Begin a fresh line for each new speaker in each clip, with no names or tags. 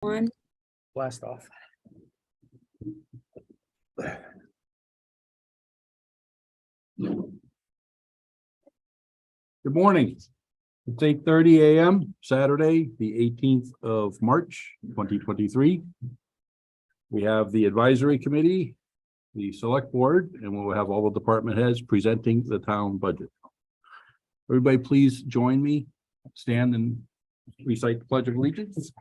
One.
Blast off.
Good morning. It's 8:30 a.m. Saturday, the 18th of March, 2023. We have the advisory committee, the select board, and we'll have all the department heads presenting the town budget. Everybody, please join me, stand and recite the Pledge of Allegiance.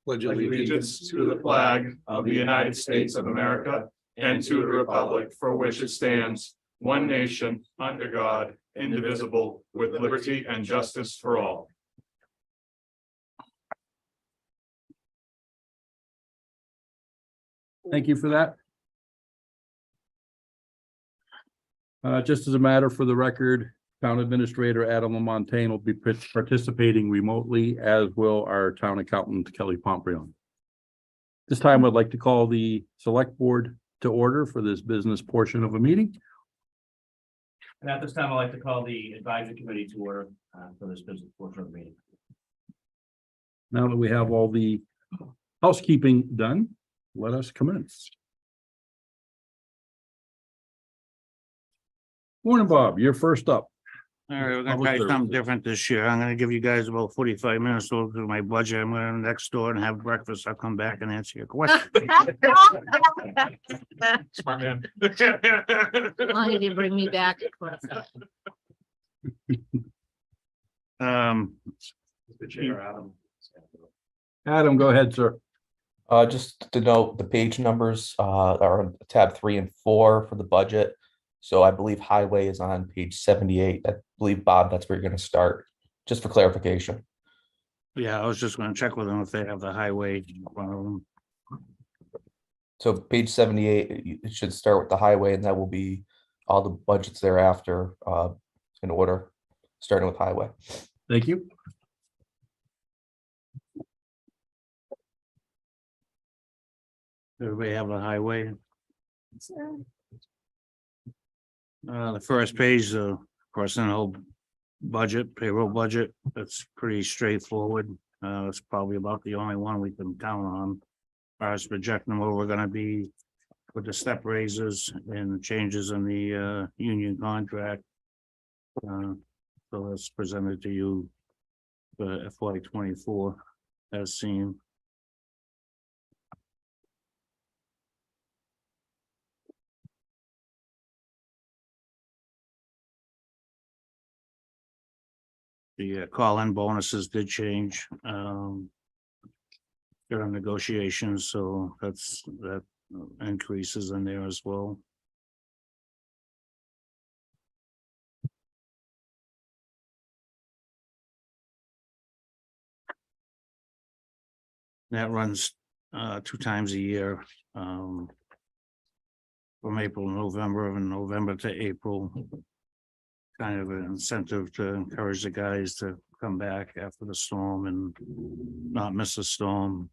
Pledge allegiance to the flag of the United States of America and to the republic for which it stands, one nation, under God, indivisible, with liberty and justice for all.
Thank you for that. Just as a matter for the record, Town Administrator Adam LaMontagne will be participating remotely, as will our town accountant Kelly Pomprion. This time I'd like to call the select board to order for this business portion of a meeting.
And at this time, I'd like to call the advisory committee to order for this business portion of the meeting.
Now that we have all the housekeeping done, let us commence. Morning, Bob. You're first up.
All right, we're gonna
Public
try something
services.
different this year. I'm gonna give you guys about 45 minutes to look through my budget. I'm going next door and have breakfast. I'll come back and answer your question.
Smart man.
Why did you bring me back?
The chair, Adam.
Adam, go ahead, sir.
Just to note, the page numbers are on tab 3 and 4 for the budget. So I believe highway is on page 78. I believe, Bob, that's where you're going to start, just for clarification.
Yeah, I was just gonna check with them if they have the highway.
So page 78, it should start with the highway, and that will be all the budgets thereafter in order, starting with highway.
Thank you.
Everybody have the highway. The first page, the personnel budget, payroll budget, that's pretty straightforward. It's probably about the only one we can count on. As far as projecting where we're gonna be with the step raises and changes in the union contract. So that's presented to you for FY24 as seen. The call-in bonuses did change. During negotiations, so that increases in there as well. That runs 2 times a year. From April to November and November to April. Kind of an incentive to encourage the guys to come back after the storm and not miss a storm.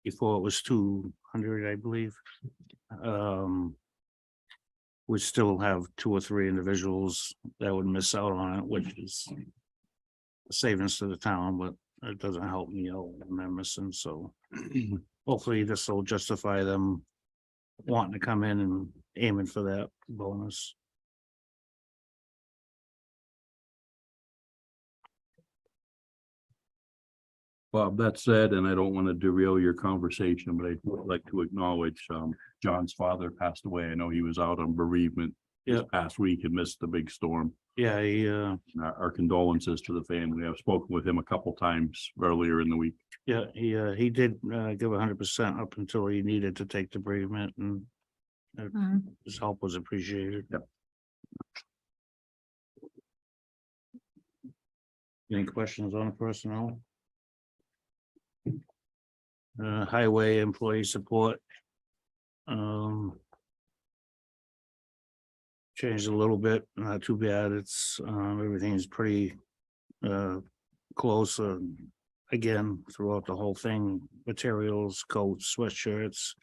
Before it was 200, I believe. We still have 2 or 3 individuals that would miss out on it, which is a savings to the town, but it doesn't help me out when they're missing, so hopefully this will justify them wanting to come in and aiming for that bonus.
Bob, that said, and I don't want to derail your conversation, but I'd like to acknowledge John's father passed away. I know he was out on bereavement this
Yeah.
past week and missed the big storm.
Yeah, he,
Our condolences to the family. I've spoken with him a couple times earlier in the week.
yeah, he did give 100% up until he needed to take the bereavement, and his help was appreciated.
Yep.
Any questions on the personnel? Highway employee support. Changed a little bit, not too bad. It's everything's pretty close. Again, throughout the whole thing, materials, coats, sweatshirts.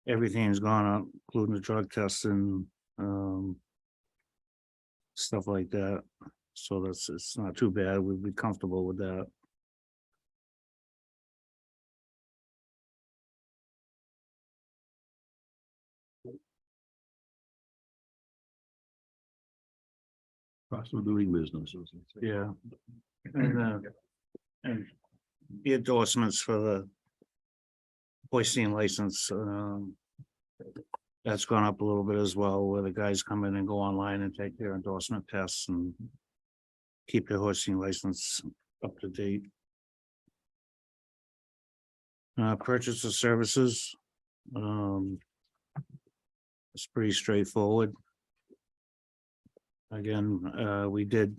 Everything's gone up, including the drug testing, stuff like that. So it's not too bad. We'd be comfortable with that.
Cost of doing business.
Yeah. And the endorsements for the hoisting license, that's gone up a little bit as well, where the guys come in and go online and take their endorsement tests and keep their hoisting license up to date. Purchase of services, it's pretty straightforward. Again, we did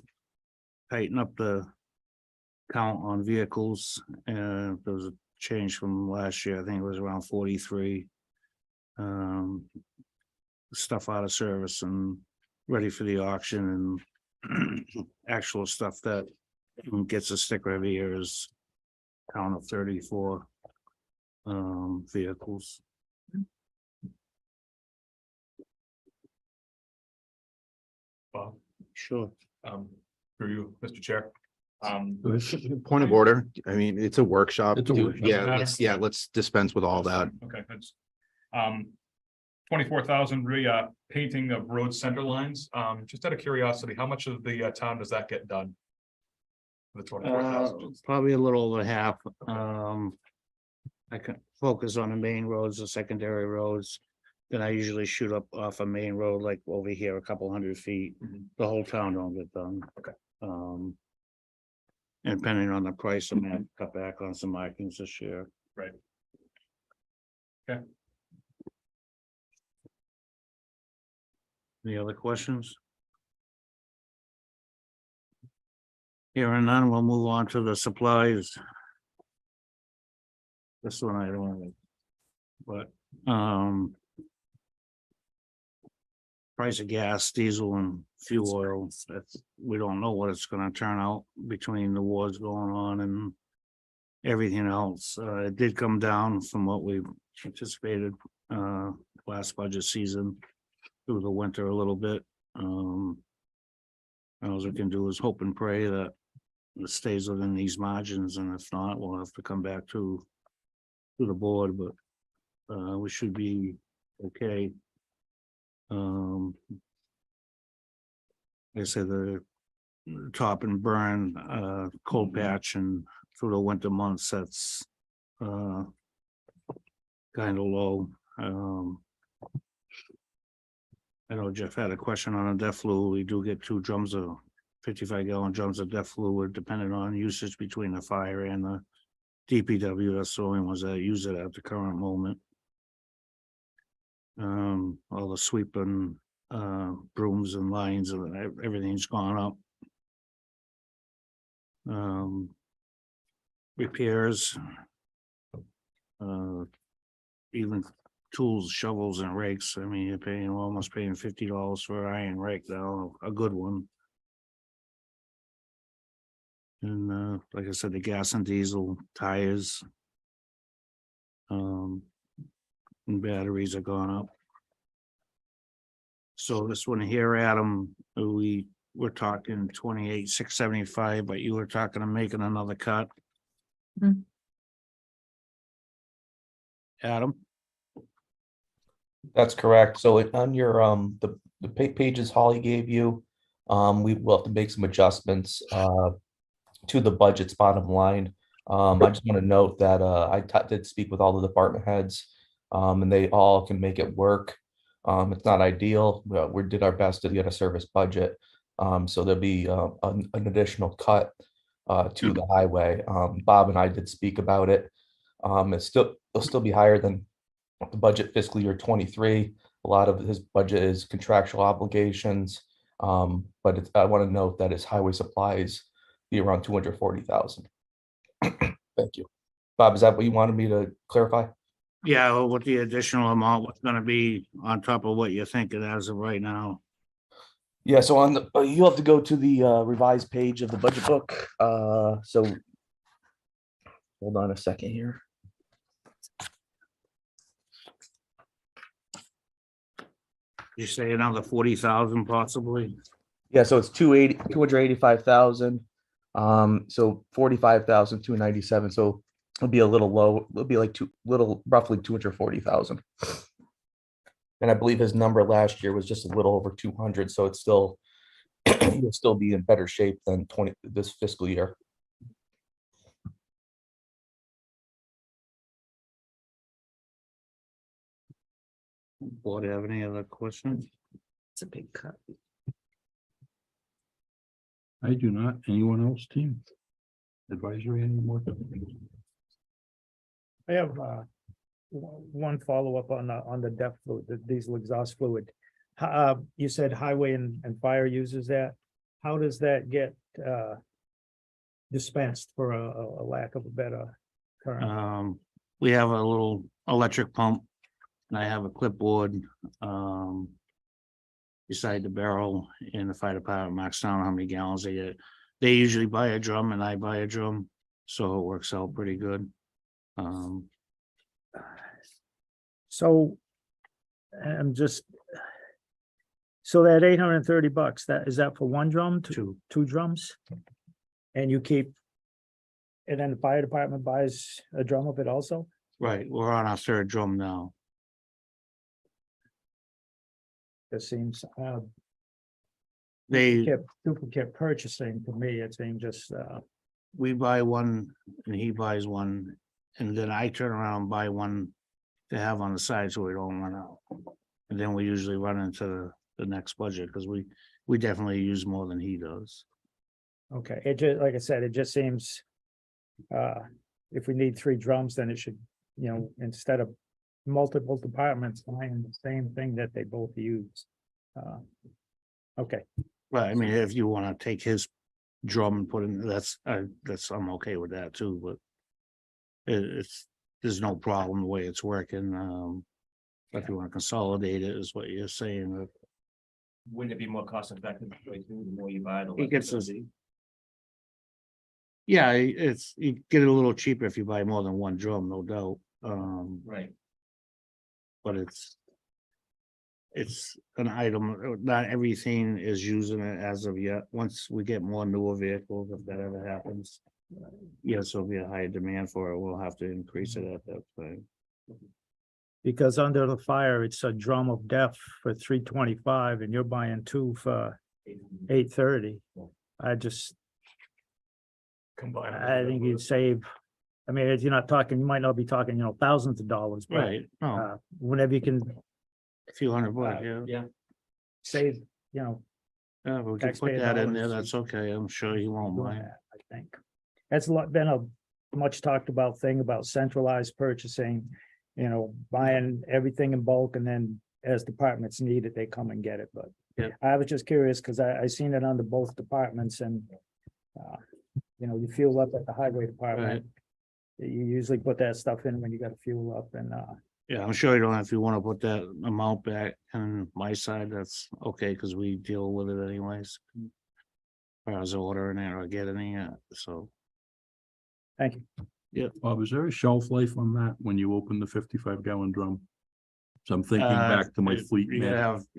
tighten up the count on vehicles, and there was a change from last year. I think it was around 43. Stuff out of service and ready for the auction, and actual stuff that gets a sticker every year is count of 34 vehicles.
Bob,
Sure.
through you, Mr. Chair.
Point of order. I mean, it's a workshop.
It's a workshop.
Yeah, let's dispense with all that.
Okay, that's 24,000 painting of road center lines. Just out of curiosity, how much of the town does that get done? The 24,000.
Probably a little over half. I can focus on the main roads, the secondary roads. Then I usually shoot up off a main road, like over here, a couple 100 feet. The whole town don't get done.
Okay.
And depending on the price, I might cut back on some markings this year.
Right. Okay.
Any other questions? Hearing none, we'll move on to the supplies. This one I don't like, but, price of gas, diesel and fuel oil, that's, we don't know what it's gonna turn out between the wars going on and everything else. It did come down from what we anticipated, last budget season through the winter a little bit. All we can do is hope and pray that it stays within these margins, and if not, we'll have to come back to the board, but we should be okay. Like I said, the top and burn, cold patch and through the winter months, that's kind of low. I know Jeff had a question on a DEF fluid. We do get 2 drums of 55-gallon drums of DEF fluid, depending on usage between the fire and the DPW. That's the only ones that use it at the current moment. All the sweeping, brooms and lines and everything's gone up. Repairs, even tools, shovels and rakes. I mean, you're almost paying $50 for an iron rake now, a good one. And like I said, the gas and diesel, tires, and batteries are gone up. So this one here, Adam, we're talking 28,675, but you were talking of making another cut.
Mhm.
Adam? That's correct. So on your the pages Holly gave you, we will have to make some adjustments to the budget's bottom line. I just want to note that I did speak with all the department heads, and they all can make it work. It's not ideal. We did our best to get a service budget. So there'll be an additional cut to the highway. Bob and I did speak about it. It'll still be higher than the budget fiscal year 23. A lot of his budget is contractual obligations. But I want to note that his highway supplies be around 240,000. Thank you. Bob, is that what you wanted me to clarify?
Yeah, well, what the additional amount was gonna be on top of what you're thinking as of right now.
Yeah, so on the you have to go to the revised page of the budget book. So hold on a second here.
You say another 40,000 possibly?
Yeah, so it's 285,000. So 45,297. So it'll be a little low. It'll be like roughly 240,000. And I believe his number last year was just a little over 200. So it's still, you'll still be in better shape than this fiscal year.
Board have any other questions?
It's a big cut.
I do not. Anyone else, team? Advisory anymore?
I have one follow-up on the DEF fluid, the diesel exhaust fluid. You said highway and fire uses that. How does that get dispensed, for a lack of a better term?
We have a little electric pump, and I have a clipboard beside the barrel, and the fire department marks down how many gallons they get. They usually buy a drum and I buy a drum, so it works out pretty good.
So I'm just, so that $830, is that for one drum, two drums? And you keep, and then the fire department buys a drum of it also?
Right, we're on our third drum now.
It seems
They,
duplicate purchasing to me. It seems just
we buy one and he buys one, and then I turn around and buy one to have on the side so we don't run out. And then we usually run into the next budget, because we definitely use more than he does.
okay. It just, like I said, it just seems if we need three drums, then it should, instead of multiple departments buying the same thing that they both use. Okay,
Right, I mean, if you wanna take his drum and put in, that's, I'm okay with that too, but. There's no problem the way it's working, if you wanna consolidate it, is what you're saying.
Wouldn't it be more cost effective the more you buy the
He
less
gets
it's
us.
gonna be?
Yeah, you get it a little cheaper if you buy more than one drum, no doubt,
Right.
but it's an item, not everything is using it as of yet. Once we get more newer vehicles, if that ever happens. Yes, there'll be a higher demand for it. We'll have to increase it at that time.
because under the fire, it's a drum of death for $325, and you're buying two for $830. I think you'd save. I mean, if you're not talking, you might not be talking, thousands of dollars, but
Right, no,
whenever you can
a few $100, yeah.
Yeah.
save,
Yeah, we can put
taxpayer
that in there,
dollars.
that's okay, I'm sure he won't
doing
mind.
that, I think. That's been a much talked about thing about centralized purchasing, buying everything in bulk, and then as departments need it, they come and get it, but.
Yeah.
I was just curious, because I seen it under both departments, and you fuel up at the highway department. You usually put that stuff in when you got to fuel up, and
Yeah, I'm sure you don't, if you wanna put that amount back on my side, that's okay, cause we deal with it anyways. As far as ordering it or getting it, so.
thank you.
Bob, is there a shelf life on that when you open the 55-gallon drum? So I'm thinking
Uh,
back to my fleet.
You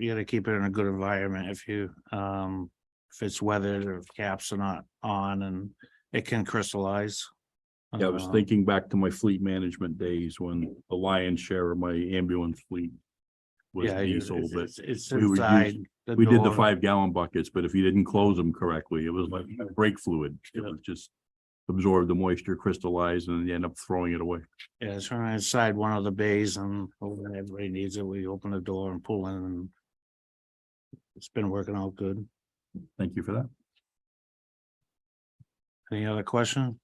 gotta keep it in a good environment if if it's weathered or if caps are not on, and it can crystallize.
Yeah, I was thinking back to my fleet management days when the lion's share of my ambulance fleet was
Yeah,
diesel, but
it's
we would
inside.
we did the
door.
5-gallon buckets, but if you didn't close them correctly, it was like brake fluid. It
Yeah.
was just absorb the moisture, crystallize, and you end up throwing it away.
Yeah, it's right inside one of the bays, and when everybody needs it, we open the door and pull in, and it's been working out good.
Thank you for that.
Any other question?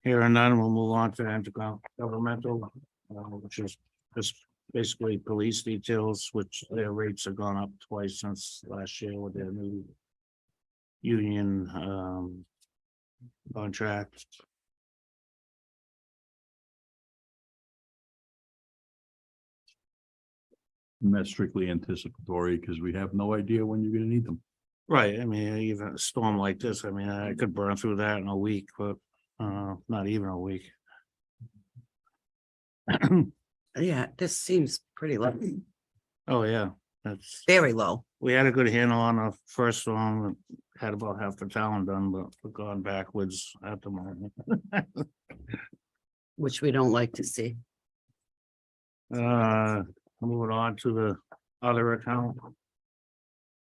Here and none, we'll move on to intergovernmental, which is just basically police details, which their rates have gone up twice since last year with their new union contract.
And that's strictly anticipatory because we have no idea when you're gonna need them.
Right, I mean, even a storm like this, I mean, I could burn through that in a week, but not even a week.
Yeah, this seems pretty low.
Oh, yeah, That's,
very low.
we had a good handle on the first one, had about half the town done, but we're going backwards at the moment.
Which we don't like to see.
Moving on to the other account.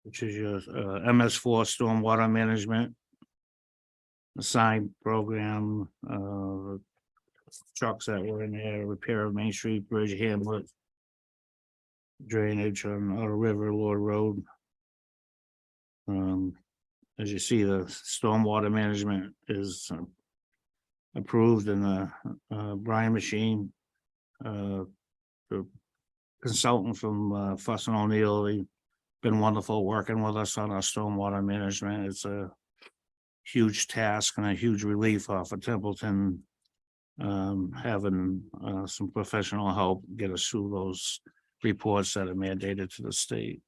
Which is your MS4 stormwater management. Assigned program, trucks that were in there, repair of Main Street Bridge, Hamlet. Drainage on Outer River, Lord Road. As you see, the stormwater management is approved in the Brian machine. The consultant from Fuss and O'Neill, they've been wonderful working with us on our stormwater management. It's a huge task and a huge relief off of Templeton. Having some professional help get us through those reports that are mandated to the state.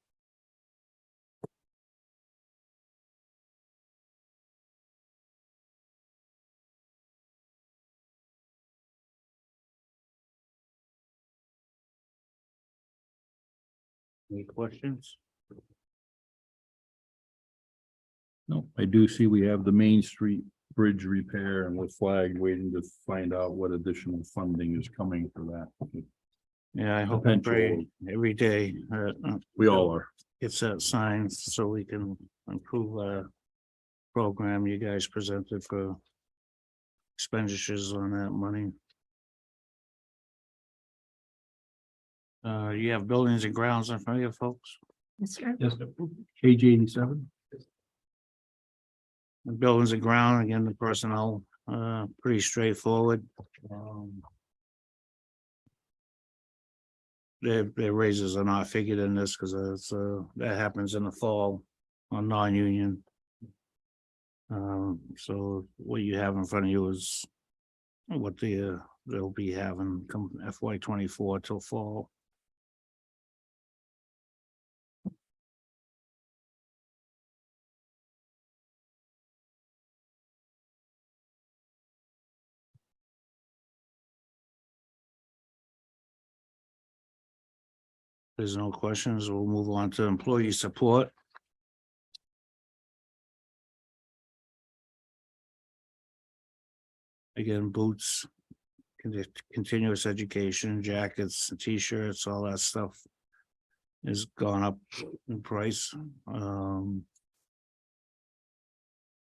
Any questions?
No, I do see we have the Main Street Bridge repair and we're flagged waiting to find out what additional funding is coming for that.
Yeah, I hope and pray
Potential.
every day.
We all are.
Gets that signed so we can improve our program you guys presented for expenditures on that money. You have buildings and grounds in front of you, folks.
Yes, sir.
Yes, page 87.
The buildings and ground, again, the personnel, pretty straightforward. Their raises are not figured in this because it's that happens in the fall on non-union. So what you have in front of you is what they'll be having come FY24 till fall. There's no questions. We'll move on to employee support. Again, boots, continuous education, jackets, t-shirts, all that stuff has gone up in price. The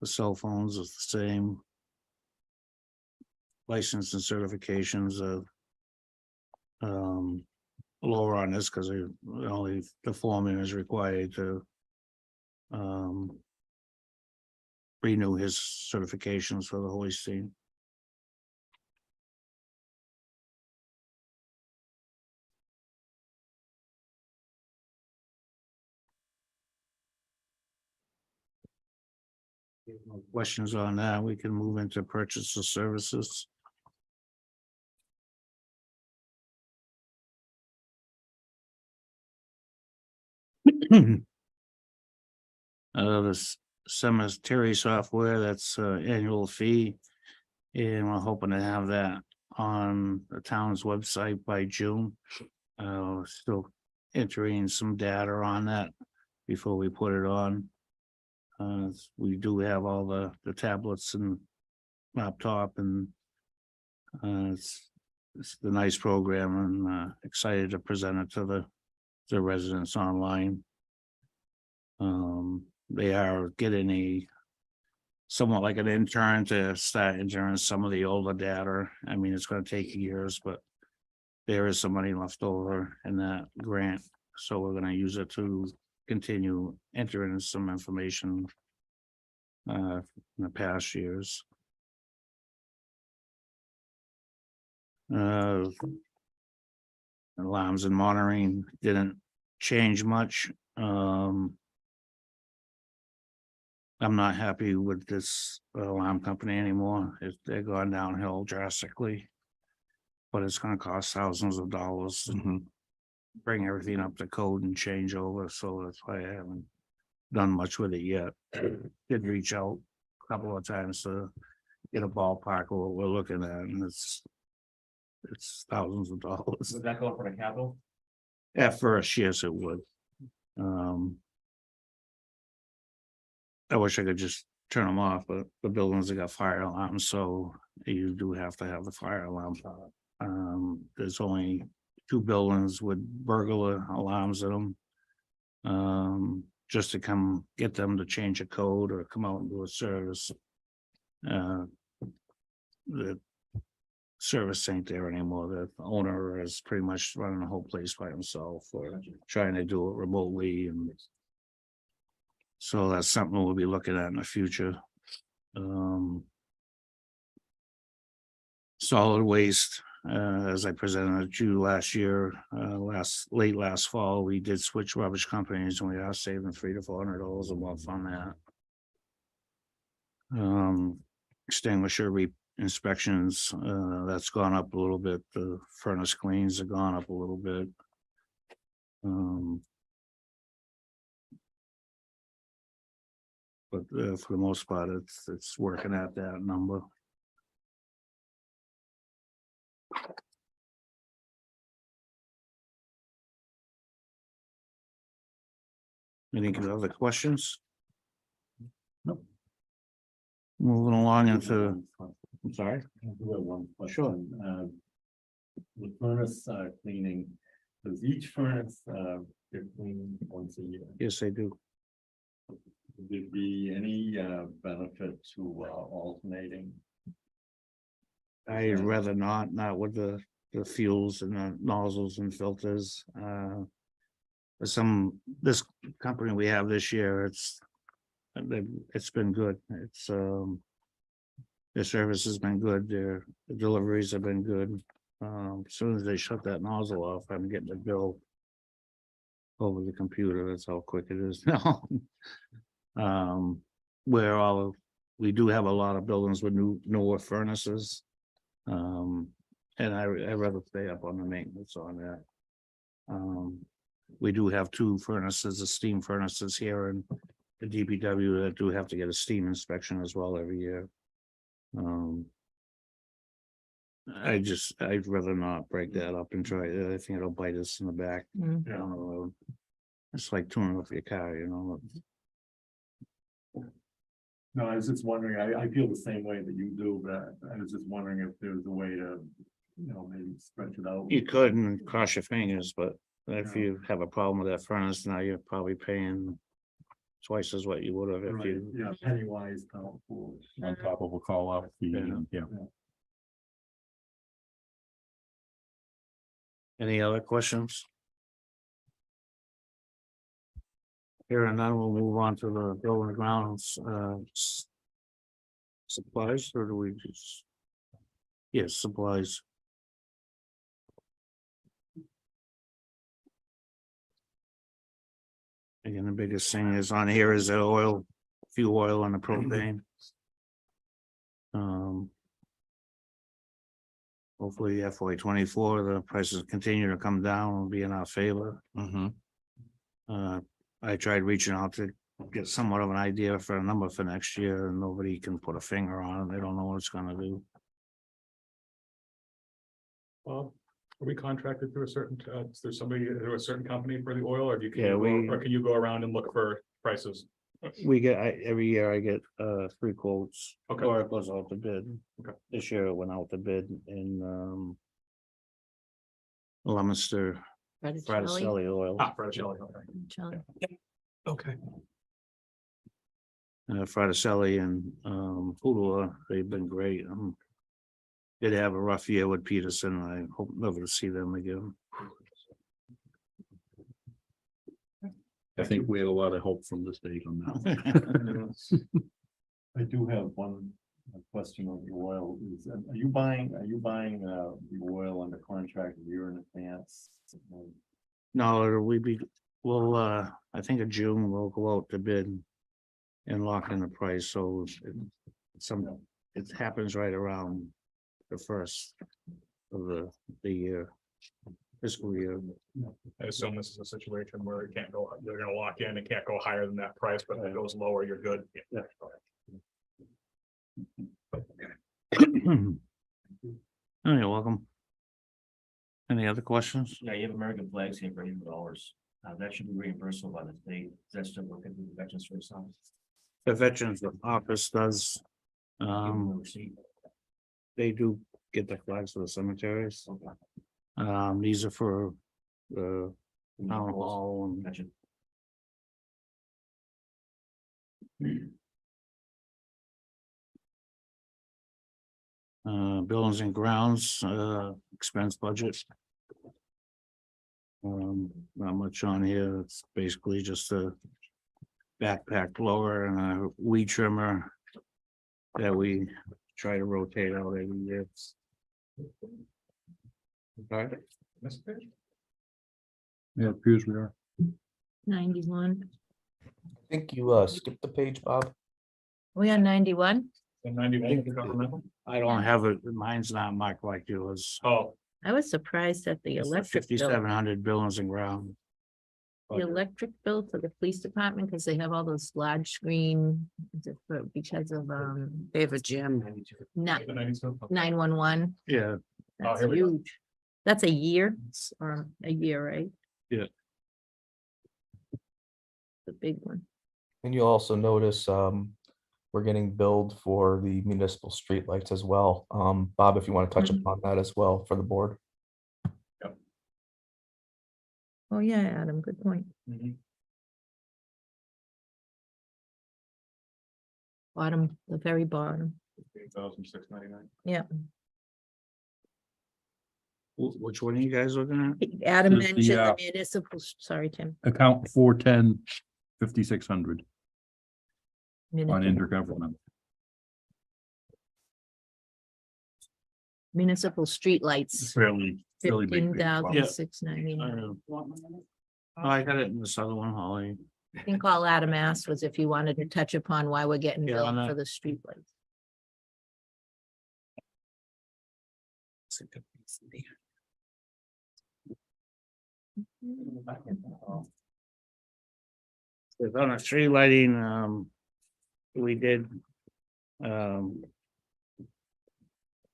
cell phones are the same. License and certifications are lower on this because only the foreman is required to renew his certifications for the hoisting. No questions on that, we can move into purchase of services. This cemetery software, that's annual fee. And we're hoping to have that on the town's website by June. Still entering some data on that before we put it on. We do have all the tablets and laptop, and it's a nice program, and excited to present it to the residents online. They are getting somewhat like an intern to start entering some of the older data. I mean, it's going to take years, but there is some money left over in that grant, so we're going to use it to continue entering some information in the past years. Alarms and monitoring didn't change much. I'm not happy with this alarm company anymore. They're gone downhill drastically. But it's gonna cost thousands of dollars to bring everything up to code and change over, so that's why I haven't done much with it yet. Did reach out a couple of times to get a ballpark of what we're looking at, and it's thousands of dollars.
Would that go for the capital?
At first, yes, it would. I wish I could just turn them off, but the buildings have got fire alarms, so you do have to have the fire alarm. There's only 2 buildings with burglar alarms in them. Just to come get them to change a code or come out and do a service. The service ain't there anymore. The owner is pretty much running the whole place by himself or trying to do it remotely, and so that's something we'll be looking at in the future. Solid waste, as I presented to you last year, late last fall, we did switch rubbish companies and we are saving $300 to $400 a month on that. Extinguisher inspections, that's gone up a little bit. The furnace cleans have gone up a little bit. But for the most part, it's working at that number. Any other questions?
Nope.
Moving along into, I'm sorry.
I do have one question.
Sure.
The furnace cleaning, does each furnace get cleaned once a year?
Yes, they do.
Would there be any benefit to alternating?
I'd rather not with the fuels and the nozzles and filters. This company we have this year, it's been good. It's their service has been good. Their deliveries have been good. As soon as they shut that nozzle off, I'm getting a bill over the computer. That's how quick it is now. We do have a lot of buildings with newer furnaces. And I'd rather stay up on the maintenance on that. We do have 2 furnaces, the steam furnaces here in the DPW that do have to get a steam inspection as well every year. I'd rather not break that up and try it. I think it'll bite us in the back.
Mm.
Down the road. It's like tuning up your car, you know.
No, I was just wondering, I feel the same way that you do, but I was just wondering if there's a way to, maybe stretch it out.
You could and cross your fingers, but if you have a problem with that furnace, now you're probably paying twice as what you would have if
Right,
you.
yeah, penny wise, pound foolish.
On top of a call out fee, yeah.
Any other questions? Here and then we'll move on to the building and grounds, supplies, or do we just? Yes, supplies. Again, the biggest thing is on here is the oil, fuel oil and the propane. Hopefully FY24, the prices continue to come down and be in our favor. I tried reaching out to get somewhat of an idea for a number for next year, and nobody can put a finger on it. They don't know what it's gonna do.
Well, are we contracted through a certain, there's somebody, through a certain company for the oil, or do you?
Yeah,
Or can you go around and look for prices?
We get, every year I get 3 quotes.
Okay.
Or it goes out to bid.
Okay.
This year it went out to bid in Leominster, Fraticelli oil.
Fragile, okay. Okay.
Fraticelli and Hoodola, they've been great. Did have a rough year with Peterson. I hope never to see them again.
I think we had a lot of hope from the state on that.
I do have one question on the oil. Are you buying the oil under contract a year in advance?
No, I think in June we'll go out to bid and lock in the price, so it happens right around the first of the year, fiscal year.
I assume this is a situation where it can't go, you're gonna lock in, it can't go higher than that price, but if it goes lower, you're good. Yeah.
Oh, you're welcome. Any other questions?
Yeah, you have American flags here for $80. That should be reimbursable by the state. That's still working with the Veterans Service Office.
The Veterans Office does,
Give them a
um,
receipt.
they do get the flags for the cemeteries. These are for, town hall and
Gotcha.
buildings and grounds, expense budget. Not much on here. It's basically just a backpack blower and a weed trimmer that we try to rotate out every year. Okay.
Yeah, it appears we are.
91.
I think you skipped the page, Bob.
We on 91?
And 91 for governmental?
I don't have it, mine's not marked like yours.
Oh,
I was surprised at the electric bill.
5,700 buildings and ground.
The electric bill for the police department, because they have all those large screen, because of,
They have a gym.
92.
911.
Yeah,
That's
here we go.
huge. That's a year, or a year, right?
Yeah.
The big one.
And you'll also notice we're getting billed for the municipal streetlights as well. Bob, if you want to touch
Mhm.
upon that as well for the board.
Oh, yeah, Adam, good point.
Mhm.
Bottom, the very bottom.
8,699.
Yeah.
which one are you guys looking at?
Adam
This is the,
mentioned the
uh,
municipal, sorry, Tim.
Account 410 5600 on
Municipal-
intergovernmental.
Municipal streetlights,
Fairly big.
15,699.
I got it in this other one, Holly.
I think all Adam asked was if you wanted to touch upon why we're getting
Yeah, on
billed for
that.
the streetlights.
With on a street lighting, we did,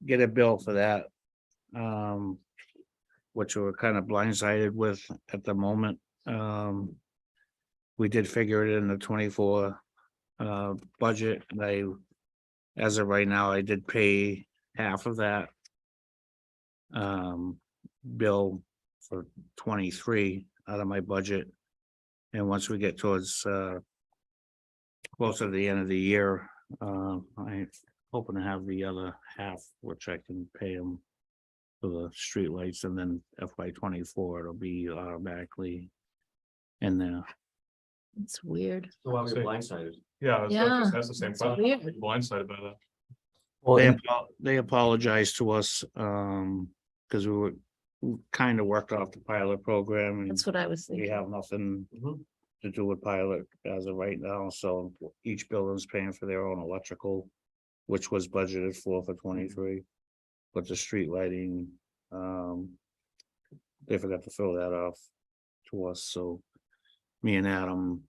get a bill for that. Which we're kind of blindsided with at the moment. We did figure it in the 24 budget, and as of right now, I did pay half of that bill for 23 out of my budget. And once we get towards closer to the end of the year, I'm hoping to have the other half, which I can pay them for the streetlights, and then FY24, it'll be automatically in there.
It's weird.
So while we're
Say-
blindsided.
Yeah,
Yeah,
that's the same
it's
question.
weird.
Blindsided by that.
Well, and
They apologized to us, because we kind of worked off the pilot program, and
That's what I was
we
thinking.
have nothing to do with pilot as of right now, so each building's paying for their own electrical, which was budgeted for 23. But the street lighting, they forgot to fill that off to us, so me and Adam,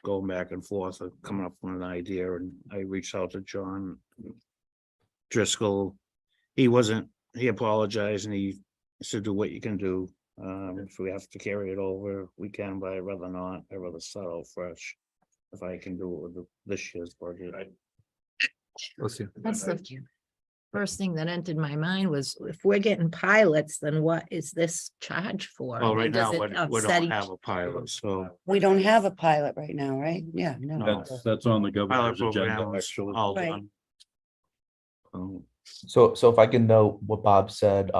going back and forth, coming up with an idea, and I reached out to John Driscoll. He apologized, and he said, do what you can do. If we have to carry it over, we can, but I'd rather not. I'd rather start out fresh. If I can do it with this year's budget.
Let's see.
That's the first thing that entered my mind was if we're getting pilots, then what is this charge for?
Well,
I mean,
right
does
now,
it
we
upset
don't
each-
have a pilot, so.
We don't have a pilot right now, right? Yeah, no.
That's on the
Pilot
governor's
program
agenda,
is
actually.
all
Right.
done.
so if I can note what Bob said,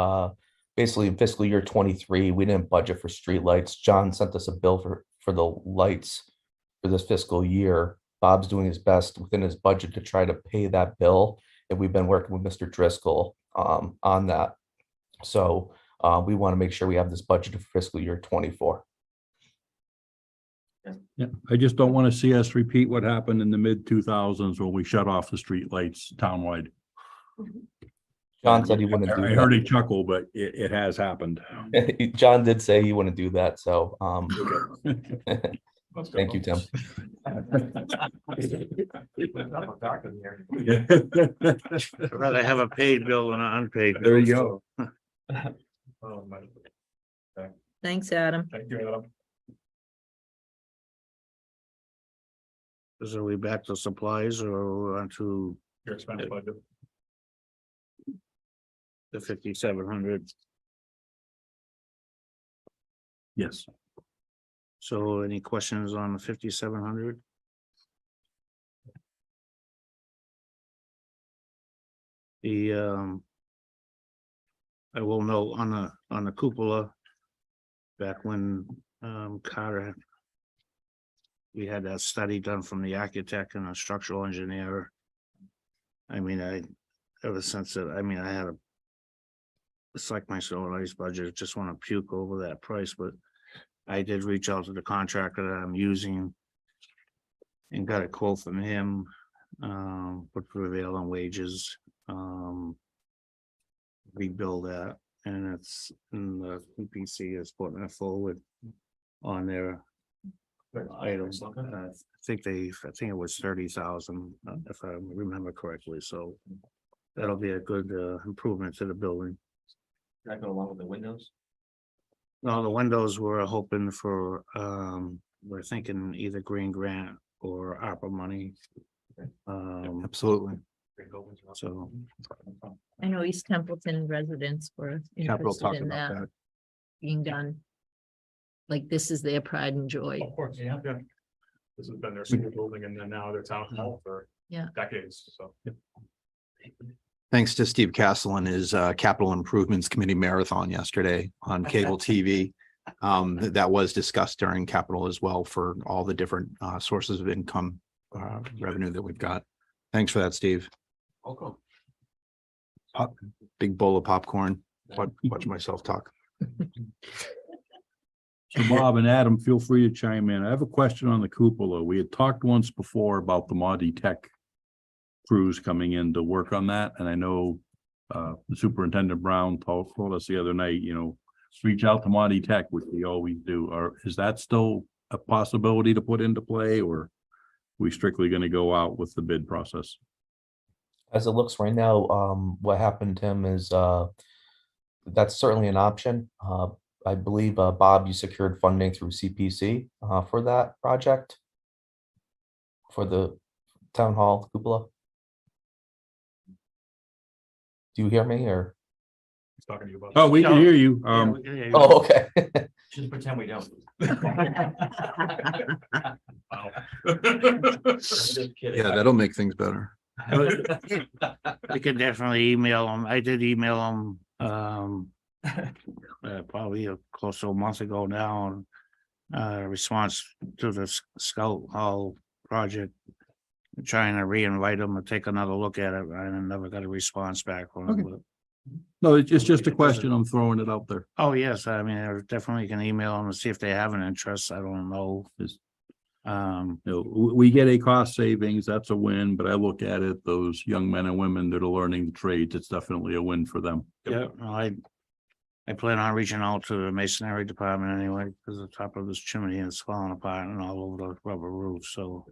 basically in fiscal year 23, we didn't budget for streetlights. John sent us a bill for the lights for this fiscal year. Bob's doing his best within his budget to try to pay that bill, and we've been working with Mr. Driscoll on that. So we want to make sure we have this budget for fiscal year 24.
Yeah, I just don't want to see us repeat what happened in the mid 2000s when we shut off the streetlights townwide.
John said he wouldn't do
I heard a chuckle, but it has happened.
that. John did say he wouldn't do that, so
Let's go.
thank you, Tim.
Dark in here.
I'd rather have a paid bill than an unpaid.
There you
bill,
go.
Oh, my-
Thanks, Adam.
Thank you, Adam.
So are we back to supplies or onto
Your expense budget.
the 5,700?
Yes.
So any questions on the 5,700? The I will note on the cupola, back when Carter, we had that study done from the architect and a structural engineer. I mean, ever since that, I mean, I had it's like my snow and ice budget, just want to puke over that price, but I did reach out to the contractor that I'm using and got a quote from him, would prevail on wages, rebuild that, and it's, and the PPC is putting it forward on their items. I think it was 30,000, if I remember correctly, so that'll be a good improvement to the building.
That go along with the windows?
No, the windows we're hoping for, we're thinking either green grant or ARPA money.
Absolutely.
So,
I know East Templeton residents were
Capital
interested
talked
in
about
that
that.
being done. Like this is their pride and joy.
Of course, yeah. This has been their school building and then now their town hall for
Yeah.
decades, so.
Thanks to Steve Castle and his Capital Improvements Committee marathon yesterday on cable TV. That was discussed during capital as well for all the different sources of income revenue that we've got. Thanks for that, Steve.
Okay.
Big bowl of popcorn. Watch myself talk.
So Bob and Adam, feel free to chime in. I have a question on the cupola. We had talked once before about the Monty Tech crews coming in to work on that, and I know Superintendent Brown told us the other night, reach out to Monty Tech, which we always do. Or is that still a possibility to put into play, or are we strictly going to go out with the bid process?
As it looks right now, what happened, Tim, is that's certainly an option. I believe, Bob, you secured funding through CPC for that project for the town hall cupola. Do you hear me or?
He's talking to you about.
Oh, we can hear you.
yeah, we can hear you.
Oh, okay.
Just pretend we don't.
Wow.
Just kidding.
Yeah, that'll make things better.
We could definitely email them. I did email them, probably close to a month ago now. Response to the Scout Hall project. Trying to re-invite them to take another look at it. I never got a response back from them.
Okay. No, it's just a question. I'm throwing it out there.
Oh, yes, I mean, I definitely can email them and see if they have an interest. I don't know.
We get a cost savings, that's a win, but I look at it, those young men and women that are learning the trades, it's definitely a win for them.
Yeah, no, I plan on reaching out to the masonry department anyway, because the top of this chimney is falling apart and all over the rubber roof, so.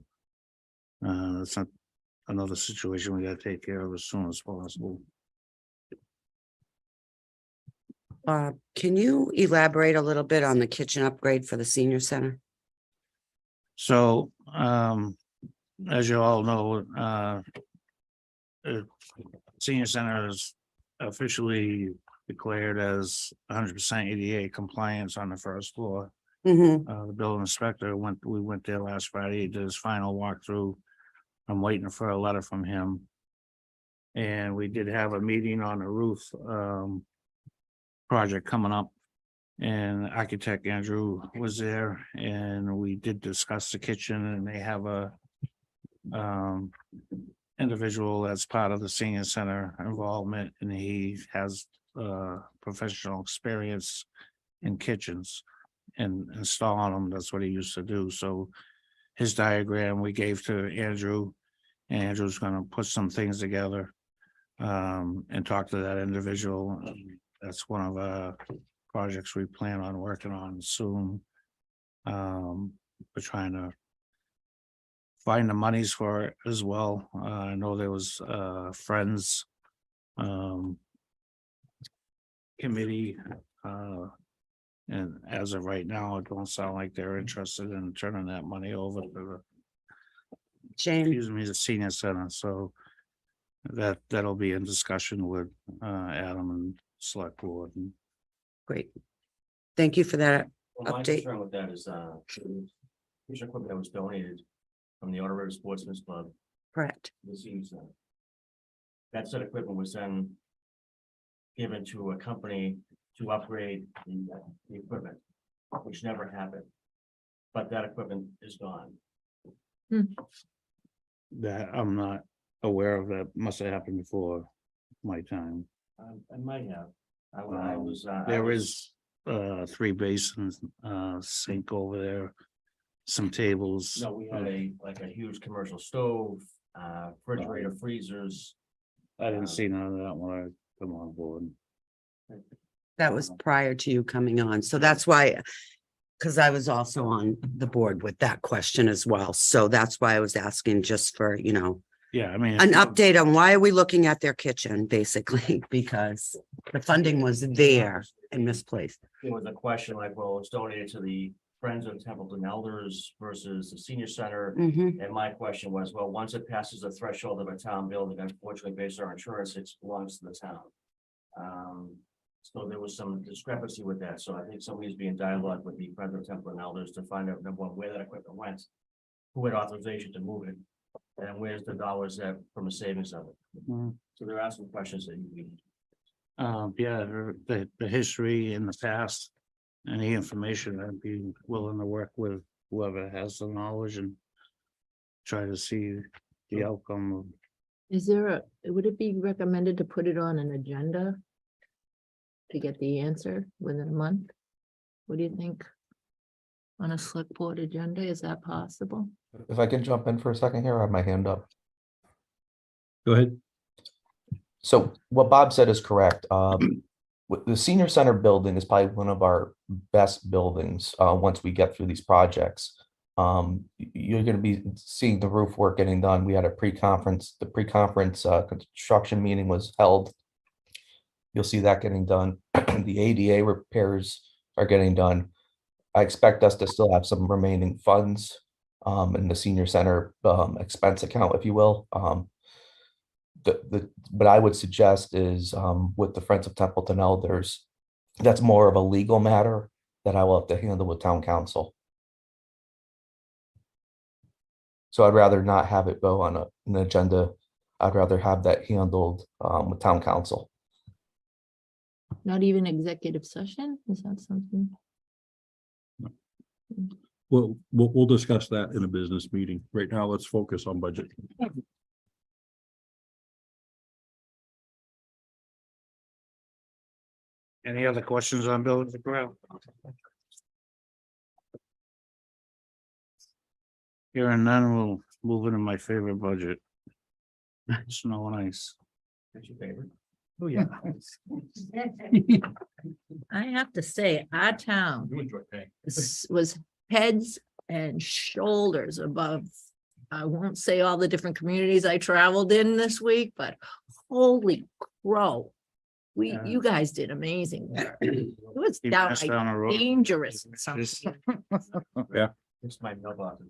That's not another situation we gotta take care of as soon as possible.
Can you elaborate a little bit on the kitchen upgrade for the senior center?
So, as you all know, senior center is officially declared as 100% ADA compliance on the first floor.
Mm-hmm.
The building inspector we went there last Friday, he did his final walkthrough. I'm waiting for a letter from him. And we did have a meeting on the roof, project coming up. And architect Andrew was there and we did discuss the kitchen, and they have a individual that's part of the senior center involvement, and he has professional experience in kitchens and installing them. That's what he used to do. So his diagram we gave to Andrew, and Andrew's gonna put some things together and talk to that individual. That's one of the projects we plan on working on soon. We're trying to find the monies for it as well. I know there was Friends committee, and as of right now, it don't sound like they're interested in turning that money over to
Shane,
excuse me, the senior center, so that'll be in discussion with Adam and select board. And
great. Thank you for that
Well, my
update.
concern with that is, piece of equipment that was donated from the Auto River Sportsman's Club,
Correct.
the senior center. That said equipment was then given to a company to upgrade the equipment, which never happened. But that equipment is gone.
that I'm not aware of. That must have happened before my time.
I might have. I was.
There is 3 basins, sink over there, some tables.
No, we had a huge commercial stove, refrigerator, freezers.
I didn't see none of that when I come on board.
That was prior to you coming on. So that's why, because I was also on the board with that question as well. So that's why I was asking just for,
Yeah, I mean.
an update on why are we looking at their kitchen, basically, because the funding was there and misplaced.
There was a question like, well, it's donated to the Friends of Templeton Elders versus the senior center.
Mhm.
And my question was, well, once it passes the threshold of a town building, unfortunately, based on our insurance, it belongs to the town. So there was some discrepancy with that. So I think somebody's being dialogue with the Friends of Templeton Elders to find out, number one, where that equipment went, who had authorization to move it, and where's the dollars that from the savings of it.
Mhm.
So there are some questions that you.
Yeah, the history in the past, any information, I'd be willing to work with whoever has the knowledge and try to see the outcome of.
Is there would it be recommended to put it on an agenda? To get the answer within a month? What do you think? On a select board agenda, is that possible?
If I can jump in for a second here, I have my hand up.
Go ahead.
So what Bob said is correct. The senior center building is probably one of our best buildings once we get through these projects. You're going to be seeing the roof work getting done. We had a pre-conference. The pre-conference construction meeting was held. You'll see that getting done. The ADA repairs are getting done. I expect us to still have some remaining funds in the senior center expense account, if you will. What I would suggest is with the Friends of Templeton Elders, that's more of a legal matter that I will have to handle with town council. So I'd rather not have it go on an agenda. I'd rather have that handled with town council.
Not even executive session? Is that something?
Well, we'll discuss that in a business meeting. Right now, let's focus on budget.
Any other questions on building the ground? Hearing none, we'll move into my favorite budget. Snow and ice.
That's your favorite.
Oh, yeah.
I have to say, our town
You enjoy paying.
was heads and shoulders above. I won't say all the different communities I traveled in this week, but holy crow. You guys did amazing work. It was
Keep us
downright
down the road.
dangerous in some.
Just-
It's my mailbox.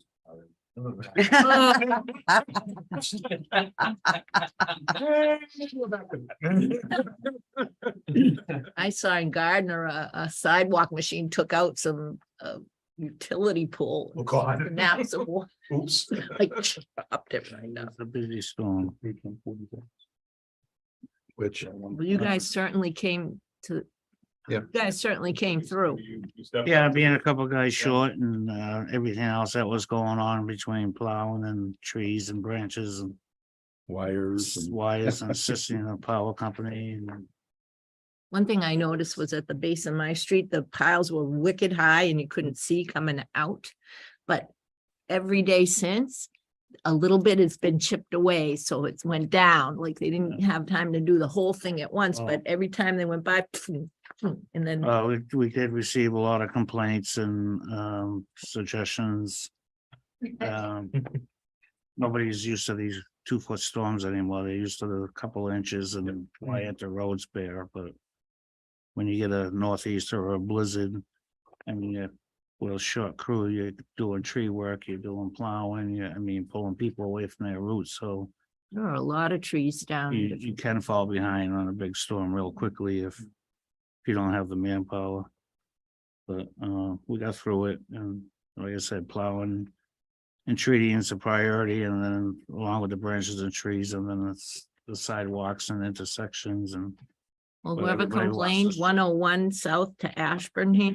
I saw in Gardner, a sidewalk machine took out some utility pole.
Oh, God.
And now it's a wa-
Oops.
like chopped it right now.
It's a busy storm.
Which,
Well, you guys certainly came to.
Yeah.
You guys certainly came through.
Yeah, being a couple guys short and everything else that was going on between plowing and trees and branches and
wires. and-
wires and assisting the power company. And
One thing I noticed was at the base of my street, the piles were wicked high and you couldn't see coming out. But every day since, a little bit has been chipped away, so it's went down, like they didn't have time to do the whole thing at once, but every time they went by, and then
we did receive a lot of complaints and suggestions. Nobody's used to these 2-foot storms anymore. They're used to a couple inches and why aren't the roads bare? But when you get a northeast or a blizzard, I mean, with a short crew, you're doing tree work, you're doing plowing, pulling people away from their routes, so
There are a lot of trees down.
you can fall behind on a big storm real quickly if you don't have the manpower. But we got through it, and like I said, plowing and treating is a priority, and then along with the branches and trees, and then it's the sidewalks and intersections and.
Well,
But
whoever
everybody wants
complained,
us-
101 south to Ashburn here.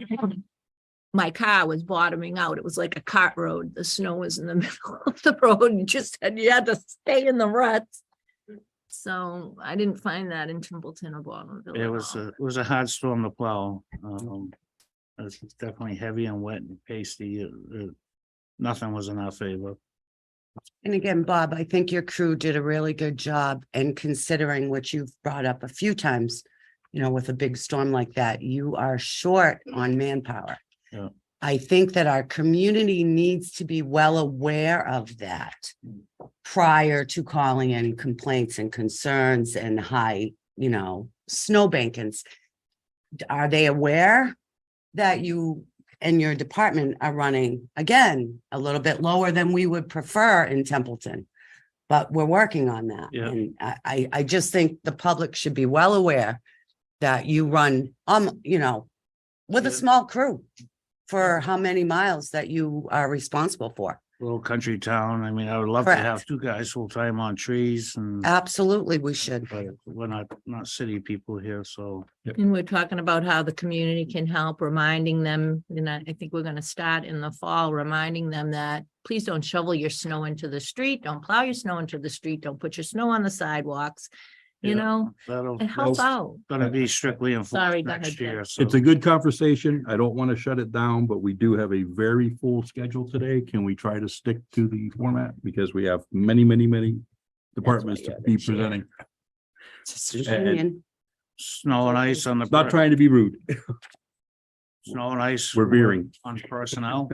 My car was bottoming out. It was like a cart road. The snow was in the middle of the road. You just had, you had to stay in the ruts. So I didn't find that in Templeton or Bottomville.
It
at
was
all.
it was a hard storm to plow. It's definitely heavy and wet and pasty. Nothing was in our favor.
And again, Bob, I think your crew did a really good job, and considering what you've brought up a few times, you know, with a big storm like that, you are short on manpower.
Yeah.
I think that our community needs to be well aware of that prior to calling any complaints and concerns and high, you know, snow bankings. Are they aware that you and your department are running, again, a little bit lower than we would prefer in Templeton? But we're working on that.
Yeah.
And I just think the public should be well aware that you run, you know, with a
Yeah.
small crew for how many miles that you are responsible for.
Little country town. I would love to have
Correct.
two guys full time on trees and.
Absolutely, we should.
But we're not city people here, so.
And we're talking about how the community can help, reminding them, and I think we're gonna start in the fall, reminding them that please don't shovel your snow into the street, don't plow your snow into the street, don't put your snow on the sidewalks. You
Yeah.
know,
That'll,
it helps out.
gonna be strictly
Sorry,
enforced
go
next
ahead,
year,
Ted.
so.
It's a good conversation. I don't want to shut it down, but we do have a very full schedule today. Can we try to stick to the format? Because we have many departments to
you're the
be
chair.
presenting.
It's an
And-
opinion.
Snow and ice on the.
Not trying to be rude.
Snow and ice.
We're veering.
On personnel.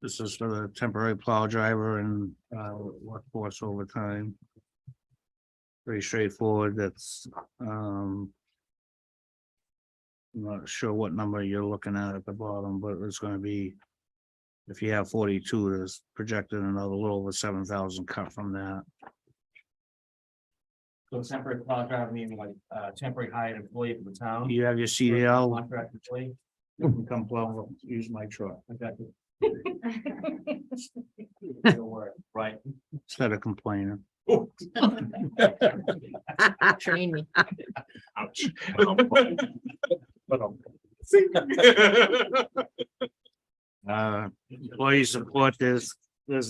This is for the temporary plow driver and workforce overtime. Pretty straightforward. That's I'm not sure what number you're looking at the bottom, but it's gonna be. If you have 42, there's projected another little over 7,000 cut from that.
So temporary plow driver, meaning like temporary hired employee for the town.
You have your CDL,
Contract employee.
you can come plow, use my truck
Exactly. Right.
instead of complaining.
Train me.
Ouch.
Employee support, there's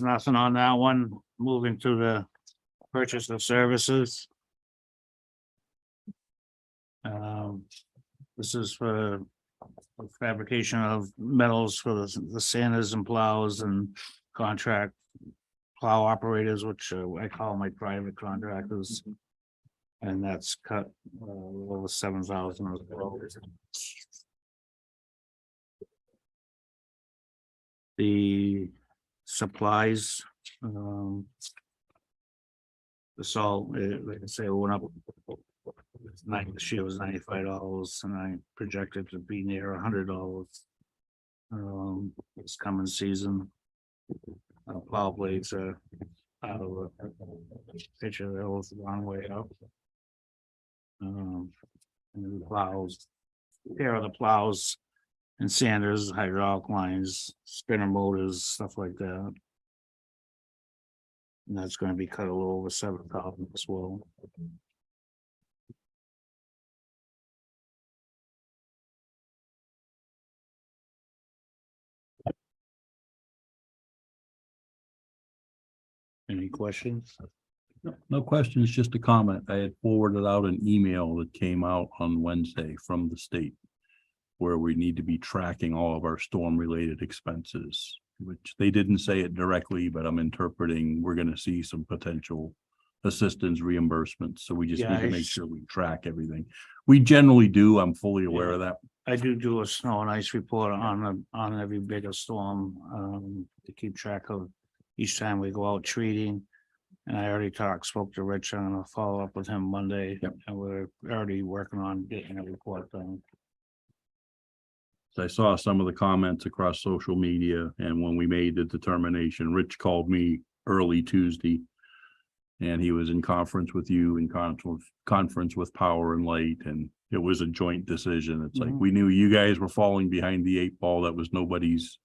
nothing on that one. Moving to the purchase of services. This is for fabrication of metals for the sanders and plows and contract plow operators, which I call my private contractors. And that's cut over 7,000. The supplies, the salt, like I say, it went up. This year was $95, and I projected to be near $100. This coming season. Plow blades are out of the picture, they're a long way up. And the plows, pair of the plows and sanders, hydraulic lines, spinner motors, stuff like that. And that's gonna be cut a little over 7,000 as well. Any questions?
No questions, just a comment. I had forwarded out an email that came out on Wednesday from the state where we need to be tracking all of our storm-related expenses, which they didn't say it directly, but I'm interpreting, we're gonna see some potential assistance reimbursements, so we just
Yeah,
need to
I
make
s-
sure we track everything. We generally do, I'm fully aware of that.
I do a snow and ice report on every bigger storm, to keep track of each time we go out treating. And I already spoke to Rich, I'm gonna follow up with him Monday.
Yep.
And we're already working on getting a report done.
So I saw some of the comments across social media, and when we made the determination, Rich called me early Tuesday. And he was in conference with you, in conference with Power and Light, and it was a joint decision. It's like,
Mhm.
we knew you guys were falling behind the 8 ball. That was nobody's,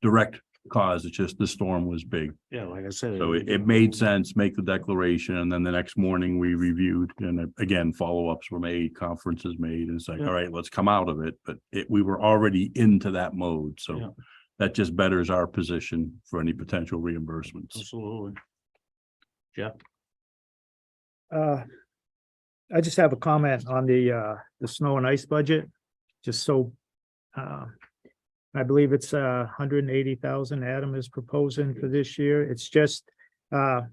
direct cause. It's just the storm was big.
Yeah, like I said.
So it made sense, make the declaration, and then the next morning we reviewed, and again, follow-ups were made, conferences made, and it's like,
Yeah.
all right, let's come out of it, but we were already into that mode,
Yeah.
so that just betters our position for any potential reimbursements.
Absolutely. Jeff?
I just have a comment on the snow and ice budget, just so, I believe it's 180,000 Adam is proposing for this year. It's just, in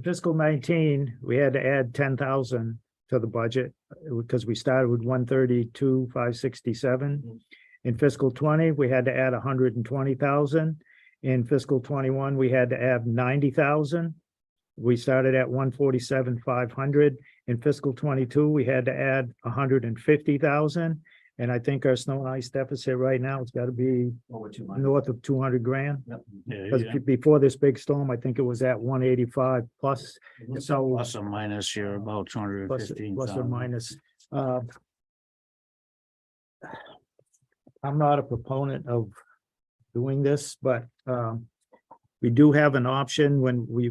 fiscal 19, we had to add 10,000 to the budget because we started with 132,567. In fiscal 20, we had to add 120,000. In fiscal 21, we had to add 90,000. We started at 147,500. In fiscal 22, we had to add 150,000. And I think our snow and ice deficit right now, it's got to be
Over 200.
north of 200 grand.
Yeah,
Because
yeah.
before this big storm, I think it was at 185 plus. So
Plus or minus, you're about 215.
plus or minus. I'm not a proponent of doing this, but we do have an option when we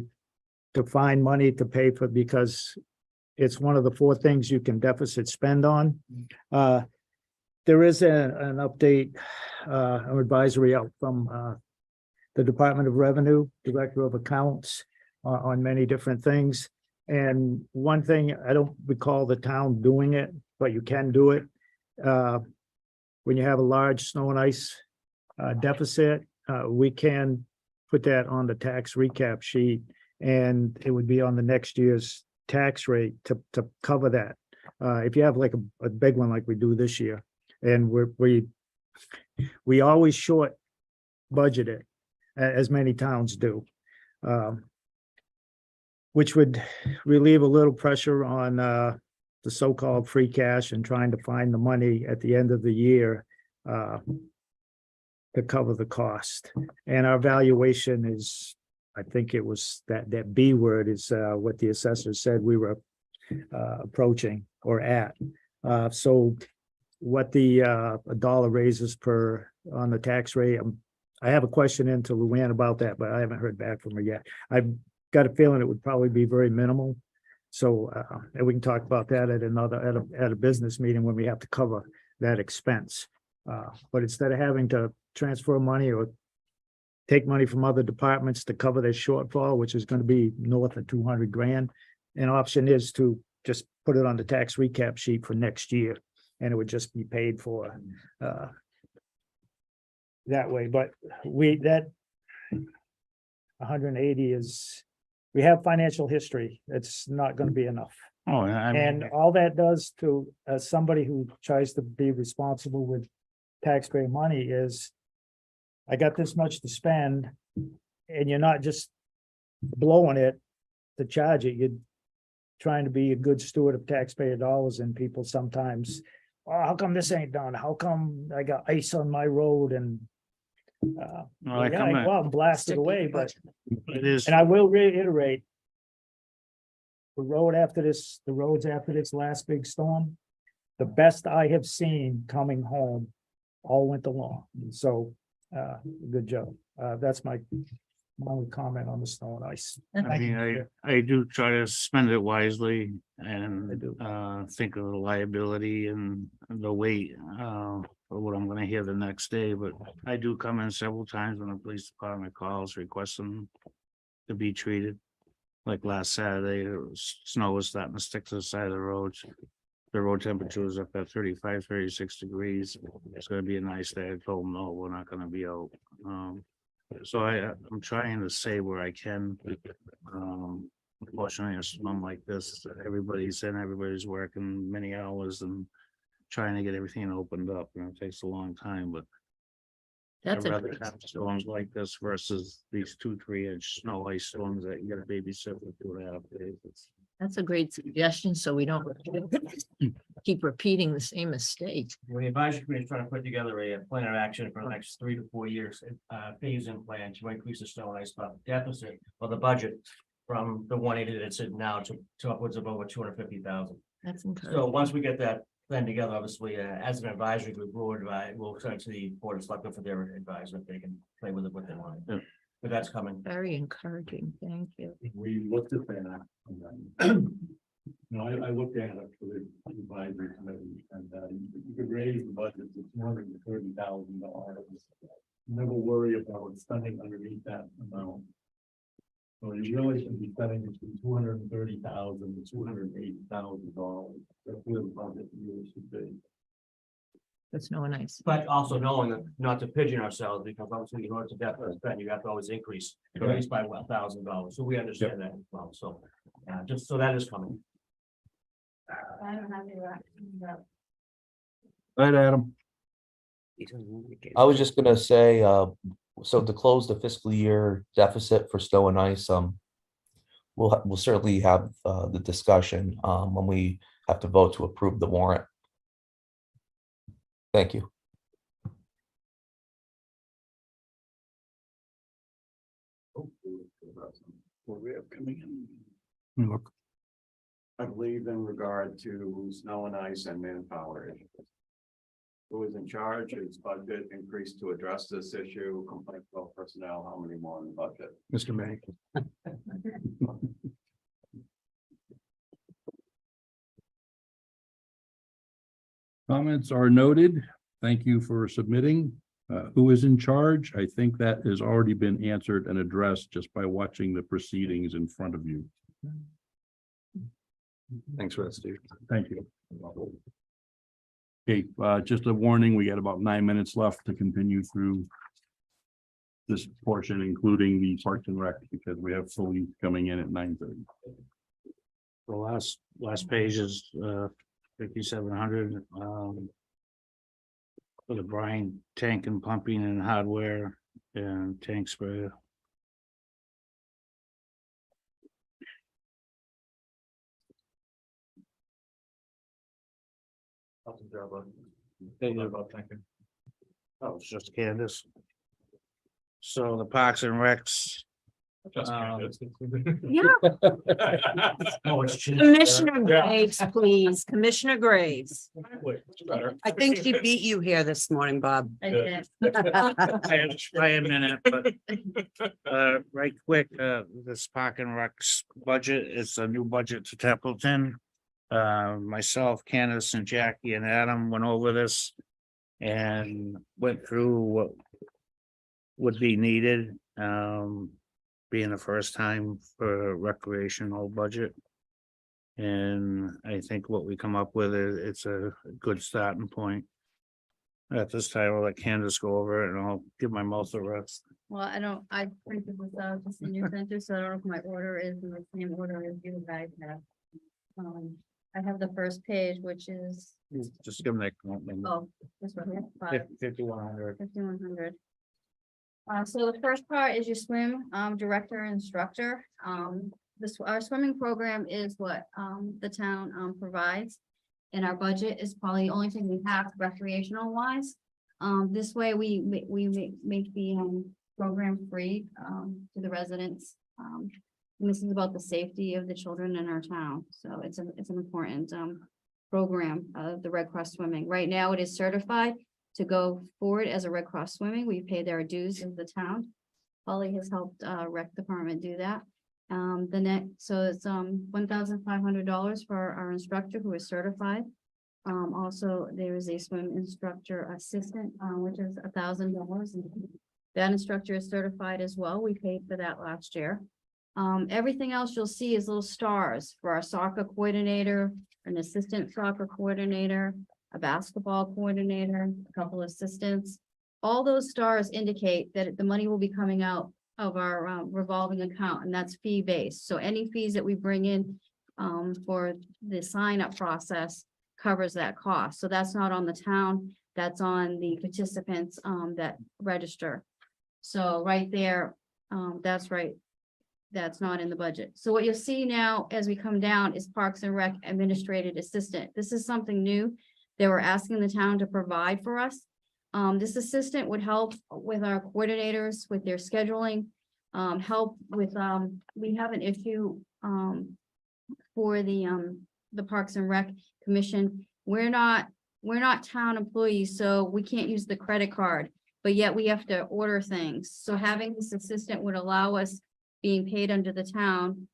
to find money to pay for, because it's one of the 4 things you can deficit spend on. There is an update, an advisory out from the Department of Revenue, Director of Accounts, on many different things. And one thing, I don't recall the town doing it, but you can do it. When you have a large snow and ice deficit, we can put that on the tax recap sheet, and it would be on the next year's tax rate to cover that. If you have like a big one like we do this year, and we always short budget it, as many towns do, which would relieve a little pressure on the so-called free cash and trying to find the money at the end of the year to cover the cost. And our valuation is, I think it was that B word is what the assessor said we were approaching or at. So what the a dollar raises per on the tax rate, I have a question into Luann about that, but I haven't heard back from her yet. I've got a feeling it would probably be very minimal. So and we can talk about that at a business meeting when we have to cover that expense. But instead of having to transfer money or take money from other departments to cover their shortfall, which is going to be north of 200 grand, an option is to just put it on the tax recap sheet for next year, and it would just be paid for that way. But that 180 is, we have financial history. It's not going to be enough.
Oh, I
And
mean,
all that does to somebody who tries to be responsible with taxpayer money is, I got this much to spend, and you're not just blowing it to charge it. You're trying to be a good steward of taxpayer dollars, and people sometimes, oh, how come this ain't done? How come I got ice on my road? And
well, I
yeah,
come
I
at-
go out and blast
Stick
it
with
away,
the
but
budget.
it is,
and I will reiterate, the roads after this last big storm, the best I have seen coming home all winter long. So, good job. That's my only comment on the snow and ice.
I mean, I do try to spend it wisely
I
and
do.
think of the liability and the weight for what I'm gonna hear the next day, but I do come in several times when the police department calls requesting to be treated. Like last Saturday, snow was starting to stick to the side of the roads. The road temperature was up at 35, 36 degrees. It's gonna be a nice day. I told them, no, we're not gonna be out. So I'm trying to say where I can. Unfortunately, a storm like this, everybody's working many hours and trying to get everything opened up, and it takes a long time, but
That's
I'd
a,
rather have storms like this versus these 2-3 inch snow ice storms that you gotta babysit for 2.5 days.
That's a great suggestion, so we don't keep repeating the same mistake.
Well, the advisory committee is trying to put together a plan of action for the next 3 to 4 years, phase-in plan to increase the snow and ice deficit or the budget from the 180 that's in now to upwards of over 250,000.
That's
So
encouraging.
once we get that plan together, obviously, as an advisory group, we'll send it to the board of selectmen for their advisement. They can play with it what they want.
Yeah.
But that's coming.
Very encouraging. Thank you.
We looked at that. And you know, I looked at it for the advisory committee and you could raise the budget to $230,000. Never worry about spending underneath that amount. So you really should be spending between $230,000 and $280,000. That's where the budget really should be.
That's no nice.
But also knowing that not to pigeon ourselves, because obviously in order to definitely spend, you have to always increase at least by $1,000. So we understand that as well. So just so that is coming.
I don't have any.
Right, Adam.
I was just gonna say, so to close the fiscal year deficit for snow and ice, we'll certainly have the discussion when we have to vote to approve the warrant. Thank you.
What we have coming in.
Look,
I believe in regard to snow and ice and manpower issues. Who is in charge? Is budget increased to address this issue? Complaint about personnel, how many more in the budget?
Mr. May.
Comments are noted. Thank you for submitting. Who is in charge? I think that has already been answered and addressed just by watching the proceedings in front of you.
Thanks for that, Steve.
Thank you. Okay, just a warning, we got about 9 minutes left to continue through this portion, including the Parks and Rec, because we have police coming in at 9:30.
The last page is 5,700 for the brine tank and pumping and hardware and tank sprayer. Oh, it's just Candace. So the Parks and Recs.
Yeah,
Oh, it's cheap.
Commissioner Graves, please. Commissioner Graves.
I think she beat you here this morning, Bob.
I did.
Try a minute, but right quick, this Park and Recs budget is a new budget to Templeton. Myself, Candace and Jackie and Adam went over this and went through what would be needed, being the first time for a recreational budget. And I think what we come up with, it's a good starting point. At this time, I'll let Candace go over it and I'll give my mouth a rest.
Well, I printed this out just in your center, so I don't know if my order is in the same order as you guys have. I have the first page, which is,
Just give them that. number.
oh, this one here,
5,100.
5,100. So the first part is your swim, director, instructor. Our swimming program is what, the town, provides. And our budget is probably the only thing we have recreational wise. This way we make the, program free, to the residents. And this is about the safety of the children in our town. So it's an important, program of the Red Cross Swimming. Right now it is certified to go forward as a Red Cross Swimming. We pay their dues in the town. Polly has helped rec department do that. So it's $1,500 for our instructor who is certified. Also, there is a swim instructor assistant, which is $1,000. That instructor is certified as well. We paid for that last year. Everything else you'll see is little stars for our soccer coordinator, an assistant soccer coordinator, a basketball coordinator, a couple assistants. All those stars indicate that the money will be coming out of our revolving account, and that's fee based. So any fees that we bring in for the sign up process covers that cost. So that's not on the town, that's on the participants that register. So right there, that's right. that's not in the budget. So what you'll see now as we come down is Parks and Rec Administrative Assistant. This is something new that we're asking the town to provide for us. This assistant would help with our coordinators, with their scheduling, help with, we have an issue, for the Parks and Rec Commission. We're not town employees, so we can't use the credit card, but yet we have to order things. So having this assistant would allow us, being paid under the town,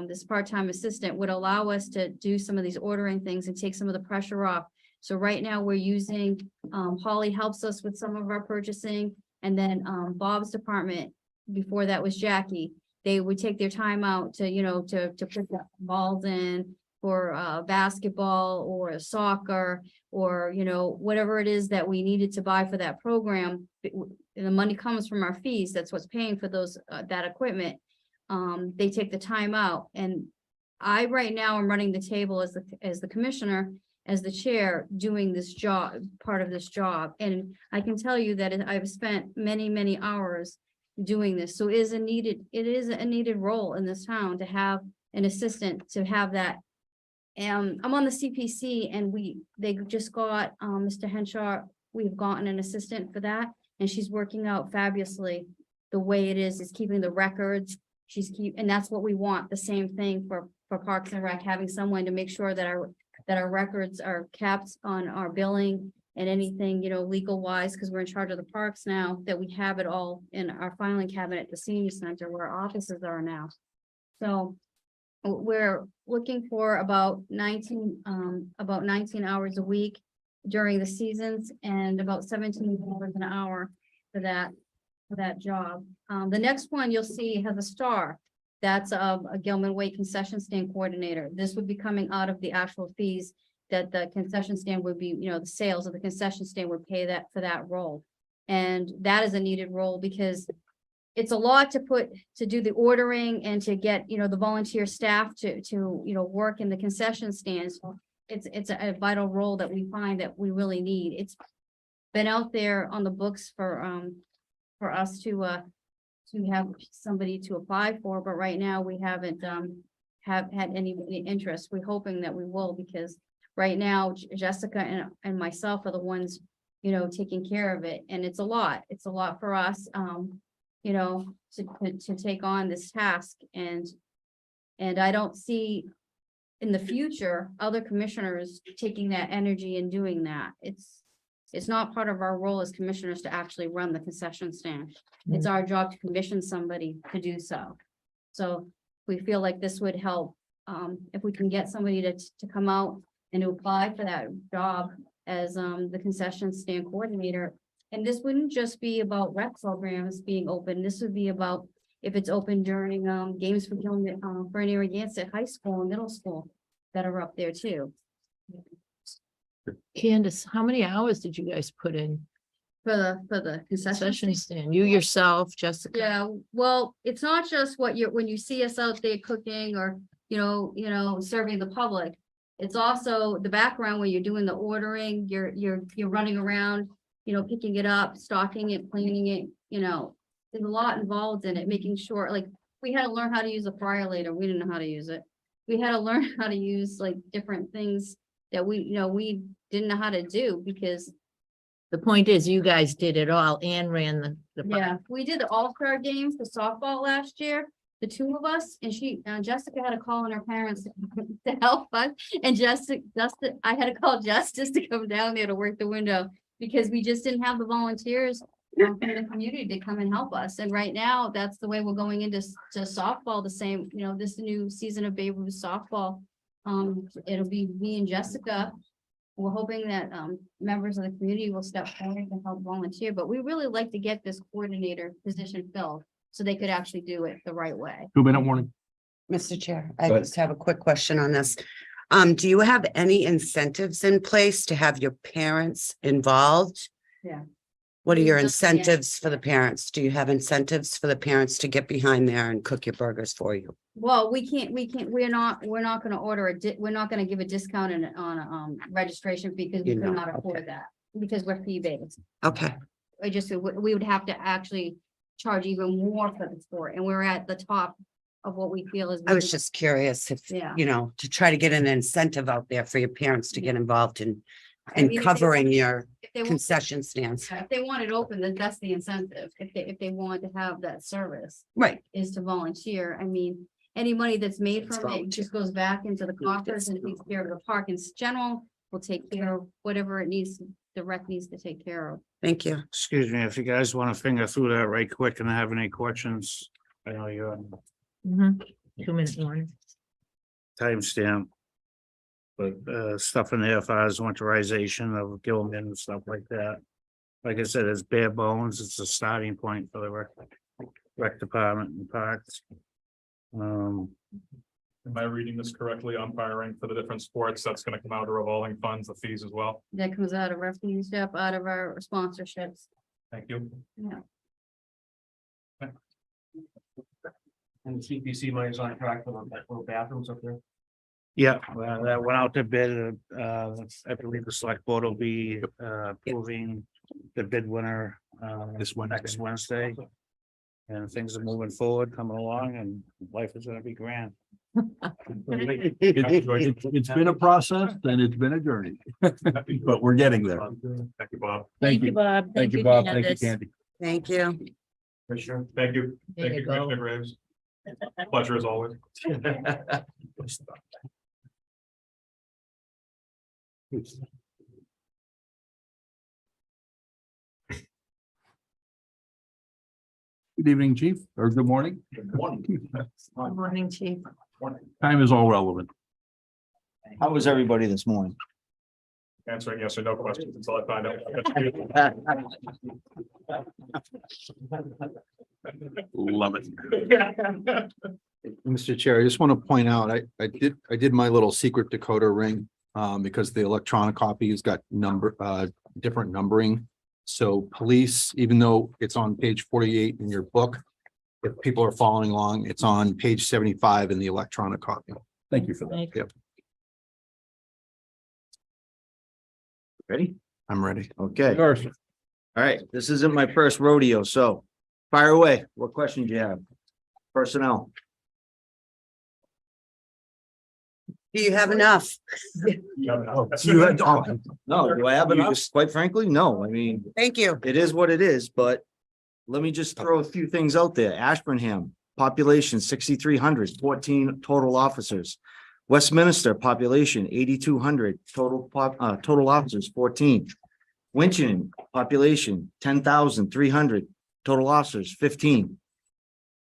this part-time assistant would allow us to do some of these ordering things and take some of the pressure off. So right now we're using, Holly helps us with some of our purchasing, and then Bob's department, before that was Jackie. They would take their time out to, to put the balls in for basketball or soccer, or, whatever it is that we needed to buy for that program. The money comes from our fees. That's what's paying for those, that equipment. They take the time out, and I right now am running the table as the commissioner, as the chair, doing this job, part of this job. And I can tell you that I've spent many, many hours doing this. So it is a needed role in this town to have an assistant, to have that. And I'm on the CPC, and they just got, Mr. Henshaw, we've gotten an assistant for that, and she's working out fabulously. The way it is keeping the records. And that's what we want. The same thing for Parks and Rec, having someone to make sure that our records are kept on our billing and anything, legal wise, because we're in charge of the parks now, that we have it all in our filing cabinet at the senior center where our offices are now. So we're looking for about 19 hours a week during the seasons, and about 17 hours an hour for that job. The next one you'll see has a star. That's a Gilman Way concession stand coordinator. This would be coming out of the actual fees that the concession stand would be, the sales of the concession stand would pay that for that role. And that is a needed role, because it's a lot to do the ordering and to get, the volunteer staff to work in the concession stands. It's a vital role that we find that we really need. It's been out there on the books for us to have somebody to apply for, but right now we haven't have had any interest. We're hoping that we will, because right now Jessica and myself are the ones, taking care of it, and it's a lot for us, to take on this task, and I don't see in the future other commissioners taking that energy and doing that. It's not part of our role as commissioners to actually run the concession stand. It's our job to commission somebody to do so. So we feel like this would help, if we can get somebody to come out and to apply for that job as the concession stand coordinator. And this wouldn't just be about rec programs being open. This would be about if it's open during games for Narragansett High School and middle school that are up there too.
Candace, how many hours did you guys put in
For the concession
concession
stand?
stand? You yourself, Jessica?
Yeah, well, it's not just when you see us out there cooking or, serving the public. It's also the background where you're doing the ordering, you're running around, picking it up, stocking it, cleaning it, there's a lot involved in it, making sure, like, we had to learn how to use a fryer later. We didn't know how to use it. We had to learn how to use like different things that we didn't know how to do, because
The point is, you guys did it all and ran the.
yeah, we did the all-star games for softball last year, the two of us, and Jessica had to call on her parents to help us. And I had to call Justice to come down there to work the window, because we just didn't have the volunteers from the community to come and help us. And right now, that's the way we're going into softball, the same, this new season of Babe Ruth softball. It'll be me and Jessica. We're hoping that members of the community will step forward and help volunteer, but we really like to get this coordinator position filled so they could actually do it the right way.
2-minute warning.
Mr. Chair, I
Go ahead.
just have a quick question on this. Do you have any incentives in place to have your parents involved?
Yeah.
What are your
Yeah.
incentives for the parents? Do you have incentives for the parents to get behind there and cook your burgers for you?
Well, we're not gonna we're not gonna give a discount on a registration because we
You know,
cannot afford
okay.
that, because we're fee based.
Okay,
We would have to actually charge even more for the sport, and we're at the top of what we feel is.
I was just curious if,
Yeah.
you know, to try to get an incentive out there for your parents to get involved in
I mean, if they-
covering your
If they want,
concession stands.
if they want it open, then that's the incentive. If they want to have that service,
Right.
is to volunteer. I mean, any money that's made from it just goes back into the coffers and takes care of the park in general. Will take care of whatever it needs, the rec needs to take care of.
Thank you.
Excuse me, if you guys want to finger through that right quick and have any questions, I know you're on
2-minute warning.
timestamp. But stuff in there as far as winterization of Gilman and stuff like that. Like I said, it's bare bones. It's a starting point for the rec department and parks.
Am I reading this correctly? Umpiring for the different sports, that's gonna come out of revolving funds, the fees as well.
That comes out of revenue step, out of our sponsorships.
Thank you.
Yeah.
And the CPC money's on track for the little bathrooms up there.
Yeah, well, that went out to bid. I believe the select board will be approving the bid winner
This
next Wednesday. And things are moving forward, coming along, and life is gonna be grand.
It's been a process and it's been a journey, but we're getting there.
Thank you, Bob.
Thank you.
Bob.
Thank you, Bob. Thank you,
Candace.
Candy.
Thank you.
Commissioner, thank you.
There
Thank
you
you,
go.
Commissioner Graves. Pleasure as always.
Good evening, chief, or good morning.
Good morning.
Good morning, chief.
Time is all relevant.
How was everybody this morning?
Answering yes or no questions until I find out.
Love it.
Mr. Chair, I just want to point out, I did my little secret decoder ring because the electronic copy has got different numbering. So police, even though it's on page 48 in your book, if people are following along, it's on page 75 in the electronic copy.
Thank you for that.
Thank
Yep,
Ready?
I'm ready.
Okay, all
Yours.
right, this isn't my first rodeo, so fire away. What questions do you have? Personnel.
Do you have enough?
You had,
No, do I have enough? Quite frankly, no. I mean,
Thank you.
it is what it is, but let me just throw a few things out there. Ashburnham, population 6,300, 14 total officers. Westminster, population 8,200, total officers, 14. Winchton, population 10,300, total officers, 15.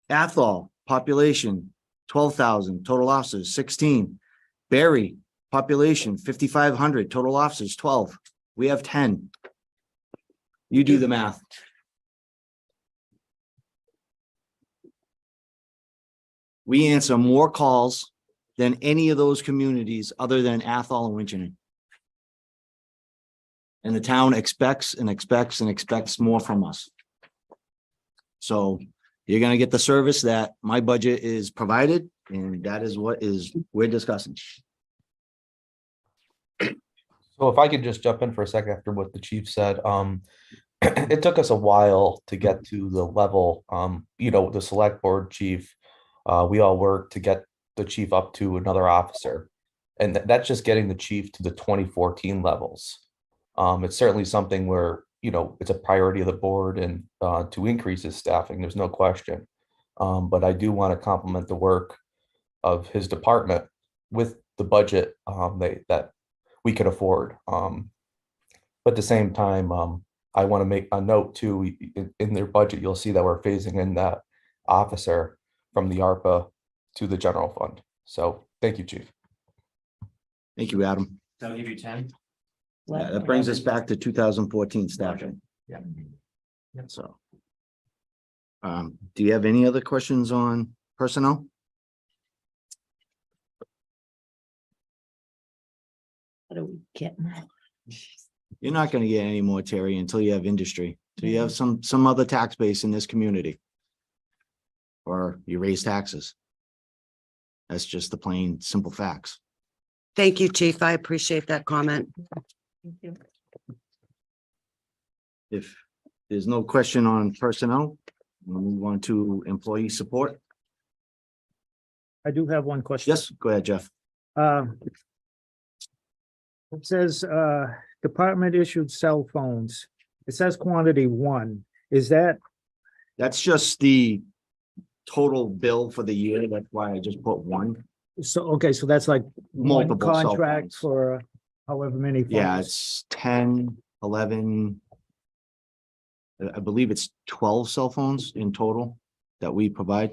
Athol, population 12,000, total officers, 16. Barry, population 5,500, total officers, 12. We have 10. You do the math. We answer more calls than any of those communities other than Athol and Winchton. And the town expects and expects and expects more from us. So you're gonna get the service that my budget is provided, and that is what we're discussing.
So if I could just jump in for a second after what the chief said, it took us a while to get to the level, the select board chief. We all worked to get the chief up to another officer. And that's just getting the chief to the 2014 levels. It's certainly something where, it's a priority of the board and to increase his staffing, there's no question. But I do want to compliment the work of his department with the budget that we could afford. But at the same time, I want to make a note too, in their budget, you'll see that we're phasing in that officer from the ARPA to the general fund. So thank you, chief.
Thank you, Adam.
That'll give you 10.
Yeah, that brings us back to 2014 staffing.
Yeah.
So. Do you have any other questions on personnel?
What do we get?
You're not gonna get any more, Terry, until you have industry. So you have some other tax base in this community. Or you raise taxes. That's just the plain, simple facts.
Thank you, chief. I appreciate that comment.
Thank you.
If there's no question on personnel, We'll move on to employee support.
I do have one question.
Yes, go ahead, Jeff.
It says, department issued cell phones. It says quantity one. Is that,
That's just the total bill for the year. That's why I just put one.
so, okay, so that's like one
Multiple cell
contract
phones.
for however many.
Yeah,
phones?
it's 10, 11. I believe it's 12 cell phones in total that we provide.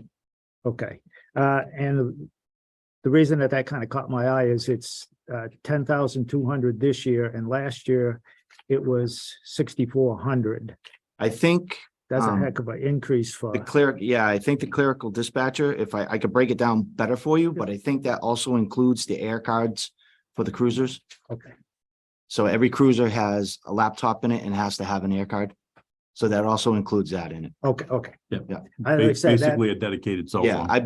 Okay, and the reason that kind of caught my eye is it's 10,200 this year, and last year it was 6,400.
I think
That's a
Um,
heck of an increase for,
the clerk, yeah, I think the clerical dispatcher, if I could break it down better for you, but I think that also includes the air cards for the cruisers.
okay,
So every cruiser has a laptop in it and has to have an air card. So that also includes that in it.
okay.
Yeah.
Yeah.
I say that,
Basically a dedicated cell
Yeah,
phone.
I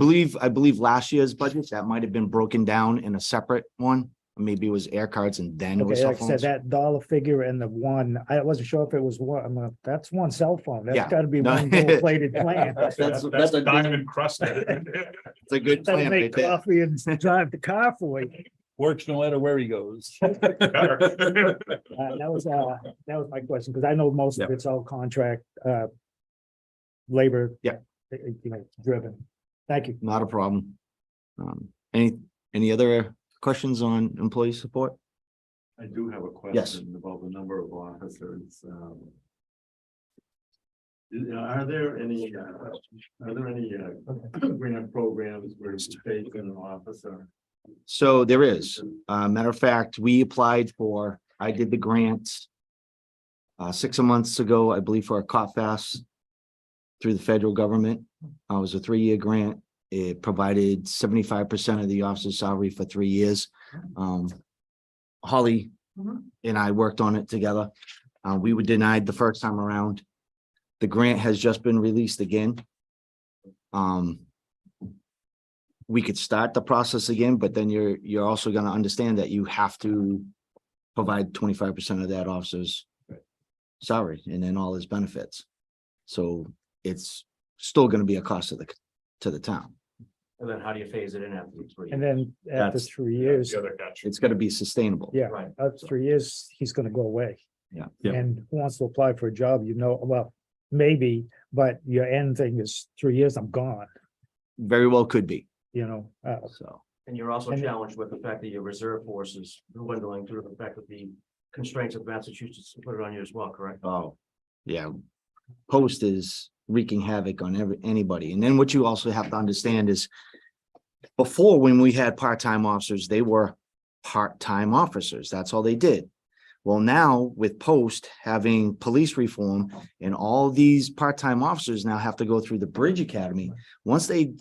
believe last year's budget, that might have been broken down in a separate one. Maybe it was air cards and then it was
okay,
cell
like I said,
phones.
that dollar figure and the one, I wasn't sure if it was one, I'm like, that's one cell phone. That's
Yeah.
gotta be
No.
one gold plated plan.
That's
That's
a good-
diamond crusted.
It's a good
That'll
plan
make
right there.
coffee and drive the car for you.
Works no matter where he goes.
Better.
That was my question, because I know most of
Yep.
it's all contract, labor.
Yeah.
Driven. Thank you.
Not a problem. Any other questions on employee support?
I do have a
Yes.
question about the number of officers. Are there any grant programs where you take an officer?
So there is, matter of fact, we applied for, I did the grant 6 months ago, I believe, for a cop fast through the federal government. It was a 3-year grant. It provided 75% of the officer's salary for 3 years. Holly and I worked on it together. We were denied the first time around. The grant has just been released again. We could start the process again, but then you're also gonna understand that you have to provide 25% of that officer's salary and then all his benefits. So it's still gonna be a cost to the town.
And then how do you phase it in after the 3 years?
And then after
That's-
3 years,
The other catch.
It's gonna be sustainable.
yeah,
Right.
after 3 years, he's gonna go away.
Yeah.
Yeah.
And who wants to apply for a job, well, maybe, but your end thing is 3 years, I'm gone,
Very well could be, so.
And you're also
And-
challenged with the fact that your reserve force is dwindling due to the fact that the constraints of Massachusetts put it on you as well, correct?
Oh, yeah. Post is wreaking havoc on anybody. And then what you also have to understand is before, when we had part-time officers, they were part-time officers. That's all they did. Well, now with Post having police reform and all these part-time officers now have to go through the Bridge Academy. Once they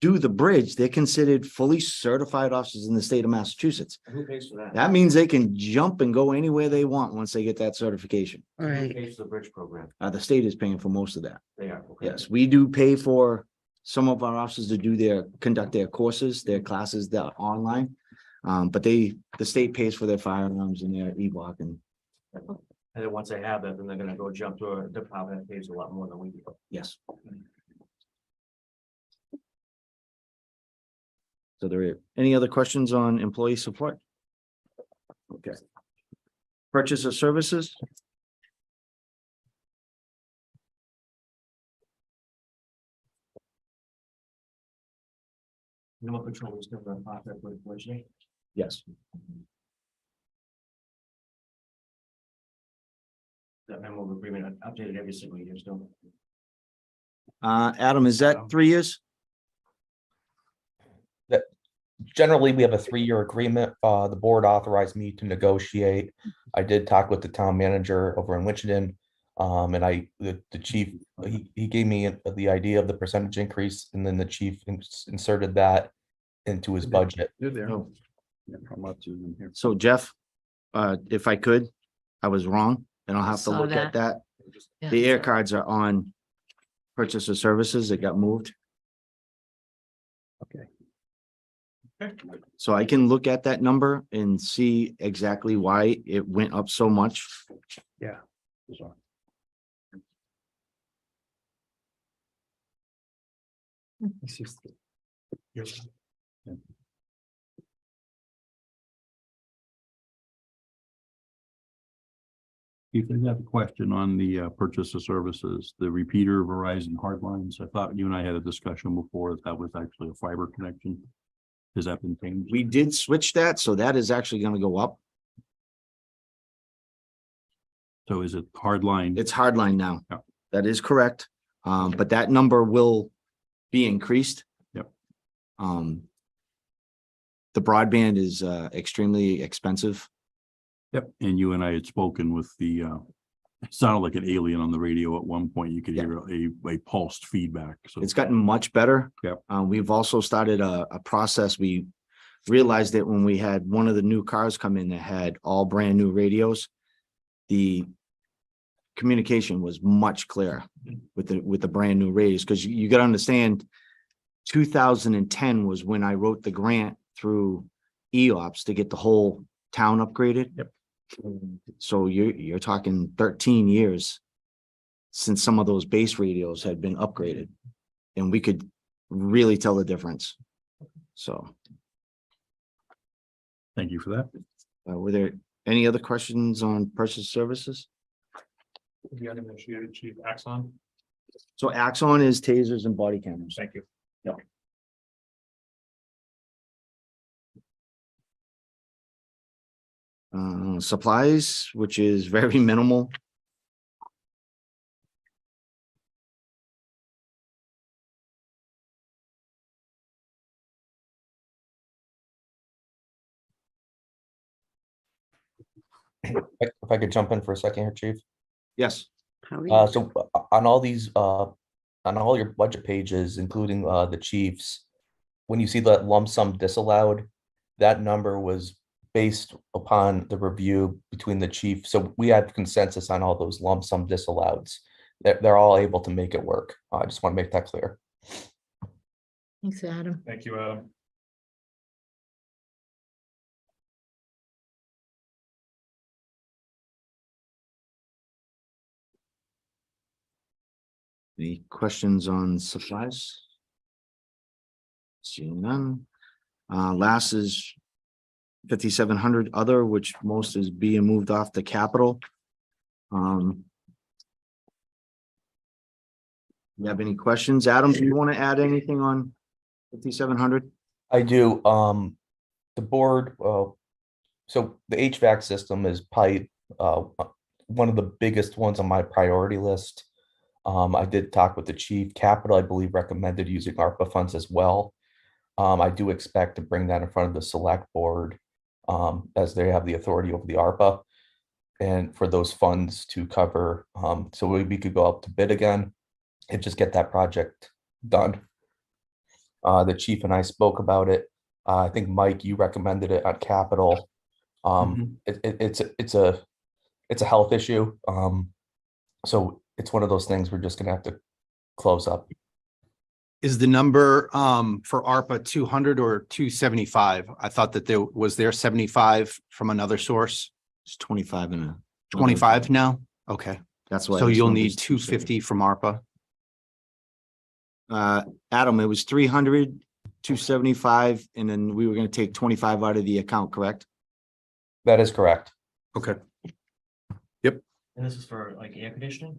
do the bridge, they're considered fully certified officers in the state of Massachusetts.
Who pays for that?
That means they can jump and go anywhere they want once they get that certification.
Who
Right.
pays for the bridge program?
The state is paying for most of that.
They are. okay.
Yes, we do pay for some of our officers to conduct their courses, their classes that are online. But the state pays for their firearms and their E-block and
And then once they have that, then they're gonna go jump to a department that pays a lot more than we do.
yes. So there are any other questions on employee support? Okay. Purchase of services?
Animal control is still on contract with Virginia.
Yes.
That memo of agreement updated every single year still.
Adam, is that 3 years?
Generally, we have a 3-year agreement. The board authorized me to negotiate. I did talk with the town manager over in Winchendon. And the chief, he gave me the idea of the percentage increase, and then the chief inserted that into his budget.
You're there.
Oh.
Yeah, I'm up to them here.
So Jeff, if I could, I was wrong, and I'll have to
Saw
look at that.
Yeah.
The air cards are on purchase of services. It got moved.
Okay.
So I can look at that number and see exactly why it went up so much.
If you have a question on the purchase of services, the repeater Verizon hard lines, I thought you and I had a discussion before that was actually a fiber connection. Has that been changed?
We did switch that, so that is actually gonna go up.
So is it hard line?
It's hardline now.
Yeah.
That is correct. But that number will be increased.
Yep.
The broadband is extremely expensive.
Yep, and you and I had spoken with the, it sounded like an alien on the radio at one point. You could hear a pulsed feedback, so.
It's gotten much better.
Yep.
We've also started a process. We realized that when we had one of the new cars come in that had all brand new radios, the communication was much clearer with the brand new radios, because you got to understand, 2010 was when I wrote the grant through EOPS to get the whole town upgraded.
Yep.
So you're talking 13 years since some of those base radios had been upgraded, and we could really tell the difference. So,
Thank you for that.
were there any other questions on purchase services?
The uninitiated chief Axon.
So Axon is tasers and body cameras.
Thank you.
Supplies, which is very minimal.
If I could jump in for a second here, Chief.
Yes.
So on all these, on all your budget pages, including the chiefs, when you see that lump sum disallowed, that number was based upon the review between the chief. So we had consensus on all those lump sum disalloweds. They're all able to make it work. I just want to make that clear.
Thanks, Adam.
Thank you, Adam.
Any questions on supplies? Seeing none. Last is 5,700 other, which most is being moved off the capital. You have any questions? Adam, do you want to add anything on 5,700?
I do. The board, so the HVAC system is probably one of the biggest ones on my priority list. I did talk with the chief. Capital, I believe, recommended using ARPA funds as well. I do expect to bring that in front of the select board as they have the authority over the ARPA and for those funds to cover. So we could go up to bid again and just get that project done. The chief and I spoke about it. I think Mike, you recommended it on capital. It's a health issue. So it's one of those things we're just gonna have to close up.
Is the number for ARPA 200 or 275? I thought that there was 75 from another source.
It's 25 and a
25 now? Okay,
That's why.
so
this
you'll
number's
need 250 from ARPA.
Adam, it was 300, 275, and then we were going to take 25 out of the account, correct?
That is correct.
Okay.
And this is for like air conditioning?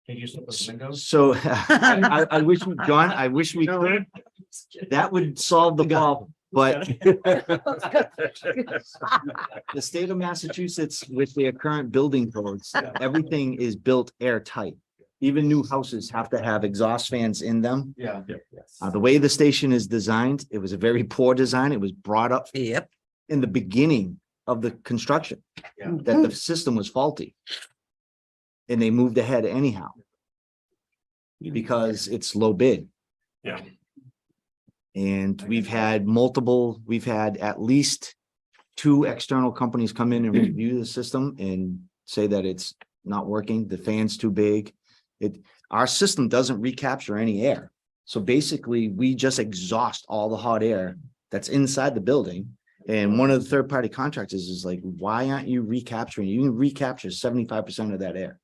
Can you open the windows?
So I wish, John, I wish we could. That would solve the problem, but the state of Massachusetts with their current building codes, everything is built airtight. Even new houses have to have exhaust fans in them.
Yeah.
The way the station is designed, it was a very poor design. It was brought up
Yep.
in the beginning of the construction,
Yeah.
that the system was faulty. And they moved ahead anyhow. Because it's low bid.
Yeah.
And we've had at least 2 external companies come in and review the system and say that it's not working. The fan's too big. Our system doesn't recapture any air. So basically, we just exhaust all the hot air that's inside the building. And one of the third-party contractors is like, why aren't you recapturing? You can recapture 75% of that air.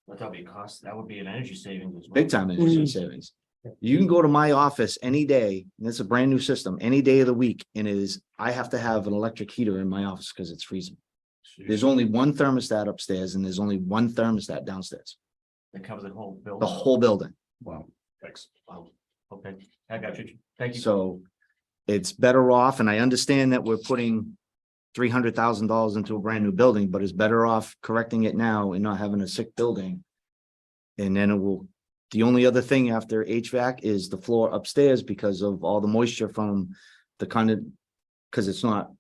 That would be a cost, that would be an energy savings as well.
Big time energy savings. You can go to my office any day, and it's a brand new system, any day of the week, and I have to have an electric heater in my office because it's freezing. There's only one thermostat upstairs and there's only one thermostat downstairs,
That covers the whole building.
the whole building.
Wow.
Thanks.
Wow. Okay, I got you. Thank you.
So it's better off, and I understand that we're putting $300,000 into a brand new building, but it's better off correcting it now and not having a sick building. And then it will, the only other thing after HVAC is the floor upstairs because of all the moisture from the kind of, because it's not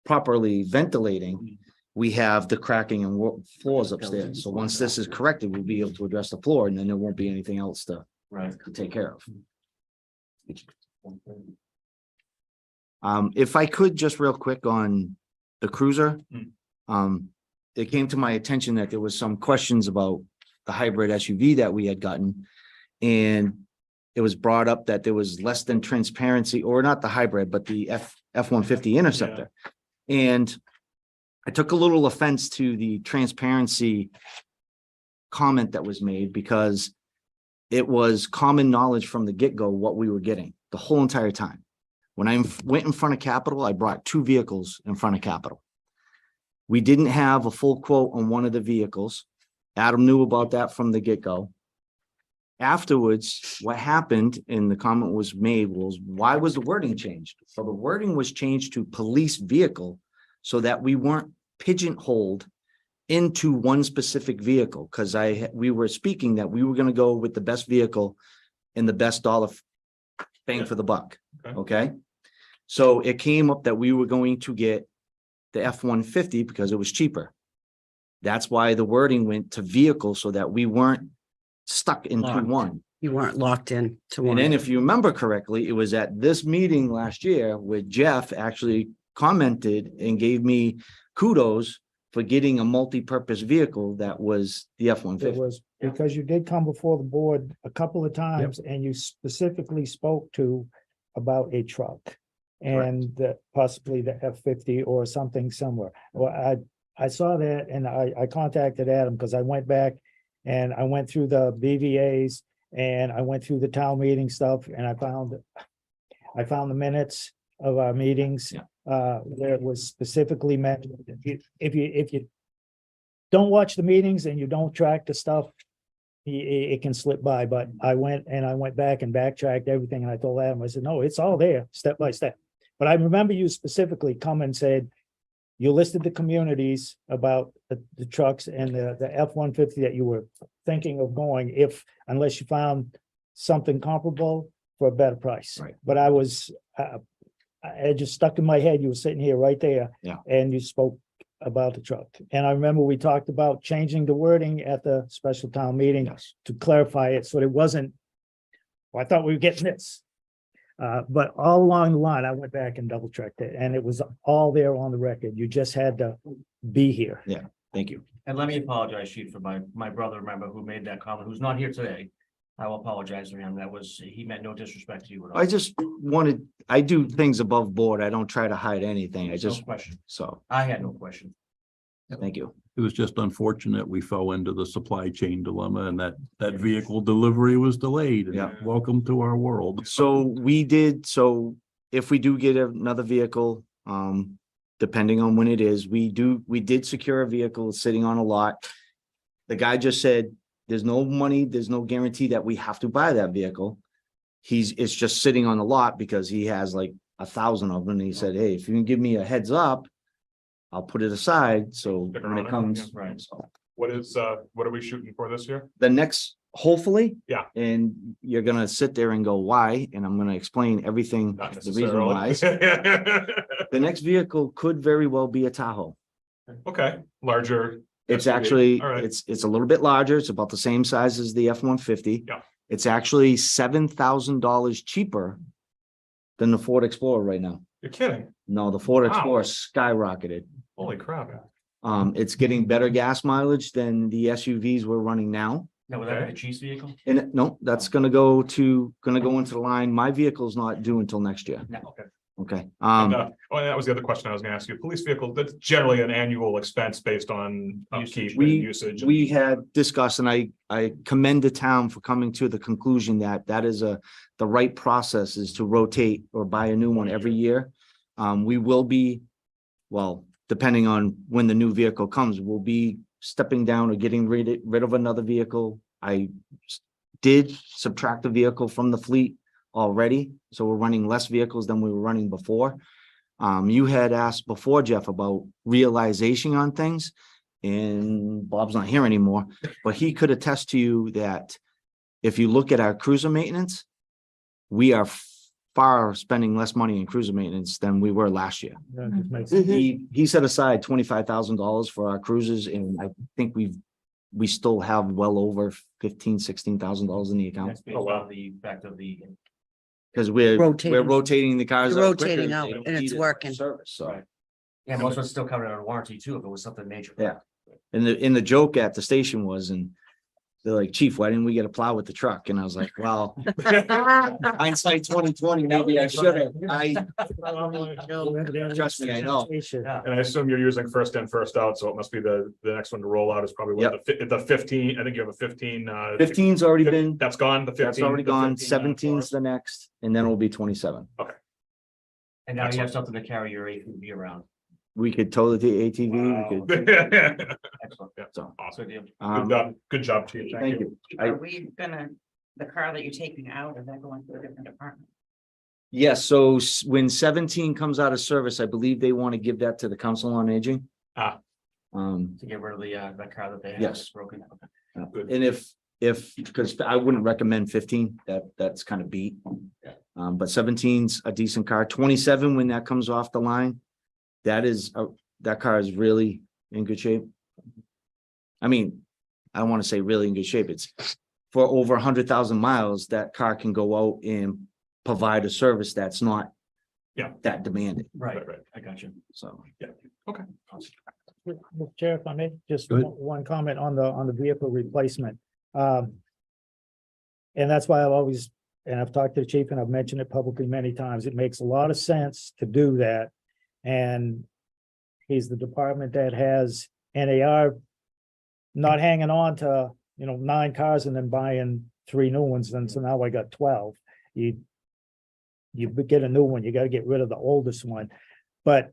properly ventilating. We have the cracking and floors upstairs. So once this is corrected, we'll be able to address the floor and then there won't be anything else to
Right.
take care of. If I could just real quick on the cruiser. It came to my attention that there was some questions about the hybrid SUV that we had gotten. And it was brought up that there was less than transparency, or not the hybrid, but the F-150 Interceptor. And I took a little offense to the transparency comment that was made because it was common knowledge from the get-go what we were getting the whole entire time. When I went in front of Capitol, I brought 2 vehicles in front of Capitol. We didn't have a full quote on one of the vehicles. Adam knew about that from the get-go. Afterwards, what happened, and the comment was made, was why was the wording changed? So the wording was changed to police vehicle so that we weren't pigeonholed into one specific vehicle. Because we were speaking that we were going to go with the best vehicle and the best dollar bang for the buck. Okay. So it came up that we were going to get the F-150 because it was cheaper. That's why the wording went to vehicle so that we weren't stuck into
Locked.
one.
You weren't locked in to
And
one.
then if you remember correctly, it was at this meeting last year where Jeff actually commented and gave me kudos for getting a multi-purpose vehicle that was the
It
F-150.
was because you did come before the board a couple of times and you specifically spoke to about a truck. And possibly the F-50 or something similar. Well, I saw that and I contacted Adam because I went back and I went through the BVAs and I went through the town meeting stuff and I found the minutes of our meetings. Where it was specifically mentioned. If you don't watch the meetings and you don't track the stuff, it can slip by, but I went back and backtracked everything and I told Adam, I said, no, it's all there, step by step. But I remember you specifically come and said, you listed the communities about the trucks and the F-150 that you were thinking of going unless you found something comparable for a better price.
Right.
But I just stuck in my head, you were sitting here right there.
Yeah.
And you spoke about the truck. And I remember we talked about changing the wording at the special town meeting
Yes.
to clarify it, so it wasn't, well, I thought we were getting this. But all along the line, I went back and double checked it and it was all there on the record. You just had to be here.
Thank you.
And let me apologize, Chief, for my brother, remember, who made that comment, who's not here today. I will apologize to him. He meant no disrespect to you at all.
I just I do things above board. I don't try to hide anything. I just,
No question.
so,
I had no question.
thank you.
It was just unfortunate we fell into the supply chain dilemma and that vehicle delivery was delayed. And
Yeah.
Welcome to our world.
So if we do get another vehicle, depending on when it is, we did secure a vehicle sitting on a lot. The guy just said, there's no money, there's no guarantee that we have to buy that vehicle. It's just sitting on the lot because he has like 1,000 of them. And he said, hey, if you can give me a heads up, I'll put it aside. So when it comes.
Right.
So
What are we shooting for this year?
the next, hopefully.
Yeah.
And you're gonna sit there and go, why? And I'm gonna explain everything,
Not
the reason why.
necessarily.
The next vehicle could very well be a Tahoe.
Okay, larger.
It's
SUV.
actually,
All right.
it's a little bit larger. It's about the same size as the F-150.
Yeah.
It's actually $7,000 cheaper than the Ford Explorer right now.
You're kidding.
No, the Ford
Wow.
Explorer skyrocketed.
Holy crap.
It's getting better gas mileage than the SUVs we're running now.
Now, would that be the Chief's vehicle?
And no, that's gonna go into the line. My vehicle's not due until next year.
No, okay.
Okay,
And that was the other question I was gonna ask you. Police vehicle, that's generally an annual expense based on upkeep and
we,
usage.
we had discussed, and I commend the town for coming to the conclusion that that is the right process is to rotate or buy a new one every year. We will be, well, depending on when the new vehicle comes, we'll be stepping down or getting rid of another vehicle. I did subtract a vehicle from the fleet already, so we're running less vehicles than we were running before. You had asked before, Jeff, about realization on things, and Bob's not here anymore, but he could attest to you that if you look at our cruiser maintenance, we are far spending less money in cruiser maintenance than we were last year.
That just makes
He set aside $25,000 for our cruisers, and I think we still have well over $16,000 in the account.
That's based on the fact of the.
Because we're
Rotating.
rotating the cars.
You're
out quicker,
rotating
they
out,
don't
and it's
need it for
working.
Service, so.
Right. Yeah, most of it's still covered under warranty too, if it was something major.
Yeah. And the joke at the station was, and they're like, Chief, why didn't we get a plow with the truck? And I was like, well, hindsight 2020, maybe I should have. Trust me, I know.
Yeah.
And I assume you're using first in, first out, so it must be the next one to roll out is probably what the 15, I think you have a 15.
15's already been,
That's gone, the 15.
that's already
the
gone.
15,
17's the next, and then it'll be 27.
And now you have something to carry your ATV around.
We could tow the ATV, we could,
Excellent.
so,
Awesome.
Good deal.
Good job, Chief.
thank you.
Are we gonna, the car that you're taking out, is that going to a different department?
Yes, so when 17 comes out of service, I believe they want to give that to the Council on Aging.
Ah.
To get rid of the that car that they have.
Yes.
It's broken.
And if, because I wouldn't recommend 15, that's kind of beat.
Yeah.
But 17's a decent car. 27, when that comes off the line, that car is really in good shape. I mean, I don't want to say really in good shape. It's for over 100,000 miles, that car can go out and provide a service that's not that demanding.
Right, I got you.
So,
Mr. Chair, if I may, just
Go ahead.
one comment on the vehicle replacement. And that's why I've always, and I've talked to the chief and I've mentioned it publicly many times, it makes a lot of sense to do that. And he's the department that has, and they are not hanging on to, 9 cars and then buying 3 new ones. And so now I got 12. You get a new one, you got to get rid of the oldest one. But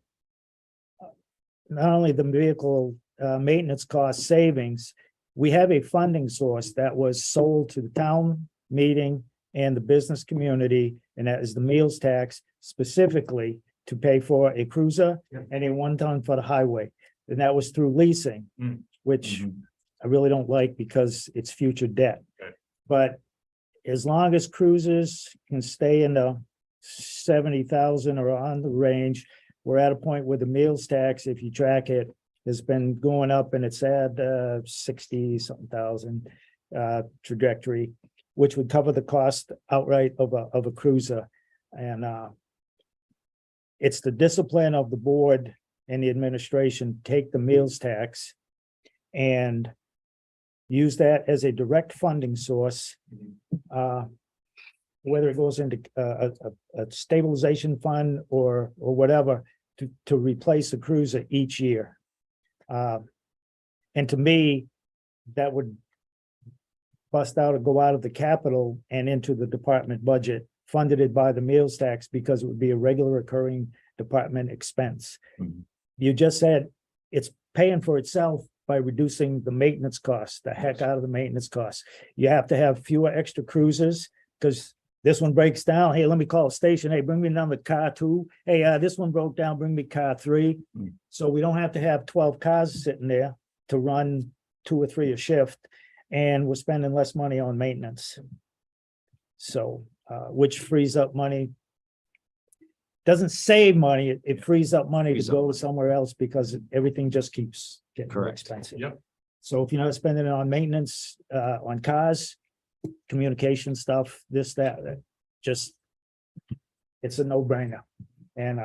not only the vehicle maintenance cost savings, we have a funding source that was sold to the town meeting and the business community, and that is the meals tax specifically to pay for a cruiser and a 1-ton for the highway. And that was through leasing, which I really don't like because it's future debt.
Okay.
But as long as cruisers can stay in the 70,000 or on the range, we're at a point where the meals tax, if you track it, has been going up and it's at 60-something thousand trajectory, which would cover the cost outright of a cruiser. And it's the discipline of the board and the administration, take the meals tax and use that as a direct funding source. Whether it goes into a stabilization fund or whatever to replace a cruiser each year. And to me, that would bust out or go out of the capital and into the department budget, funded it by the meals tax, because it would be a regular recurring department expense. You just said it's paying for itself by reducing the maintenance costs, the heck out of the maintenance costs. You have to have fewer extra cruisers because this one breaks down. Hey, let me call a station. Hey, bring me another car 2. Hey, this one broke down. Bring me car 3. So we don't have to have 12 cars sitting there to run 2 or 3 a shift. And we're spending less money on maintenance. So, which frees up money. Doesn't save money, it frees up money to go somewhere else because everything just keeps getting more
Correct.
expensive.
Yep.
So if you're not spending it on maintenance, on cars, communication stuff, this, that, just, it's a no-brainer. And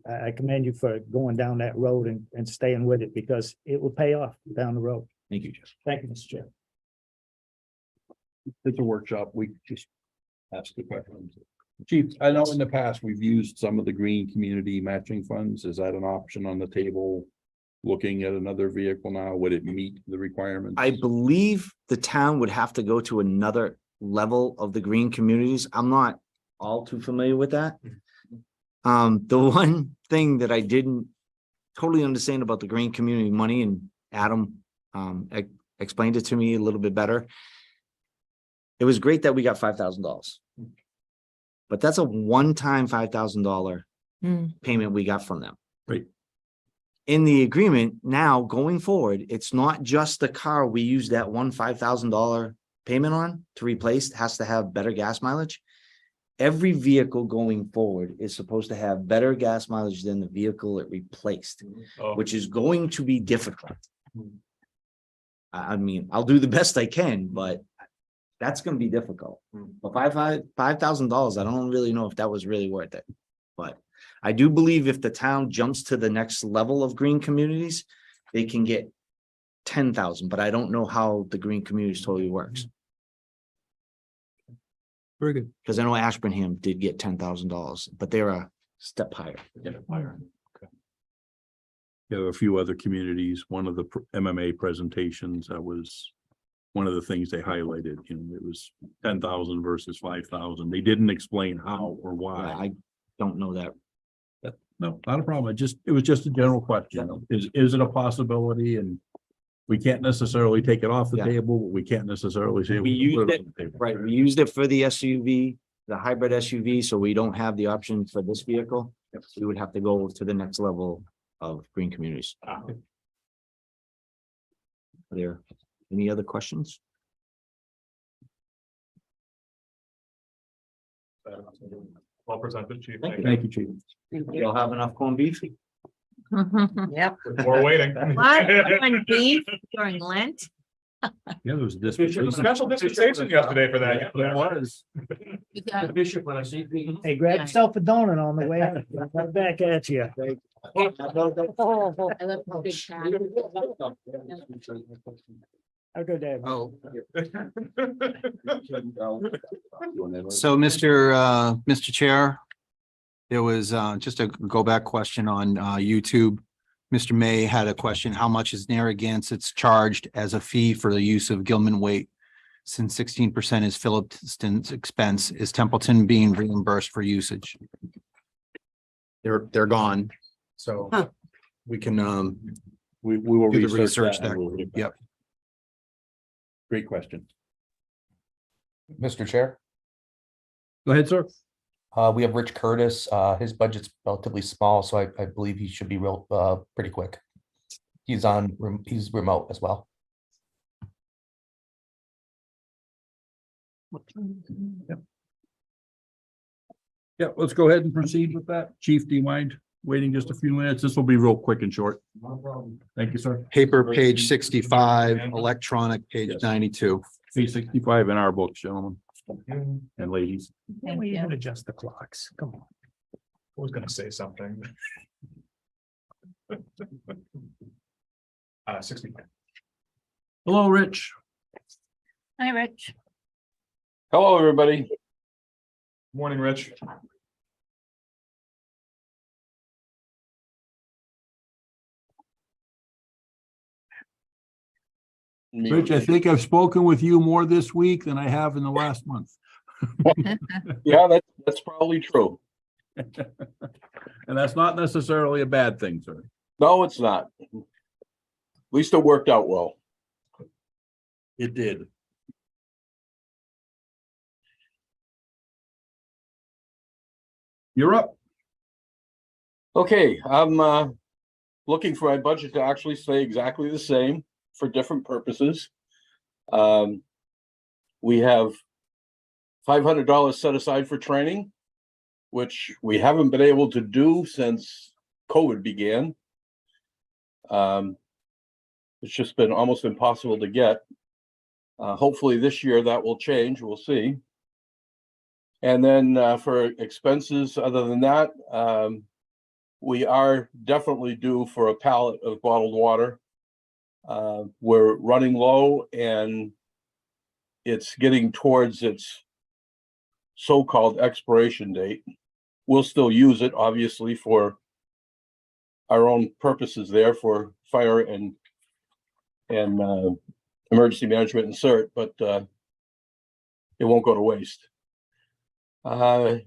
I commend you for going down that road and staying with it because it will pay off down the road.
thank you, Jeff.
Thank you, Mr. Chair.
It's a workshop. We just ask the questions. Chief, I know in the past we've used some of the green community matching funds. Is that an option on the table? Looking at another vehicle now, would it meet the requirements?
I believe the town would have to go to another level of the green communities. I'm not all too familiar with that. The one thing that I didn't totally understand about the green community money, and Adam explained it to me a little bit better. It was great that we got $5,000. But that's a one-time $5,000 payment we got from them.
Right.
In the agreement now going forward, it's not just the car we use that one $5,000 payment on to replace has to have better gas mileage. Every vehicle going forward is supposed to have better gas mileage than the vehicle it replaced, which is going to be difficult. I mean, I'll do the best I can, but that's gonna be difficult. But $5,000, I don't really know if that was really worth it. But I do believe if the town jumps to the next level of green communities, they can get 10,000, but I don't know how the green communities totally works.
Very good.
Because I know Ashburnham did get $10,000, but they're a step higher.
There are a few other communities. One of the MMA presentations, that was one of the things they highlighted, you know, it was 10,000 versus 5,000. They didn't explain how or why.
I don't know that.
No, not a problem. It was just a general question. Is it a possibility? And we can't necessarily take it off the
Yeah.
table, but we can't necessarily say.
We
can
used
put
it,
on the table.
right, we used it for the SUV, the hybrid SUV, so we don't have the option for this vehicle. We would have to go to the next level of green communities. Are there any other questions?
Well presented, Chief.
Thank you.
Thank you, Chief.
You'll have enough corned beef?
Yep.
We're waiting.
What, on beef during Lent?
Yeah, there was this.
Special dispensation yesterday for that.
There was.
You got-
Bishop, when I see.
Hey, grab yourself a donut on the way out. Right back at you.
I love the big cat.
I'll go there.
Oh, so Mr. Chair, there was just a go back question on YouTube. Mr. May had a question, how much is Narragansett charged as a fee for the use of Gilman Waite? Since 16% is Phillipston's expense, is Templeton being reimbursed for usage? They're gone, so we can
We will
do the
research
research
that.
there.
and we'll get back.
Yep.
Great question.
Mr. Chair,
Go ahead, sir.
we have Rich Curtis. His budget's relatively small, so I believe he should be pretty quick. He's remote as well.
Yeah, let's go ahead and proceed with that. Chief, do you mind waiting just a few minutes? This will be real quick and short.
No problem.
Thank you, sir.
Paper, page 65, electronic, page 92.
Page 65 in our books, gentlemen and ladies.
And we even adjust the clocks. Come on.
I was gonna say something. 65.
Hello, Rich.
Hi, Rich.
Hello, everybody.
Morning, Rich.
Rich, I think I've spoken with you more this week than I have in the last month.
Yeah, that's probably true.
And that's not necessarily a bad thing, sir.
No, it's not. At least it worked out well.
It did. You're up.
Okay, I'm looking for my budget to actually stay exactly the same for different purposes. We have $500 set aside for training, which we haven't been able to do since COVID began. It's just been almost impossible to get. Hopefully this year that will change, we'll see. And then for expenses, other than that, we are definitely due for a pallet of bottled water. We're running low and it's getting towards its so-called expiration date. We'll still use it, obviously, for our own purposes there for fire and emergency management and CERT, but it won't go to waste. So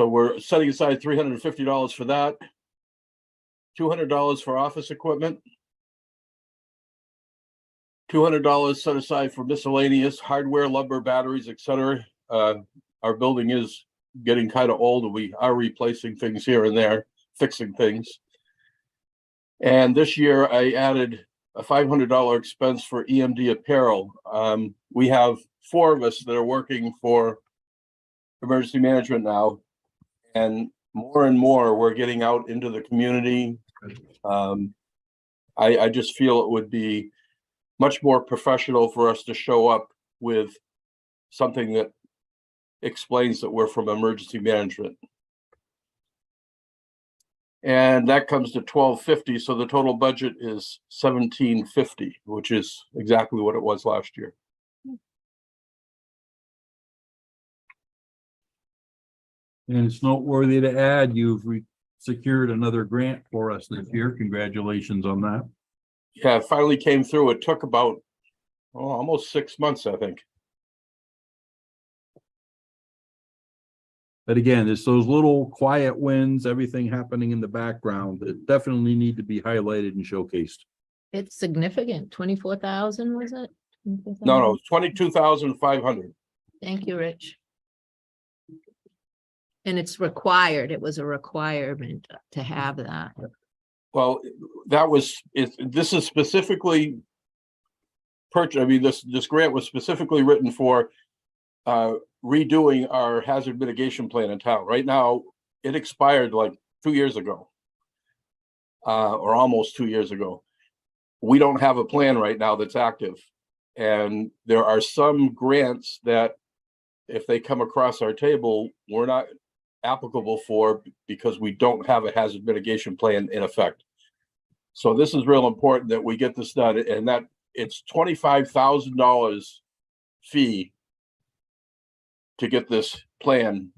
we're setting aside $350 for that. $200 for office equipment. $200 set aside for miscellaneous hardware, lumber, batteries, etc. Our building is getting kind of old, and we are replacing things here and there, fixing things. And this year I added a $500 expense for EMD apparel. We have 4 of us that are working for emergency management now, and more we're getting out into the community. I just feel it would be much more professional for us to show up with something that explains that we're from emergency management. And that comes to $1,250, so the total budget is $1,750, which is exactly what it was last year.
And it's noteworthy to add, you've secured another grant for us this year. Congratulations on that.
Yeah, it finally came through. It took about almost 6 months, I think.
But again, it's those little quiet wins, everything happening in the background that definitely need to be highlighted and showcased.
It's significant. 24,000, was it?
No, 22,500.
Thank you, Rich. And it's required. It was a requirement to have that.
Well, this is specifically purchased. I mean, this grant was specifically written for redoing our hazard mitigation plan in town. Right now, it expired like 2 years ago, or almost 2 years ago. We don't have a plan right now that's active. And there are some grants that, if they come across our table, we're not applicable for because we don't have a hazard mitigation plan in effect. So this is real important that we get this done, and that it's $25,000 fee to get this plan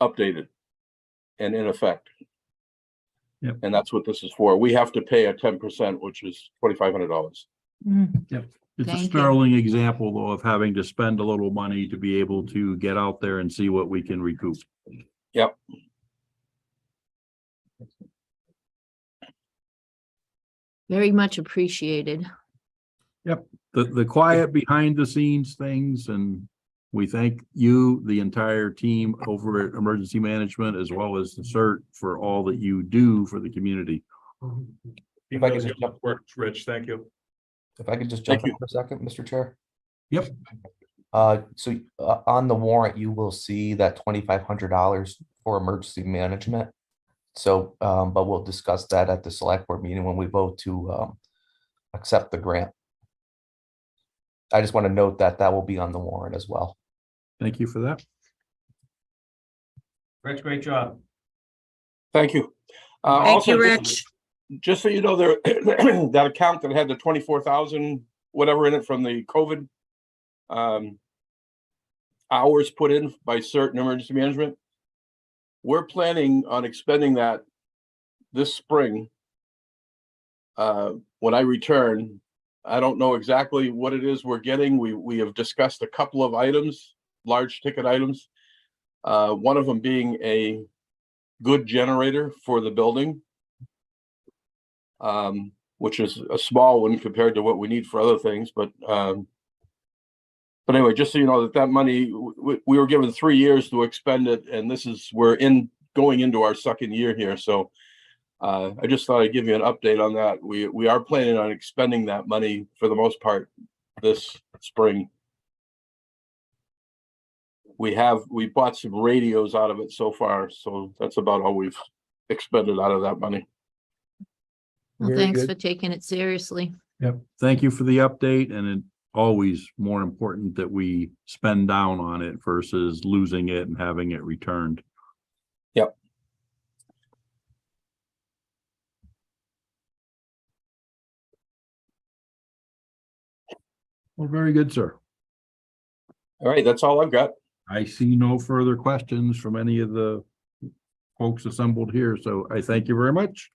updated and in effect.
Yep.
And that's what this is for. We have to pay a 10%, which is $2,500.
It's a
Thank you.
sterling example, though, of having to spend a little money to be able to get out there and see what we can recoup.
Yep.
Very much appreciated.
Yep, the quiet behind the scenes things, and we thank you, the entire team over at Emergency Management, as well as the CERT, for all that you do for the community.
If I could just jump,
Rich, thank you.
If I could just jump
Thank
in for a second, Mr. Chair.
Yep.
So on the warrant, you will see that $2,500 for emergency management. So, but we'll discuss that at the select board meeting when we vote to accept the grant. I just want to note that that will be on the warrant as well.
Thank you for that.
Rich, great job.
thank you.
Thank
Also,
you, Rich.
just so you know, there that account that had the 24,000 whatever in it from the COVID hours put in by certain emergency management, we're planning on expending that this spring. When I return, I don't know exactly what it is we're getting. We have discussed a couple of items, large ticket items. One of them being a good generator for the building, which is a small one compared to what we need for other things. But anyway, just so you know that money, we were given 3 years to expend it, and we're going into our second year here. So I just thought I'd give you an update on that. We are planning on expending that money for the most part this spring. We bought some radios out of it so far, so that's about all we've expended out of that money.
Well,
Very
thanks
good.
for taking it seriously.
Yep. Thank you for the update, and it's always more important that we spend down on it versus losing it and having it returned.
Yep.
Well, very good, sir.
All right, that's all I've got.
I see no further questions from any of the folks assembled here, so I thank you very much.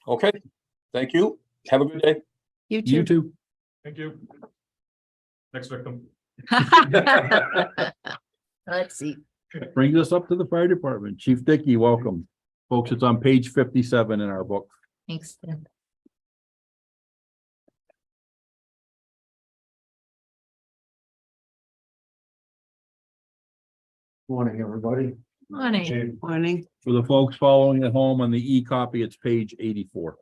Okay, thank you. Have a good day.
You
You
too.
too.
Thank you. Next victim.
Let's see.
Brings us up to the fire department. Chief Dickey, welcome. Folks, it's on page 57 in our book.
Thanks. Tim.
Morning, everybody.
Morning.
Morning.
For the folks following at home on the e-copy, it's page 84.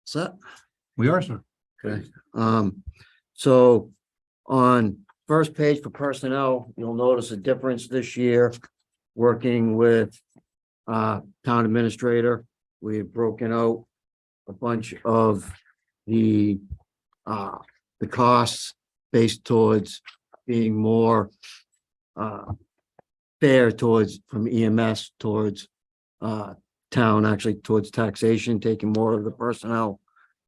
Set.
We are, sir.
Okay, so on first page for personnel, you'll notice a difference this year. Working with town administrator, we've broken out a bunch of the costs based towards being more fair towards from EMS towards town, actually towards taxation, taking more of the personnel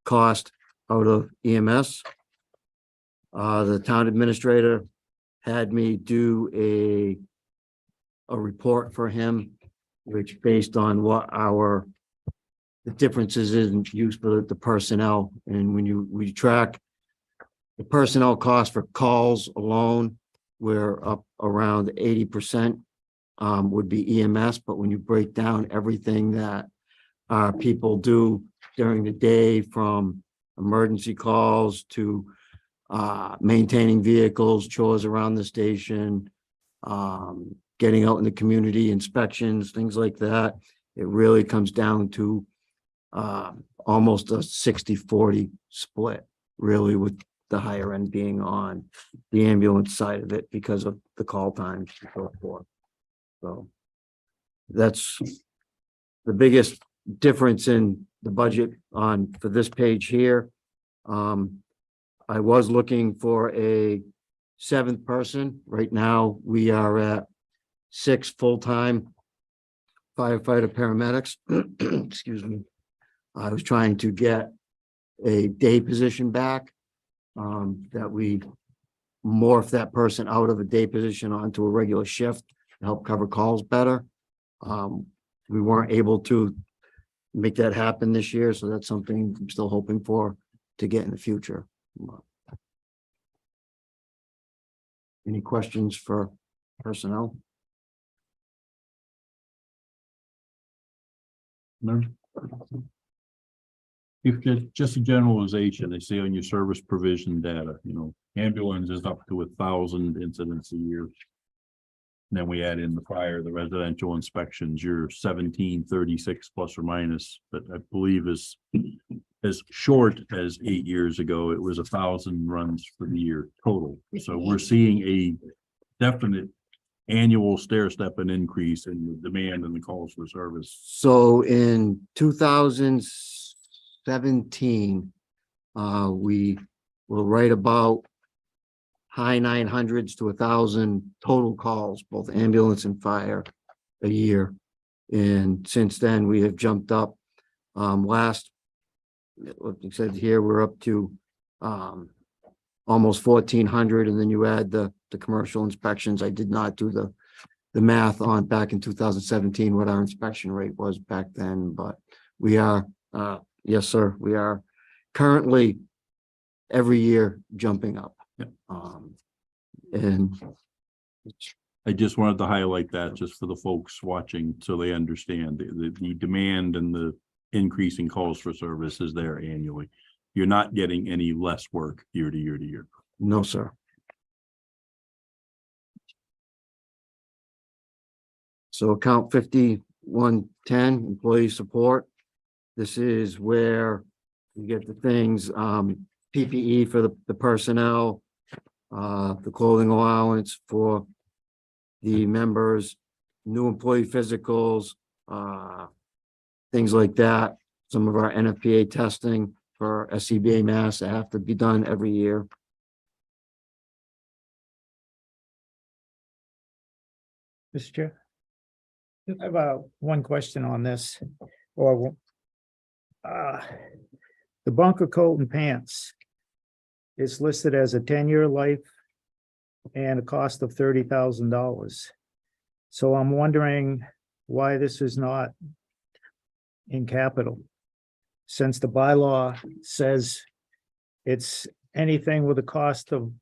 cost out of EMS. The town administrator had me do a report for him, which based on what the differences in use for the personnel. And when we track the personnel cost for calls alone, we're up around 80%, would be EMS. But when you break down everything that our people do during the day, from emergency calls to maintaining vehicles, chores around the station, getting out in the community, inspections, things like that, it really comes down to almost a 60-40 split, really, with the higher end being on the ambulance side of it because of the call times and so forth. So that's the biggest difference in the budget for this page here. I was looking for a 7th person. Right now, we are at 6 full-time firefighter paramedics. Excuse me. I was trying to get a day position back, that we morph that person out of a day position onto a regular shift to help cover calls better. We weren't able to make that happen this year, so that's something I'm still hoping for to get in the future. Any questions for personnel?
No. If just a generalization, they say on your service provision data, ambulance is up to 1,000 incidents a year. And then we add in the fire, the residential inspections, you're 1736 plus or minus, but I believe is as short as 8 years ago, it was 1,000 runs for the year total. So we're seeing a definite annual stair step and increase in the demand and the calls for service.
So in 2017, we were right about high 900s to 1,000 total calls, both ambulance and fire, a year. And since then, we have jumped up. Last, what you said here, we're up to almost 1,400, and then you add the commercial inspections. I did not do the math on back in 2017 what our inspection rate was back then, but we are, yes, sir, we are currently every year jumping up.
Yep.
And
I just wanted to highlight that just for the folks watching, so they understand the demand and the increase in calls for service is there annually. You're not getting any less work year to year to year.
no, sir. So account 5110, employee support. This is where you get the things, PPE for the personnel, the clothing allowance for the members, new employee physicals, things like that. Some of our NFPA testing for SCBA masks that have to be done every year.
Mr. Chair, I have one question on this, or the bunker coat and pants is listed as a 10-year life and a cost of $30,000. So I'm wondering why this is not in capital, since the bylaw says it's anything with a cost of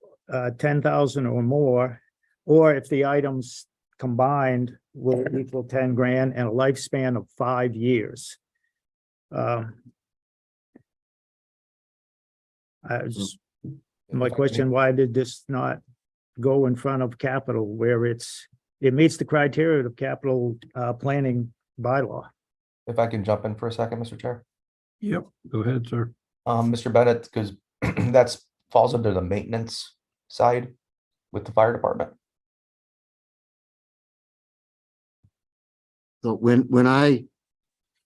10,000 or more, or if the items combined will equal 10 grand and a lifespan of 5 years. My question, why did this not go in front of capital where it meets the criteria of capital planning bylaw?
If I can jump in for a second, Mr. Chair.
Yep, go ahead, sir.
Mr. Bennett, because that's falls under the maintenance side with the fire department.
So when I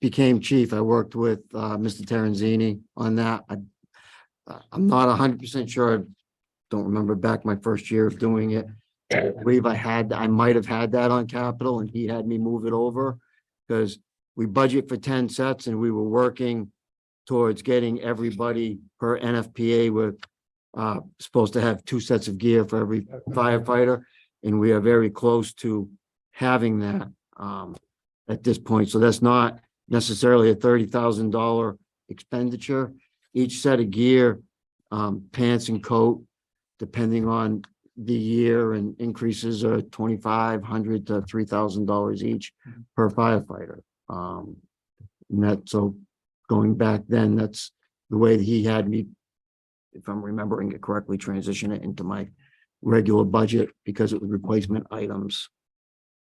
became chief, I worked with Mr. Terenzini on that. I'm not 100% sure. I don't remember back my first year of doing it. I believe I might have had that on capital and he had me move it over because we budget for 10 sets and we were working towards getting everybody per NFPA. We're supposed to have 2 sets of gear for every firefighter. And we are very close to having that at this point. So that's not necessarily a $30,000 expenditure. Each set of gear, pants and coat, depending on the year, and increases are $2,500 to $3,000 each per firefighter. And that, so going back then, that's the way that he had me, if I'm remembering it correctly, transition it into my regular budget because it was replacement items.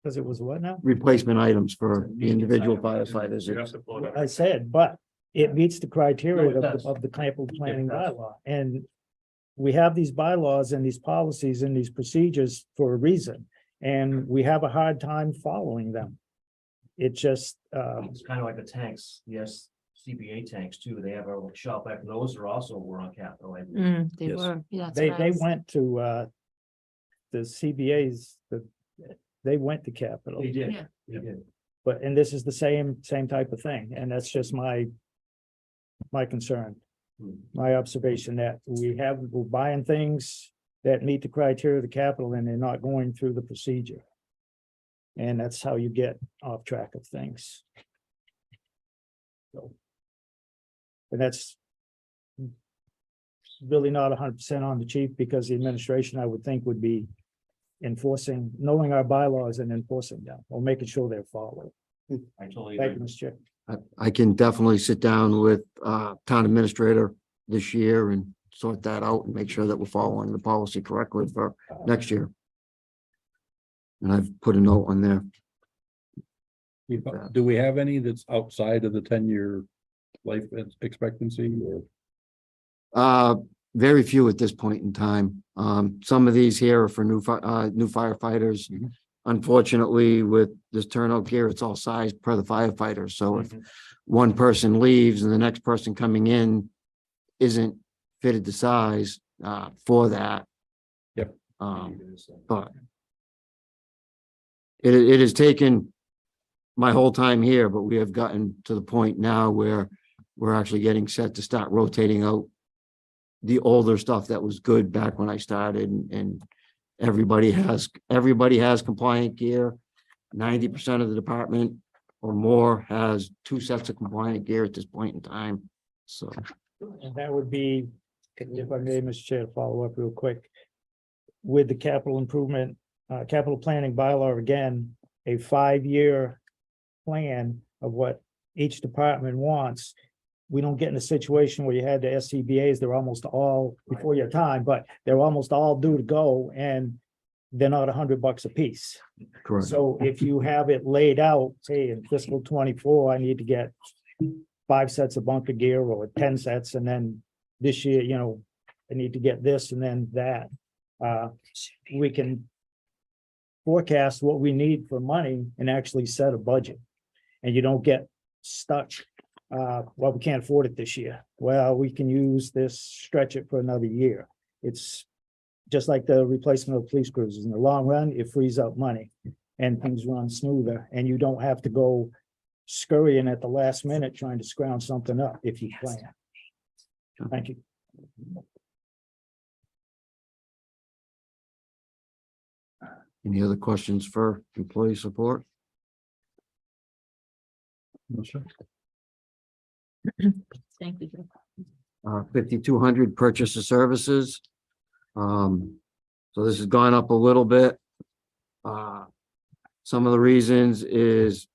Because it was what now?
Replacement items for the individual firefighters.
You have to pull it out.
I said, but it meets the criteria of the capital planning bylaw. And we have these bylaws and these policies and these procedures for a reason, and we have a hard time following them. It just,
It's kind of like the tanks, yes, CBA tanks too, they have a shop back, those are also were on capital. I believe.
They
Yes.
were, yeah. that's
they
what I was-
went to the CBA's, they went to capital.
They did,
Yeah.
they did.
But, and this is the same type of thing, and that's just my concern, my observation that we're buying things that meet the criteria of the capital and they're not going through the procedure. And that's how you get off track of things. So. And that's really not 100% on the chief, because the administration, I would think, would be enforcing, knowing our bylaws and enforcing them, or making sure they're followed.
I totally
Thank
agree.
you, Mr. Chair.
I can definitely sit down with town administrator this year and sort that out and make sure that we're following the policy correctly for next year. And I've put a note on there.
Do we have any that's outside of the 10-year life expectancy or?
Very few at this point in time. Some of these here are for new firefighters.
Mhm.
Unfortunately, with this turnout gear, it's all sized per the firefighter. So if one person leaves and the next person coming in isn't fitted to size for that.
Yep.
But it has taken my whole time here, but we have gotten to the point now where we're actually getting set to start rotating out the older stuff that was good back when I started, and everybody has compliant gear. 90% of the department or more has 2 sets of compliant gear at this point in time. So
And that would be, if I may, Mr. Chair, to follow up real quick. With the capital improvement, capital planning bylaw, again, a 5-year plan of what each department wants. We don't get in a situation where you had the SCBA's, they're almost all before your time, but they're almost all due to go, and they're not $100 a piece.
correct.
So if you have it laid out, say in fiscal 24, I need to get 5 sets of bunker gear or 10 sets, and then this year, I need to get this and then that. We can forecast what we need for money and actually set a budget. And you don't get stuck. Well, we can't afford it this year. Well, we can use this, stretch it for another year. It's just like the replacement of police cruisers. In the long run, it frees up money. and things run smoother, and you don't have to go scurrying at the last minute trying to scrounge something up if you plan. Thank you.
Any other questions for employee support?
No, sir.
Thank you. Joe.
5,200 purchase of services. So this has gone up a little bit. Some of the reasons is,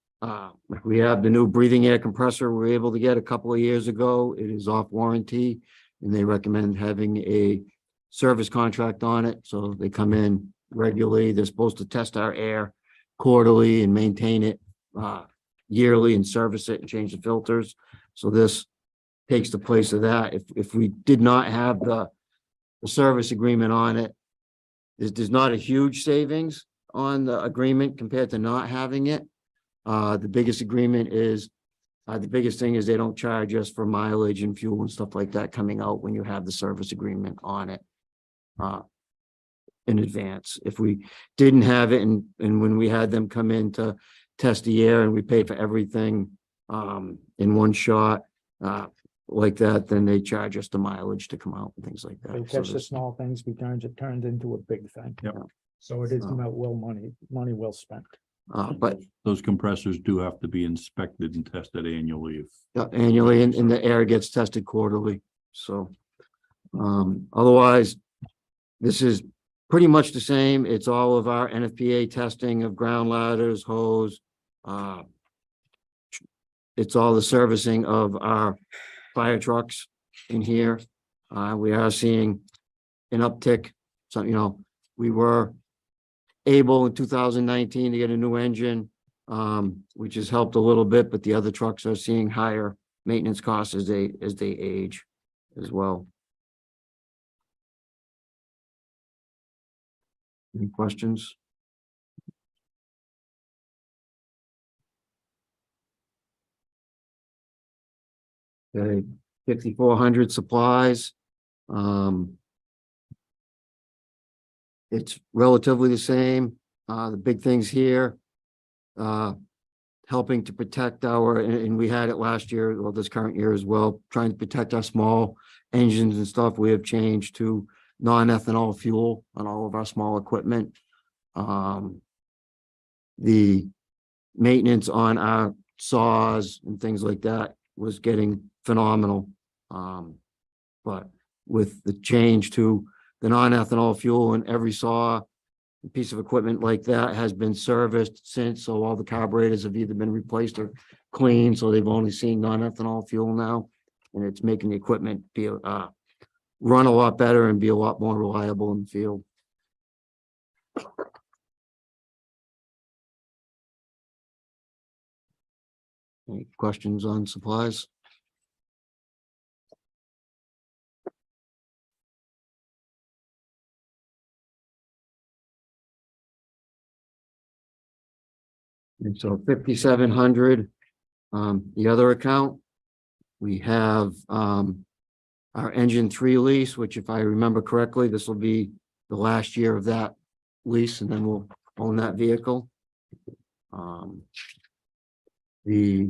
we have the new breathing air compressor we were able to get a couple of years ago. It is off warranty, and they recommend having a service contract on it. So they come in regularly. They're supposed to test our air quarterly and maintain it yearly and service it and change the filters. So this takes the place of that. If we did not have the service agreement on it, there's not a huge savings on the agreement compared to not having it. The biggest agreement is, the biggest thing is they don't charge us for mileage and fuel and stuff like that coming out when you have the service agreement on it in advance. If we didn't have it and when we had them come in to test the air and we pay for everything in one shot like that, then they charge us the mileage to come out and things like that.
They
So
catch the
there's-
small things, it turns into a big thing.
Yep.
So it is about money well spent.
but
Those compressors do have to be inspected and tested annually.
annually, and the air gets tested quarterly, so. Otherwise, this is pretty much the same. It's all of our NFPA testing of ground ladders, hose. It's all the servicing of our fire trucks in here. We are seeing an uptick. So, we were able in 2019 to get a new engine, which has helped a little bit, but the other trucks are seeing higher maintenance costs as they age as well. Any questions? Okay, 5,400 supplies. It's relatively the same. The big things here, helping to protect and we had it last year, well, this current year as well, trying to protect our small engines and stuff. We have changed to non-ethanol fuel on all of our small equipment. The maintenance on our saws and things like that was getting phenomenal. But with the change to the non-ethanol fuel and every saw, a piece of equipment like that has been serviced since, so all the carburetors have either been replaced or cleaned, so they've only seen non-ethanol fuel now, and it's making the equipment be run a lot better and be a lot more reliable in the field. Any questions on supplies? And so 5,700, the other account, we have our engine 3 lease, which if I remember correctly, this will be the last year of that lease, and then we'll own that vehicle. The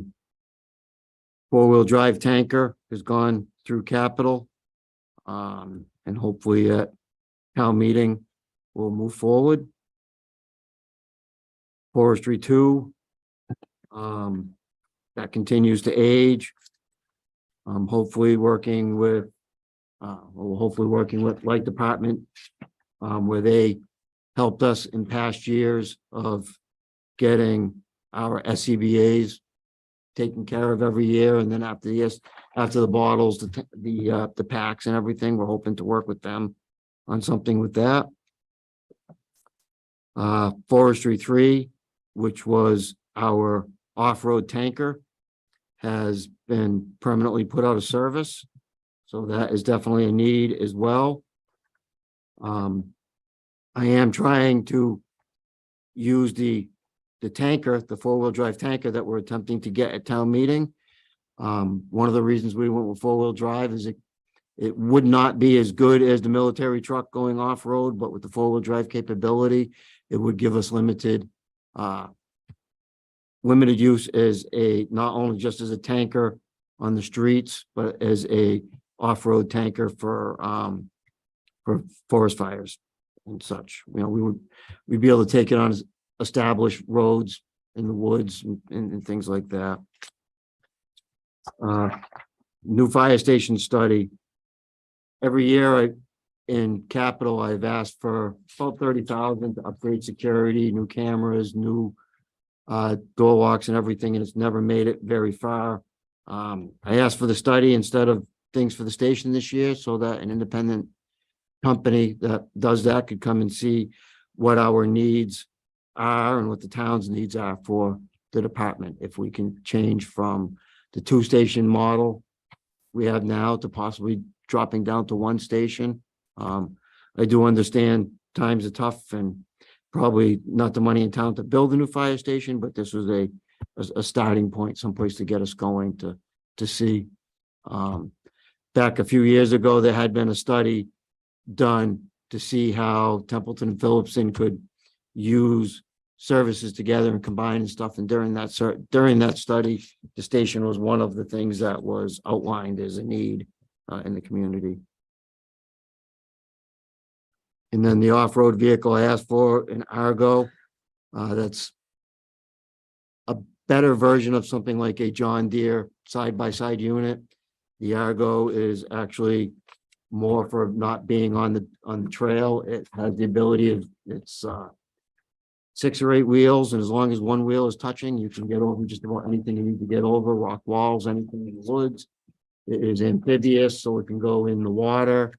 4-wheel drive tanker has gone through capital. And hopefully at town meeting, we'll move forward. Forestry 2, that continues to age. Hopefully working with Light Department, where they helped us in past years of getting our SCBA's taken care of every year, and then after the bottles, the packs and everything, we're hoping to work with them on something with that. Forestry 3, which was our off-road tanker, has been permanently put out of service. So that is definitely a need as well. I am trying to use the tanker, the 4-wheel drive tanker that we're attempting to get at town meeting. One of the reasons we went with 4-wheel drive is it would not be as good as the military truck going off-road, but with the 4-wheel drive capability, it would give us limited limited use as a, not only just as a tanker on the streets, but as a off-road tanker for forest fires and such. You know, we'd be able to take it on established roads in the woods and things like that. New fire station study. Every year in capital, I've asked for about 30,000 to upgrade security, new cameras, new door locks and everything, and it's never made it very far. I asked for the study instead of things for the station this year so that an independent company that does that could come and see what our needs are and what the town's needs are for the department. If we can change from the 2-station model we have now to possibly dropping down to 1 station. I do understand times are tough and probably not the money in town to build a new fire station, but this was a starting point, someplace to get us going to see. Back a few years ago, there had been a study done to see how Templeton and Phillipson could use services together and combine and stuff. And during that study, the station was one of the things that was outlined as a need in the community. And then the off-road vehicle I asked for, an Argo, that's a better version of something like a John Deere side-by-side unit. The Argo is actually more for not being on the trail. It has the ability of, it's 6 or 8 wheels, and as long as one wheel is touching, you can get over just about anything you need to get over, rock walls, anything in the woods. It is amphibious, so it can go in the water.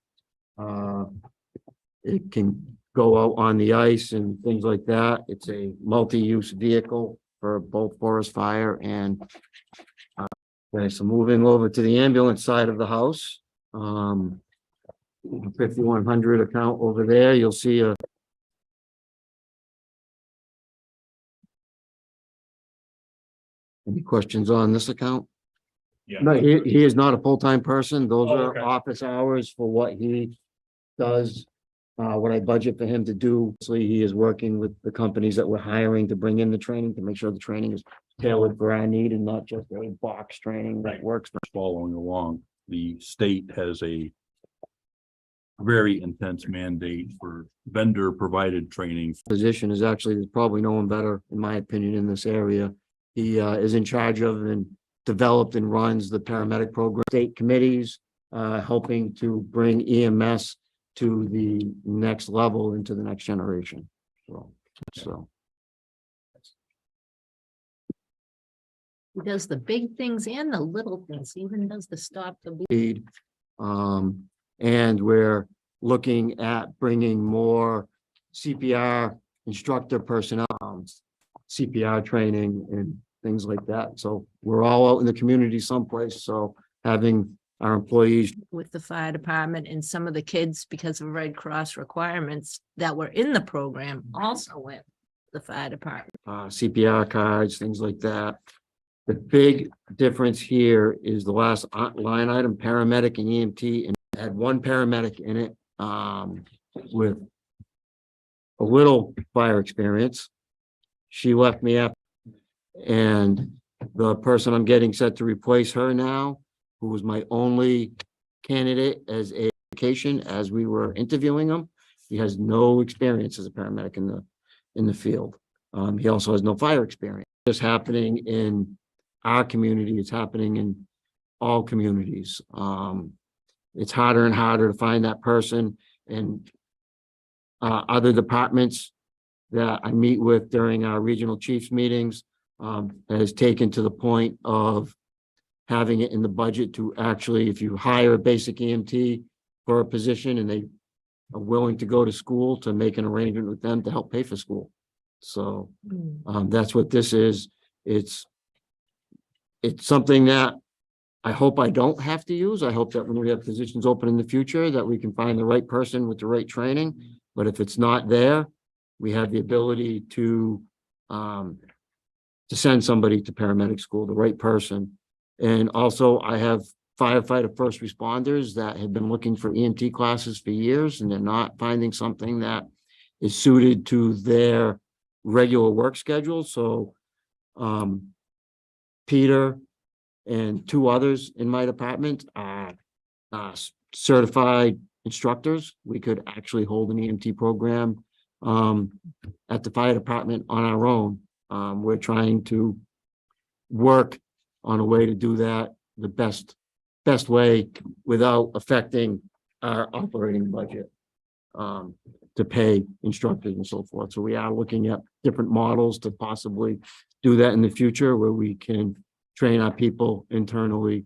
It can go out on the ice and things like that. It's a multi-use vehicle for both forest fire and okay, so moving over to the ambulance side of the house. 5100 account over there, you'll see a any questions on this account?
Yeah.
No, he is not a full-time person. Those
Oh,
are
okay.
office hours for what he does. What I budget for him to do. So he is working with the companies that we're hiring to bring in the training, to make sure the training is tailored for our need and not just a box training that works for.
Following along, the state has a very intense mandate for vendor provided training.
Position is actually, there's probably no one better, in my opinion, in this area. He is in charge of and developed and runs the paramedic program, state committees, helping to bring EMS to the next level, into the next generation. So
He does the big things and the little things. He even does the stop the bleed.
speed. And we're looking at bringing more CPR instructor personnel, CPR training and things like that. So we're all out in the community someplace. So having our employees
with the fire department, and some of the kids, because of Red Cross requirements that were in the program, also went to the fire department.
CPR cards, things like that. The big difference here is the last line item, paramedic and EMT, and it had one paramedic in it with a little fire experience. She left me up, and the person I'm getting set to replace her now, who was my only candidate as a application as we were interviewing him, he has no experience as a paramedic in the field. He also has no fire experience. It's happening in our community. It's happening in all communities. It's harder and harder to find that person, and other departments that I meet with during our regional chiefs meetings has taken to the point of having it in the budget to actually, if you hire a basic EMT for a position and they are willing to go to school, to make an arrangement with them to help pay for school. So that's what this is. It's something that I hope I don't have to use. I hope that when we have positions open in the future, that we can find the right person with the right training. But if it's not there, we have the ability to send somebody to paramedic school, the right person. And also I have firefighter first responders that have been looking for EMT classes for years, and they're not finding something that is suited to their regular work schedule, so Peter and two others in my department are certified instructors. We could actually hold an EMT program at the fire department on our own. We're trying to work on a way to do that the best way without affecting our operating budget to pay instructors and so forth. So we are looking at different models to possibly do that in the future where we can train our people internally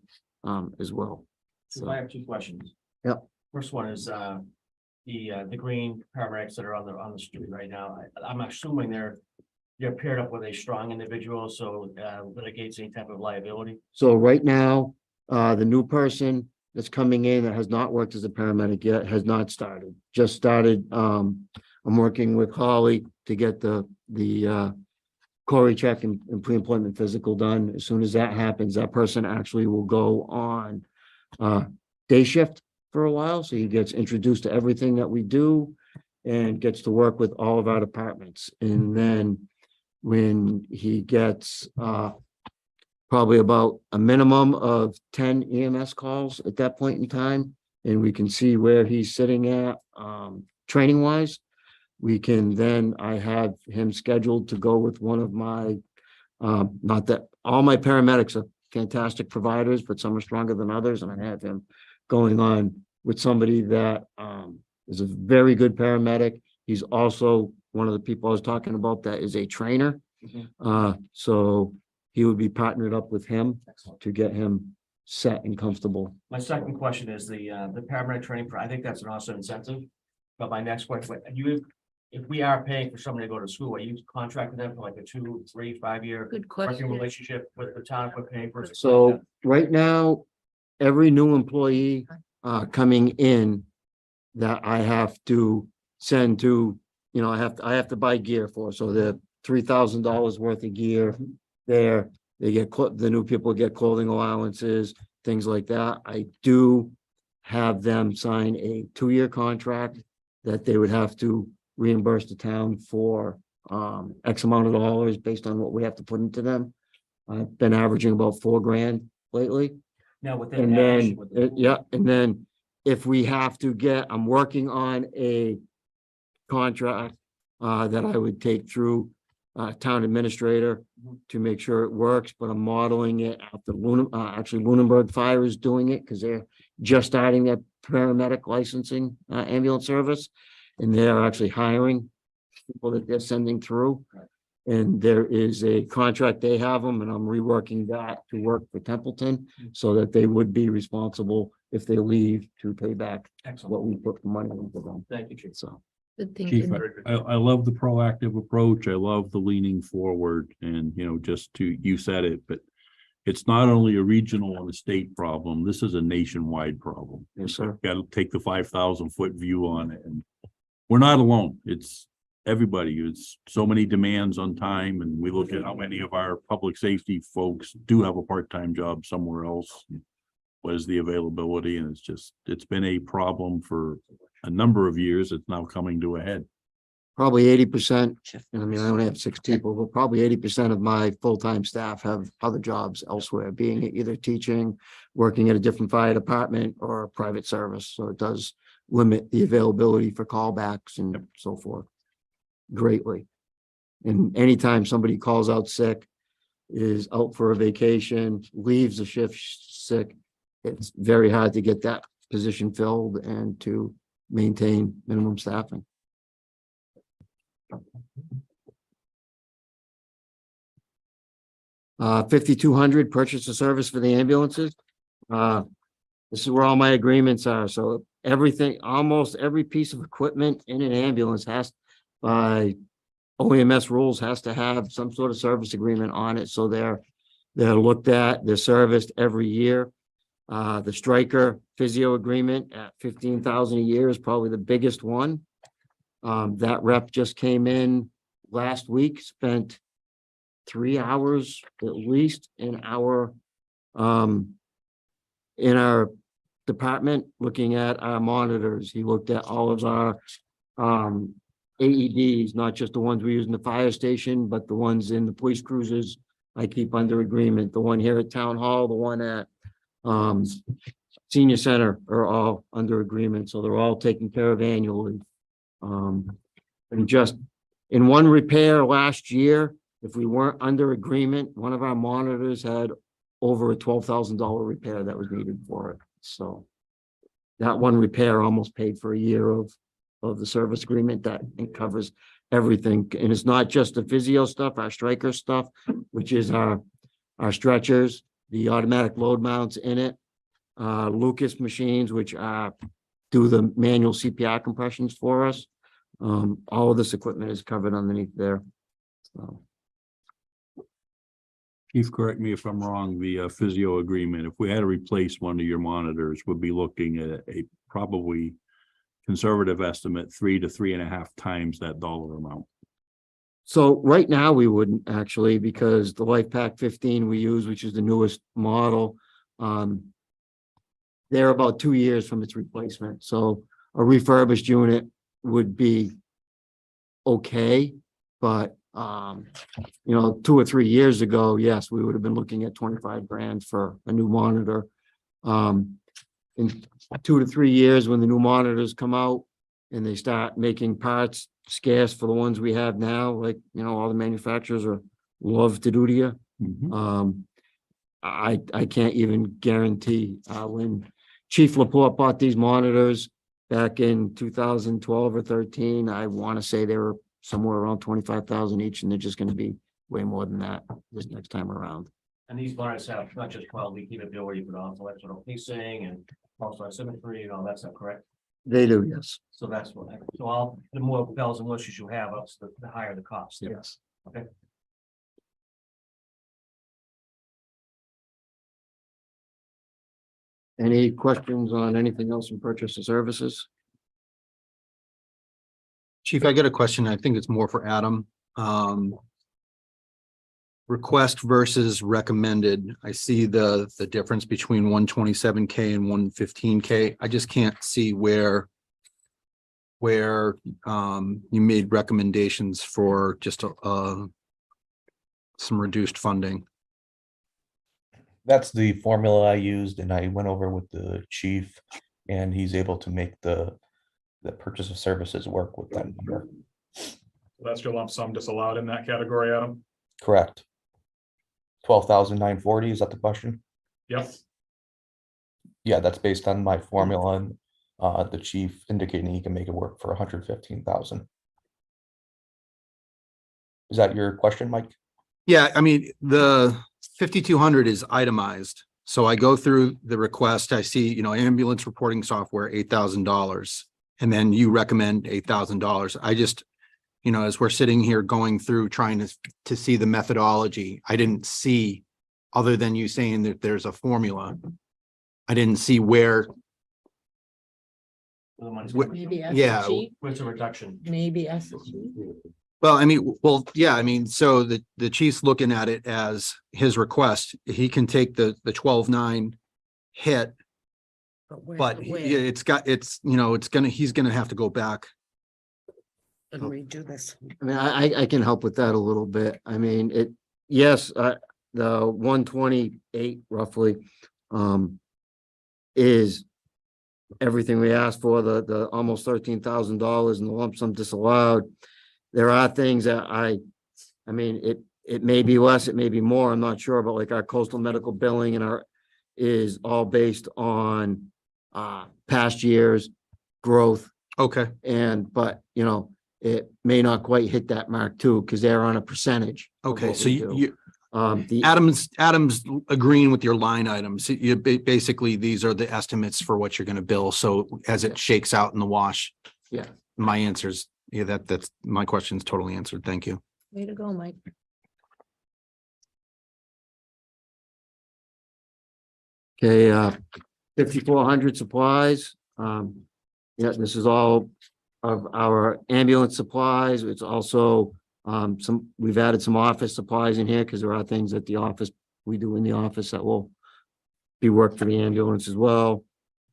as well.
So I have two questions.
Yep.
First one is the green paramedics that are on the street right now. I'm assuming they're paired up with a strong individual, so litigates any type of liability.
So right now, the new person that's coming in that has not worked as a paramedic yet has not started, just started. I'm working with Holly to get the Corey check and pre-employment physical done. As soon as that happens, that person actually will go on day shift for a while. So he gets introduced to everything that we do and gets to work with all of our departments. And then when he gets probably about a minimum of 10 EMS calls at that point in time, and we can see where he's sitting at training wise, we can then, I have him scheduled to go with one of my, not that all my paramedics are fantastic providers, but some are stronger than others. And I have him going on with somebody that is a very good paramedic. He's also one of the people I was talking about that is a trainer. So he would be partnered up with him to get him set and comfortable.
My second question is the paramedic training. I think that's an awesome incentive. But my next question, if we are paying for somebody to go to school, are you contracting them for like a 2, 3, 5 year
Good
working
question.
relationship with the town for paying for?
So right now, every new employee coming in that I have to send to, I have to buy gear for, so the $3,000 worth of gear there, they get, the new people get clothing allowances, things like that. I do have them sign a 2-year contract that they would have to reimburse the town for X amount of dollars based on what we have to put into them. I've been averaging about $4,000 lately.
Now within
And
that,
then, and then if we have to get, I'm working on a contract that I would take through town administrator to make sure it works, but I'm modeling it after actually Lunenburg Fire is doing it because they're just starting their paramedic licensing ambulance service. And they're actually hiring people that they're sending through. And there is a contract, they have them, and I'm reworking that to work for Templeton so that they would be responsible if they leave to pay back what we put the money into them.
Thank you, Chief.
So.
Good
Chief,
thinking.
I love the proactive approach. I love the leaning forward and, you said it, but it's not only a regional and a state problem. This is a nationwide problem.
Yes, sir.
Got to take the 5,000-foot view on it. And we're not alone. It's everybody. It's so many demands on time. And we look at how many of our public safety folks do have a part-time job somewhere else. What is the availability? And it's been a problem for a number of years. It's now coming to a head.
Probably 80%, and I mean, I only have 6 people, but probably 80% of my full-time staff have other jobs elsewhere, being either teaching, working at a different fire department or a private service. So it does limit the availability for callbacks and so forth greatly. And anytime somebody calls out sick, is out for a vacation, leaves a shift sick, it's very hard to get that position filled and to maintain minimum staffing. $5,200 purchase of service for the ambulances. This is where all my agreements are. So everything, almost every piece of equipment in an ambulance has, by OEMS rules, has to have some sort of service agreement on it. So they're looked at, they're serviced every year. The Stryker physio agreement at $15,000 a year is probably the biggest one. That rep just came in last week, spent 3 hours at least in our department looking at our monitors. He looked at all of our AEDs, not just the ones we use in the fire station, but the ones in the police cruisers. I keep under agreement. The one here at Town Hall, the one at Senior Center are all under agreement, so they're all taken care of annually. And just in one repair last year, if we weren't under agreement, one of our monitors had over a $12,000 repair that was needed for it, so. That one repair almost paid for a year of the service agreement that it covers everything. And it's not just the physio stuff, our striker stuff, which is our stretchers, the automatic load mounts in it, Lucas machines, which do the manual CPR compressions for us. All of this equipment is covered underneath there. So.
Chief, correct me if I'm wrong, the physio agreement, if we had to replace one of your monitors, we'd be looking at a probably conservative estimate, 3 to 3.5 times that dollar amount.
So right now we wouldn't actually, because the Life Pack 15 we use, which is the newest model, they're about 2 years from its replacement. So a refurbished unit would be okay, but 2 or 3 years ago, yes, we would have been looking at 25 grand for a new monitor. In 2 to 3 years, when the new monitors come out and they start making parts scarce for the ones we have now, like, all the manufacturers are love to do to you. I can't even guarantee, when Chief Laporte bought these monitors back in 2012 or 13, I want to say they were somewhere around 25,000 each, and they're just going to be way more than that this next time around.
And these monitors have not just quality capability, but also electrical pacing and also symmetry and all that stuff, correct?
They do, yes.
So that's what, so all the more bells and whistles you have, the higher the cost.
Yes.
Okay.
Any questions on anything else in purchase of services?
Chief, I get a question. I think it's more for Adam. Request versus recommended. I see the difference between 127K and 115K. I just can't see where you made recommendations for just some reduced funding.
That's the formula I used, and I went over with the chief, and he's able to make the purchase of services work with that number.
That's your lump sum disallowed in that category, Adam?
Correct. 12,940, is that the question?
Yep.
Yeah, that's based on my formula and the chief indicating he can make it work for 115,000. Is that your question, Mike?
Yeah, I mean, the 5,200 is itemized. So I go through the request, I see, ambulance reporting software, $8,000. And then you recommend $8,000. I just, as we're sitting here going through trying to see the methodology, I didn't see, other than you saying that there's a formula, I didn't see where.
Maybe
Yeah.
SSG,
Where's the reduction?
maybe SSG.
Well, so the chief's looking at it as his request. He can take the 12,900 hit, but he's gonna have to go back.
And redo this.
I mean, I can help with that a little bit. I mean, yes, the 128 roughly, is everything we asked for, the almost $13,000 and the lump sum disallowed. There are things that I mean, it may be less, it may be more, I'm not sure, but like our coastal medical billing and is all based on past years growth.
Okay.
But it may not quite hit that mark too, because they're on a percentage. of
Okay,
what
so
we do.
Adam's agreeing with your line items. You basically, these are the estimates for what you're gonna bill. So as it shakes out in the wash.
Yeah.
My answer's, that's my question's totally answered. Thank you.
Way to go, Mike.
Okay, 5,400 supplies. This is all of our ambulance supplies. It's also we've added some office supplies in here because there are things at the office we do in the office that will be work for the ambulance as well.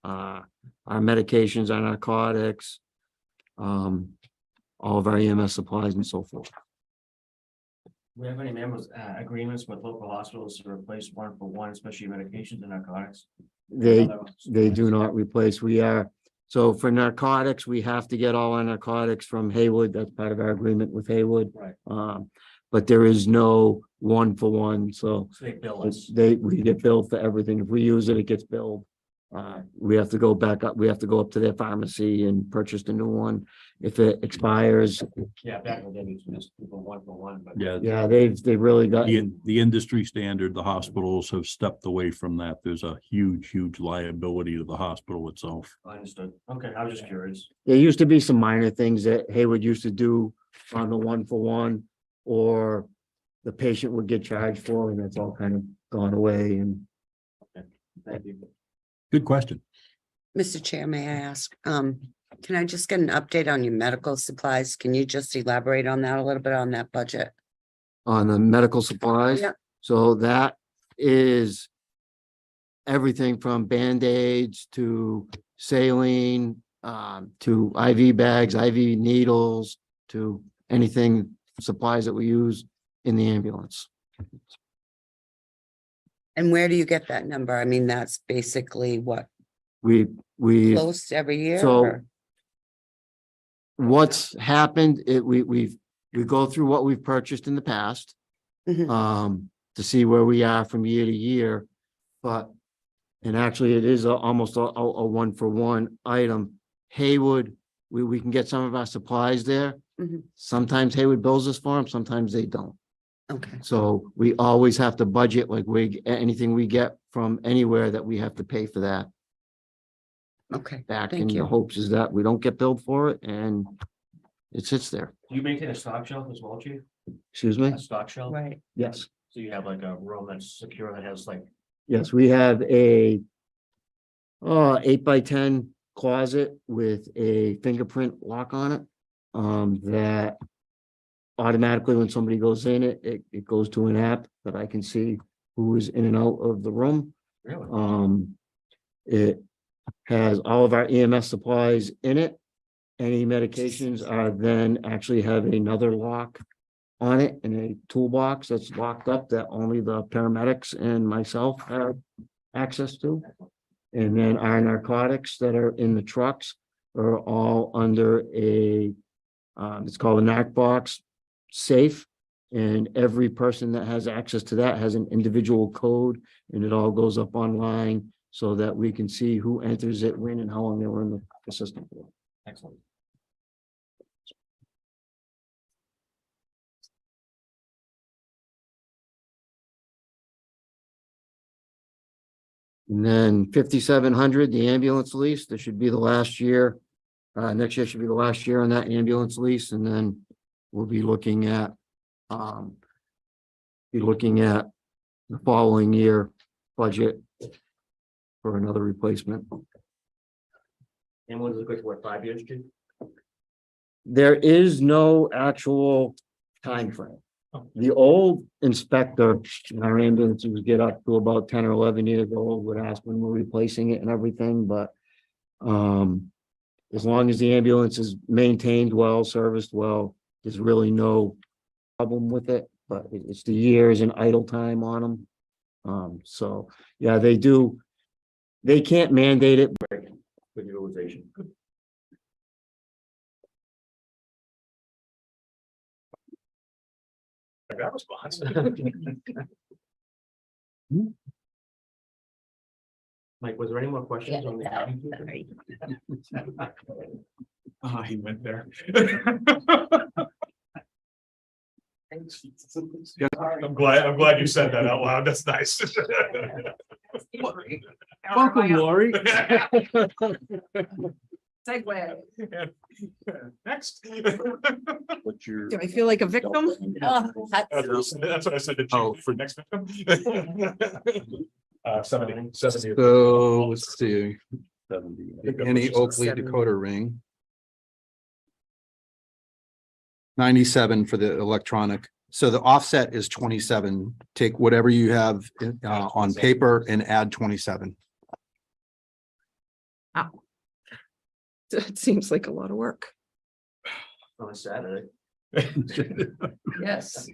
Our medications, our narcotics, all of our EMS supplies and so forth.
We have any members, agreements with local hospitals to replace 1-for-1, especially medications and narcotics?
They do not replace. So for narcotics, we have to get all our narcotics from Haywood. That's part of our agreement with Haywood.
Right.
But there is no 1-for-1, so
So they bill us.
we get billed for everything. If we use it, it gets billed. We have to go back up, we have to go up to their pharmacy and purchase the new one. If it expires,
Yeah, back in the day, we used to just people 1-for-1, but.
Yeah,
they've really got,
the industry standard, the hospitals have stepped away from that. There's a huge liability to the hospital itself.
Understood. Okay, I was just curious.
there used to be some minor things that Haywood used to do on the 1-for-1, or the patient would get charged for, and that's all kind of gone away. And
Thank you.
Good question.
Mr. Chair, may I ask, can I just get an update on your medical supplies? Can you just elaborate on that a little bit on that budget?
on the medical supplies.
Yeah.
So that is everything from Band-Aids to saline, to IV bags, IV needles, to anything, supplies that we use in the ambulance.
And where do you get that number? I mean, that's basically what,
We
close every year?
so-
or-
what's happened, we go through what we've purchased in the past,
Mhm.
to see where we are from year to year. But, and actually it is almost a 1-for-1 item. Haywood, we can get some of our supplies there.
Mhm.
Sometimes Haywood bills us for them, sometimes they don't.
Okay,
So we always have to budget, like anything we get from anywhere that we have to pay for that
okay.
back.
Thank
And the
you.
hopes is that we don't get billed for it and it sits there.
Do you maintain a stock shelf as well, chief?
Excuse me?
A stock shelf?
Right.
Yes.
So you have like a room that's secure that has like,
Yes, we have a 8x10 closet with a fingerprint lock on it. That automatically, when somebody goes in it goes to an app that I can see who is in and out of the room.
really?
It has all of our EMS supplies in it. Any medications are then actually have another lock on it in a toolbox that's locked up that only the paramedics and myself have access to. And then our narcotics that are in the trucks are all under a, it's called a narc box safe. And every person that has access to that has an individual code, and it all goes up online so that we can see who enters it, when, and how long they were in the system for.
Excellent.
And then 5,700, the ambulance lease, this should be the last year. Next year should be the last year on that ambulance lease, and then we'll be looking at the following year budget for another replacement.
And what is it good for, what, 5 years, chief?
There is no actual time frame. The old inspector in our ambulances would get up to about 10 or 11 years old, would ask when we're replacing it and everything, but as long as the ambulance is maintained well, serviced well, there's really no problem with it, but it's the years and idle time on them. So, yeah, they can't mandate it.
Good utilization. Good. That response. Mike, was there any more questions on the?
Ah, he went there. I'm glad you said that out loud. That's nice.
Welcome, Lori.
Segue.
Next.
What's your?
Do I feel like a victim?
That's what I said to
Oh.
Chief for next victim. 70.
So let's see,
70.
any Oakley
70.
Dakota ring. 97 for the electronic. So the offset is 27. Take whatever you have on paper and add 27.
It seems like a lot of work.
On a Saturday.
Yes.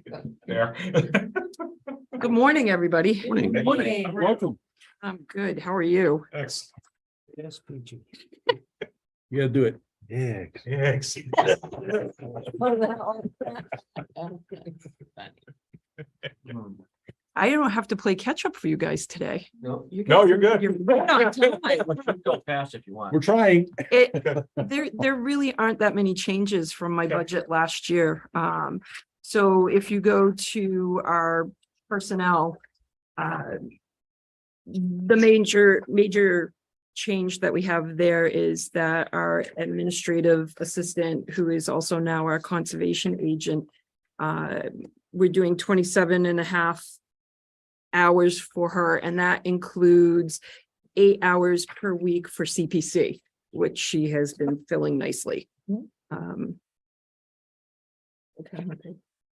Good morning, everybody.
Morning. Welcome.
I'm good. How are you?
Excellent.
Yes, PG.
You gotta do it.
I don't have to play catch up for you guys today.
No,
You
No,
guys
you're
are-
good.
right on time.
go fast if you want.
We're trying.
There really aren't that many changes from my budget last year. So if you go to our personnel, the major change that we have there is that our administrative assistant, who is also now our conservation agent, we're doing 27.5 hours for her, and that includes 8 hours per week for CPC, which she has been filling nicely.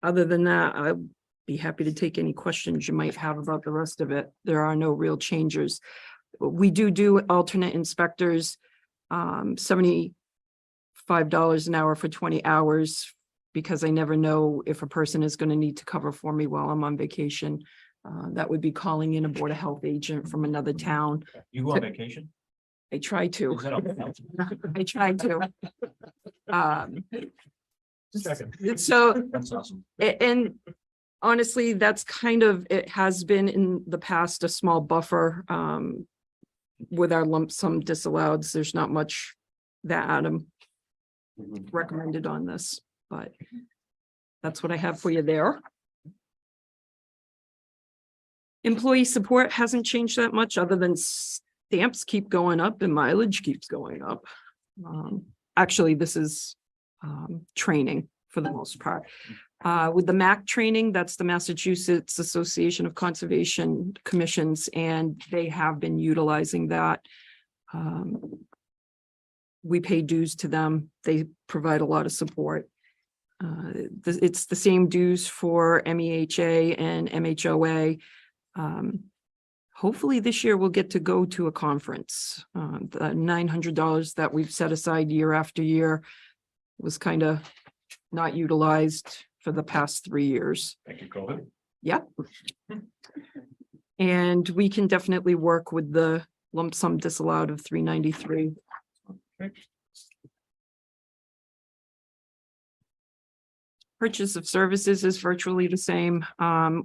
Other than that, I'd be happy to take any questions you might have about the rest of it. There are no real changes. We do alternate inspectors, $75 an hour for 20 hours, because I never know if a person is going to need to cover for me while I'm on vacation. That would be calling in a Board of Health agent from another town.
You go on vacation?
I try to.
Is that okay?
I try to.
Second.
So,
That's awesome.
and honestly, that's kind of, it has been in the past a small buffer. With our lump sum disallowed, there's not much that Adam recommended on this, but that's what I have for you there. Employee support hasn't changed that much, other than stamps keep going up and mileage keeps going up. Actually, this is training for the most part. With the MAC training, that's the Massachusetts Association of Conservation Commissions, and they have been utilizing that. We pay dues to them. They provide a lot of support. It's the same dues for MEHA and MHOA. Hopefully this year we'll get to go to a conference. The $900 that we've set aside year after year was kind of not utilized for the past 3 years.
Thank you, COVID.
Yep. And we can definitely work with the lump sum disallowed of $393. Purchase of services is virtually the same.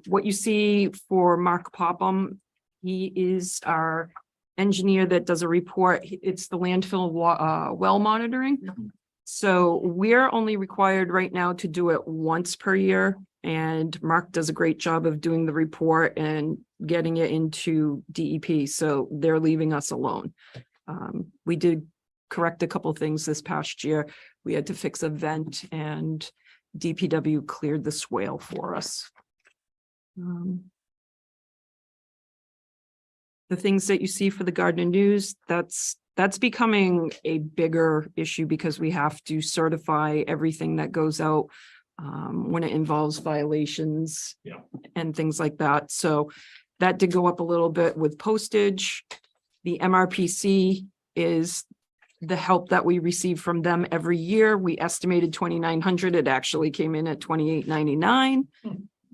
What you see for Mark Popham, he is our engineer that does a report. It's the landfill well monitoring. So we're only required right now to do it once per year, and Mark does a great job of doing the report and getting it into DEP. So they're leaving us alone. We did correct a couple things this past year. We had to fix a vent, and DPW cleared the swale for us. The things that you see for the Gardner News, that's becoming a bigger issue, because we have to certify everything that goes out when it involves violations and things like that. So that did go up a little bit with postage. The MRPC is the help that we receive from them every year. We estimated 2,900. It actually came in at 2,899.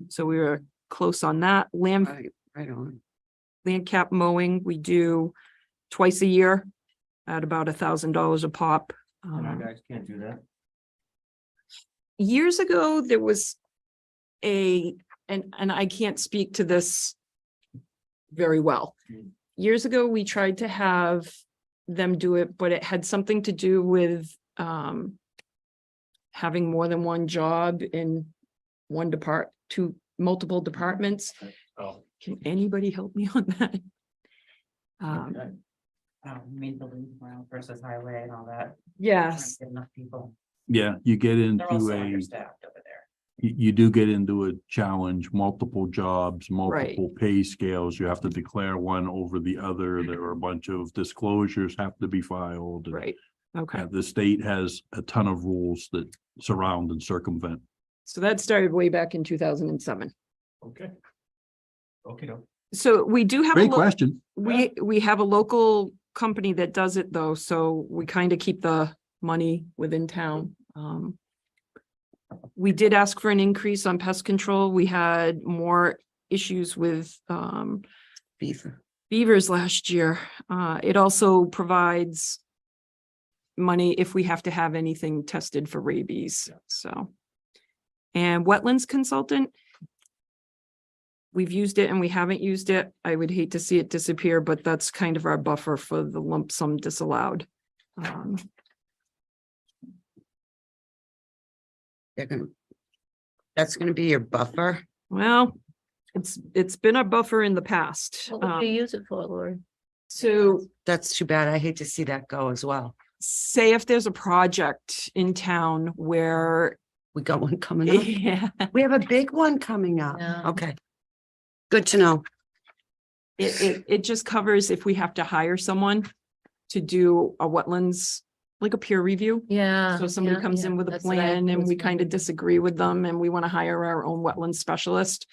So we were close on that.
Right on.
Land cap mowing, we do twice a year at about $1,000 a pop.
And our guys can't do that.
Years ago, there was and I can't speak to this very well. Years ago, we tried to have them do it, but it had something to do with having more than one job in one multiple departments.
Oh.
Can anybody help me on that?
Okay.
Made the lead around versus highway and all that.
Yes,
Get enough people.
Yeah, you get
They're also
into
understaffed over there.
you do get into a challenge, multiple jobs, multiple pay scales. You have to declare one over the other. There are a bunch of disclosures have to be filed. and,
right. Okay.
The state has a ton of rules that surround and circumvent.
So that started way back in 2007.
Okay. Okay, no.
So we do have.
Great question.
We have a local company that does it though, so we kind of keep the money within town. We did ask for an increase on pest control. We had more issues with beavers last year. It also provides money if we have to have anything tested for rabies, so. And wetlands consultant. We've used it and we haven't used it. I would hate to see it disappear, but that's kind of our buffer for the lump sum disallowed.
That's gonna be your buffer.
Well, it's been a buffer in the past.
What would you use it for, Lori?
So
That's too bad. I hate to see that go as well.
say if there's a project in town where,
We got one coming up.
yeah,
We have a big one coming up.
Yeah.
Okay. Good to know.
it just covers if we have to hire someone to do a wetlands, like a peer review.
Yeah.
So somebody
yeah,
comes
yeah,
in with a
that's what I
plan and
was
we kind of
wondering.
disagree with them and we want to hire our own wetland specialist.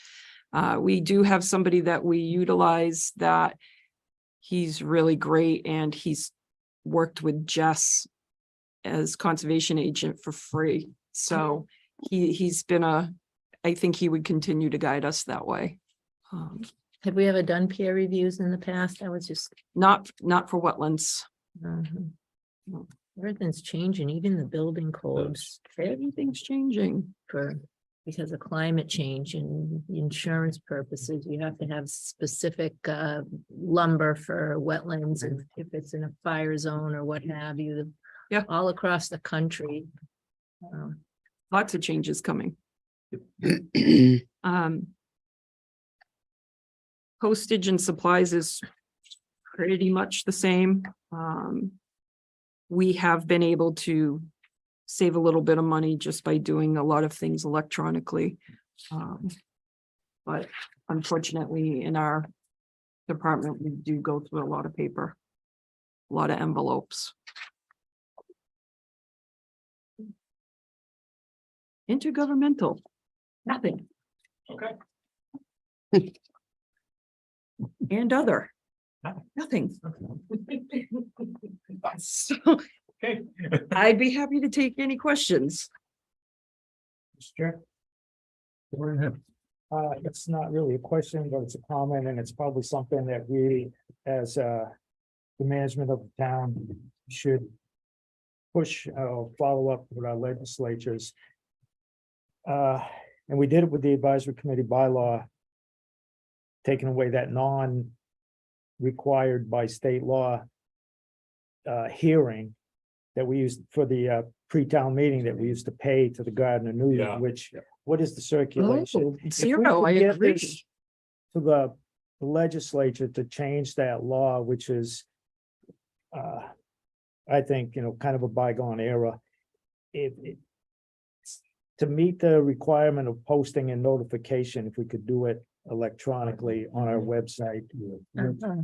We do have somebody that we utilize that he's really great and he's worked with Jess as conservation agent for free. So he's been I think he would continue to guide us that way.
Have we ever done peer reviews in the past? I was just,
Not for wetlands.
mhm. Everything's changing, even the building codes
Everything's changing.
because of climate change and insurance purposes, you have to have specific lumber for wetlands and if it's in a fire zone or what have you.
Yeah.
All across the country.
Lots of changes coming. Postage and supplies is pretty much the same. We have been able to save a little bit of money just by doing a lot of things electronically. But unfortunately, in our department, we do go through a lot of paper, a lot of envelopes. Intergovernmental, nothing.
Okay.
And other, nothing. So
Okay.
I'd be happy to take any questions.
Sure. It's not really a question, but it's a comment, and it's probably something that we, as the management of the town, should push, follow up with our legislatures. And we did it with the advisory committee bylaw, taking away that non-required by state law hearing that we used for the pre-town meeting that we used to pay to the Gardner News,
Yeah.
which, what is the circulation?
Oh,
If we
zero,
could
I
get
agree.
this To the legislature to change that law, which is I think, kind of a bygone era. To meet the requirement of posting and notification, if we could do it electronically on our website.
Uh-huh.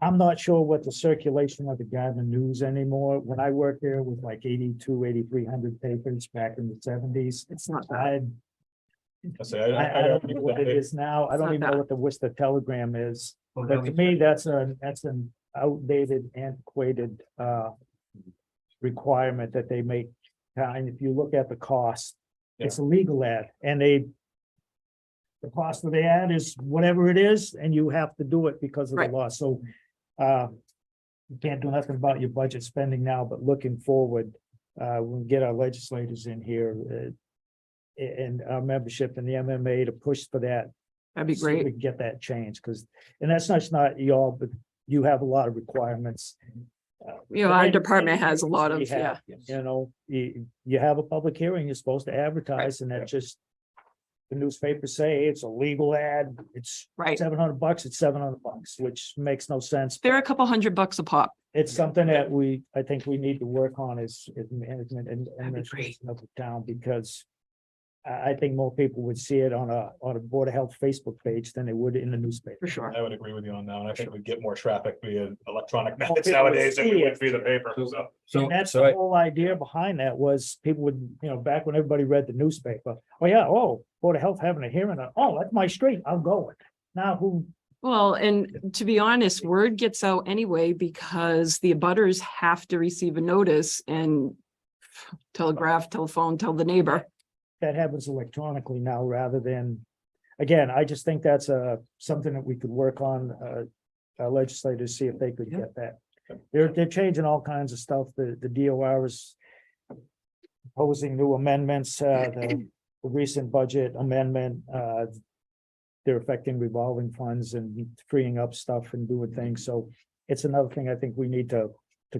I'm not sure what the circulation of the Gardner News anymore. When I worked there, it was like 8,300 papers back in the 70s.
It's not bad.
I don't know what it is now. I
It's
don't
not
even know
bad.
what the Worcester Telegram is. But to me, that's an outdated, antiquated requirement that they make. And if you look at the cost, it's a legal ad and the cost of the ad is whatever it is, and you have to do it because of the
Right.
law. So you can't do nothing about your budget spending now, but looking forward, we'll get our legislators in here and our membership in the MMA to push for that.
That'd be
so we
great.
can get that changed, because, and that's not y'all, but you have a lot of requirements.
You know, our department has a lot of,
We have, you have a public hearing, you're supposed to advertise, and that just. The newspapers say hey, it's a legal ad, it's
Right.
$700, it's $700, which makes no sense.
They're a couple $100 a pop.
It's something that I think we need to work on as management and
That'd be
administration of the town, because. I think more people would see it on a Board of Health Facebook page than they would in the newspaper.
For sure.
I would agree with you on that, and I think we get more traffic via electronic
More
methods
people would
nowadays than we
see
would
it.
via the paper, so.
And that's the whole idea behind that was people would, back when everybody read the newspaper, Board of Health having a hearing, that's my street, I'll go it. Now who,
Well, and to be honest, word gets out anyway because the abutters have to receive a notice and telegraph, telephone, tell the neighbor.
That happens electronically now rather than, again, I just think that's something that we could work on, legislators, see if they could
Yeah.
get that. They're changing all kinds of stuff. The DOR is proposing new amendments, the recent budget amendment, they're affecting revolving funds and freeing up stuff and doing things. So it's another thing I think we need to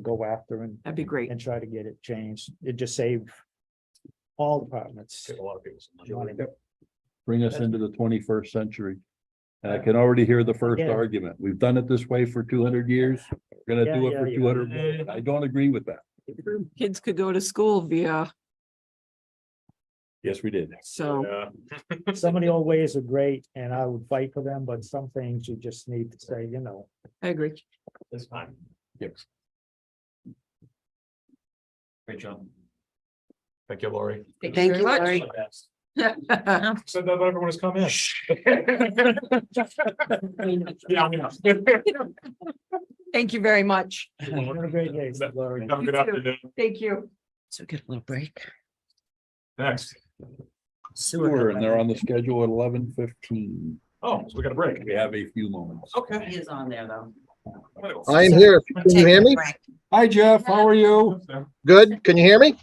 go after and
That'd be great.
try to get it changed. It just save all departments.
A lot of people.
money.
Bring us into the 21st century. And I can already hear the first
Yeah.
argument. We've done it this way for 200 years. We're gonna do it for
Yeah.
200 more. I don't agree with that.
Kids could go to school via,
Yes, we did.
so,
Some of the old ways are great and I would fight for them, but some things you just need to say,
I agree.
It's fine.
Yep.
Great job.
Thank you, Lori.
Thank
very
you,
much.
Lori.
Said that everyone has come in. Yeah, we know.
Thank you very much.
Have a great day, Lori.
Have a good afternoon.
Thank you.
So get a little break.
Next.
Sewer, and they're on the schedule at 11:15.
Oh, so we got a break.
We have a few moments.
Okay.
He is on there though.
I'm here. Can you hear me?
Hi, Jeff. How are you?
Good. Can you hear me?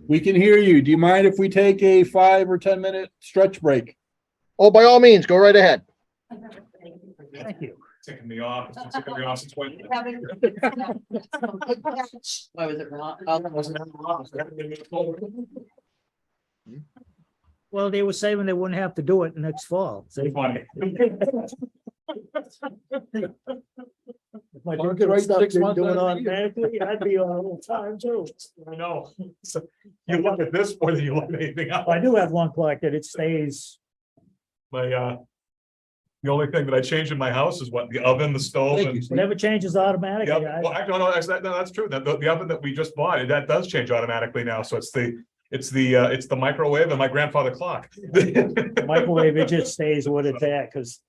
We can hear you. Do you mind if we take a 5 or 10 minute stretch break?
Oh, by all means, go right ahead.
Thank you.
Taking me off. It's been taking me off since Wednesday.
Why was it wrong?
Well, they were saying they wouldn't have to do it next fall. So
Pretty funny.
if my
Mark it
different
right
stuff
6
didn't
months
do it
out of the year.
automatically, I'd be on all the time too.
I know. So you look at this more than you look at anything else.
I do have one clock that it stays.
My, the only thing that I changed in my house is what, the oven, the stove,
Thank
and.
you, Steve.
Whatever changes automatically.
Yeah, well, actually, no, that's true. The oven that we just bought, that does change automatically now. So it's the microwave and my grandfather clock.
Microwave, it just stays what it's at, because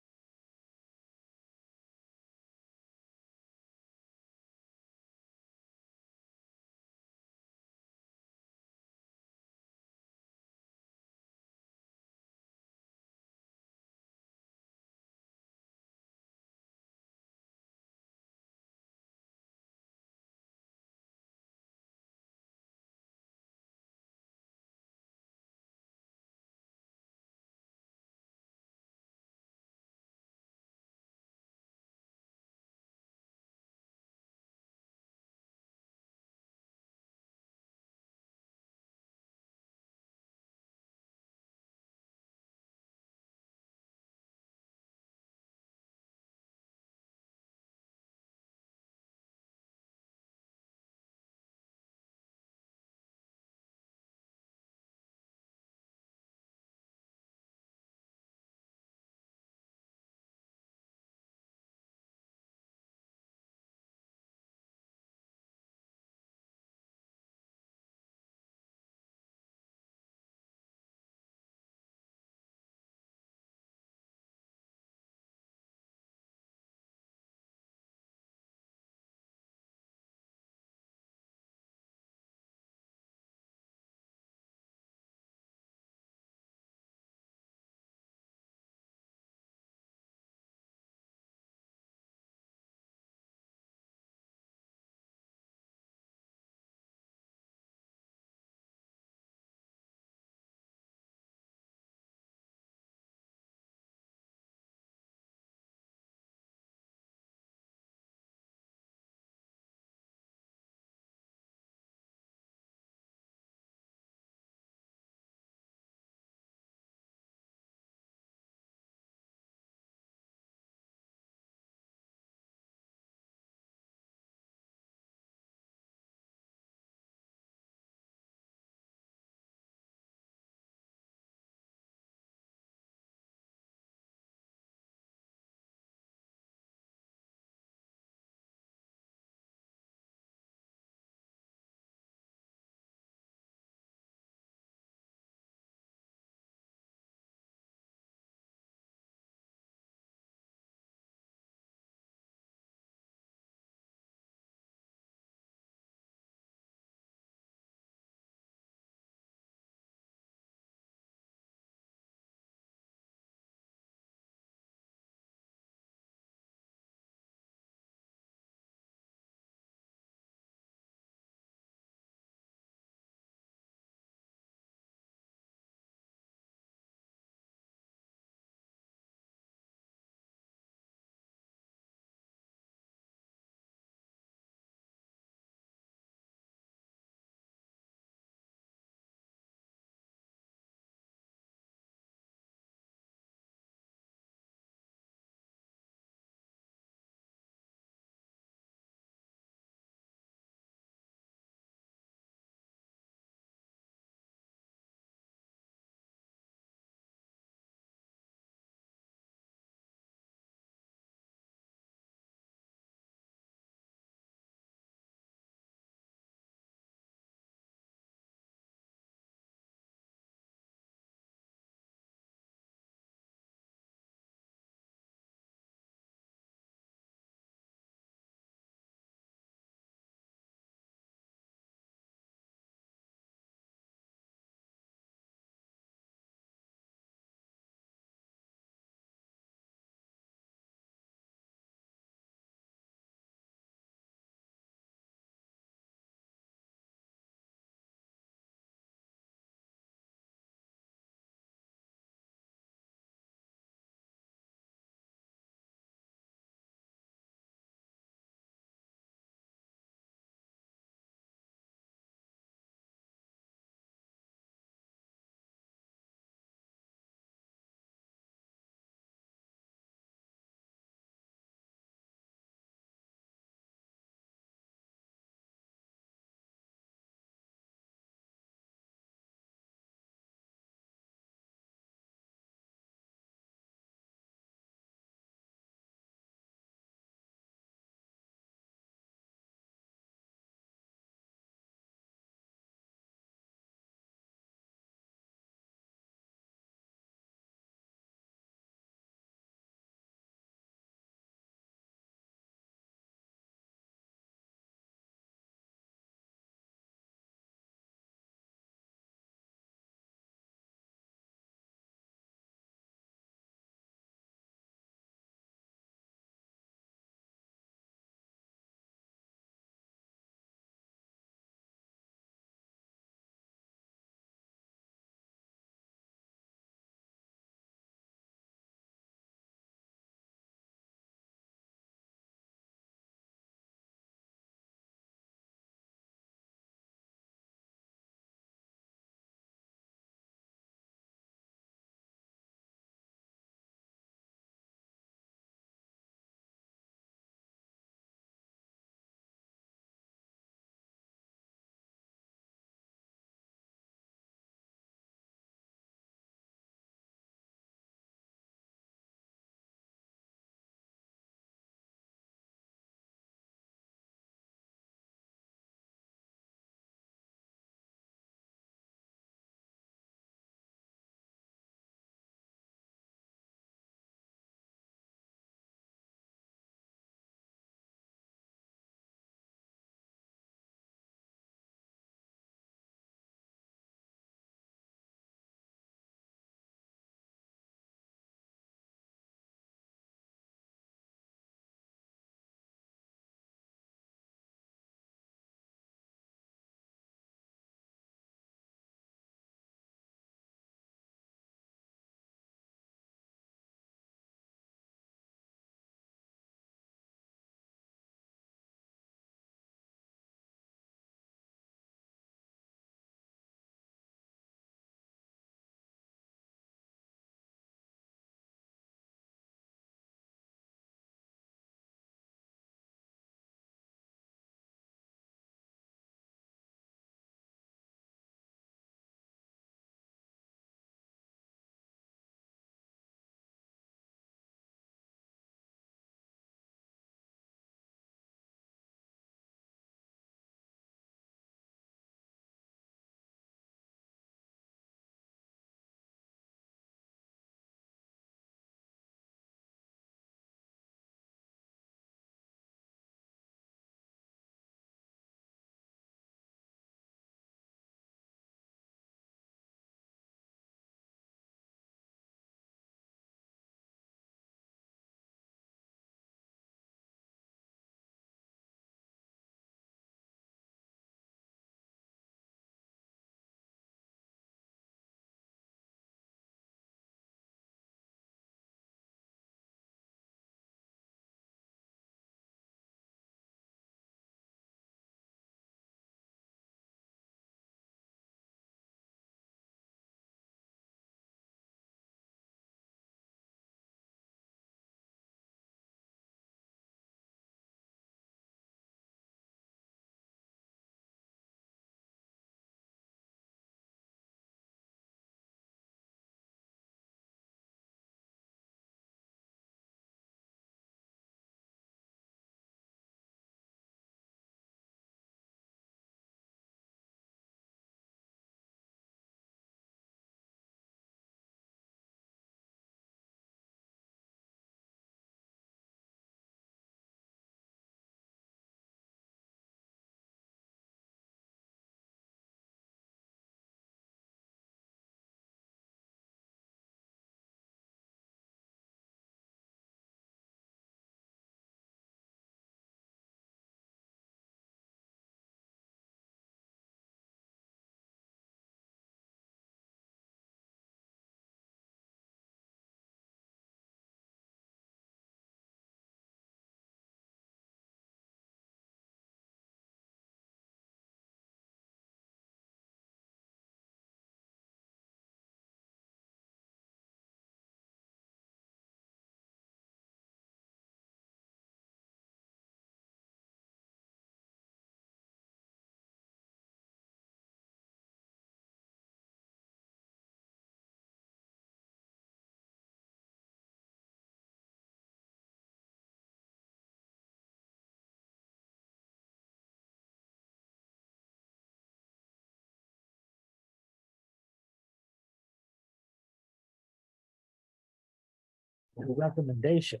recommendation.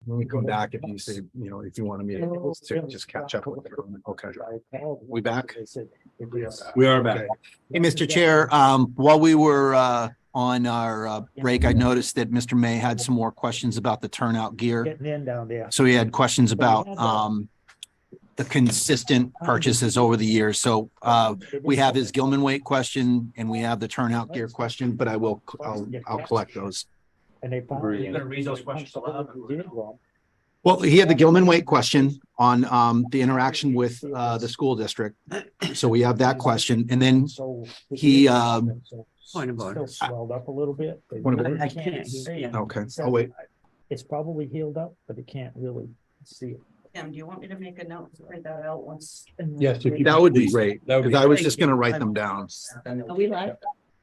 When we come back, if you say, you know, if you wanted me to just catch up with everyone. Okay. We back?
We are back.
Hey, Mr. Chair, while we were on our break, I noticed that Mr. May had some more questions about the turnout gear.
Getting in down there.
So he had questions about the consistent purchases over the years. So we have his Gilman weight question and we have the turnout gear question, but I'll collect those.
And they.
You're gonna read those questions aloud?
Well, he had the Gilman weight question on the interaction with the school district. So we have that question. And then
So.
he
Point of order.
Still swelled up a little bit. but
Point of
you
order?
I can't see it.
okay.
says
Oh, wait.
It's probably healed up, but it can't really see it.
Tim, do you want me to make a note to print that out once?
Yes, if you-
That would be great.
That would be
Because I was just gonna write them down.
Are we live?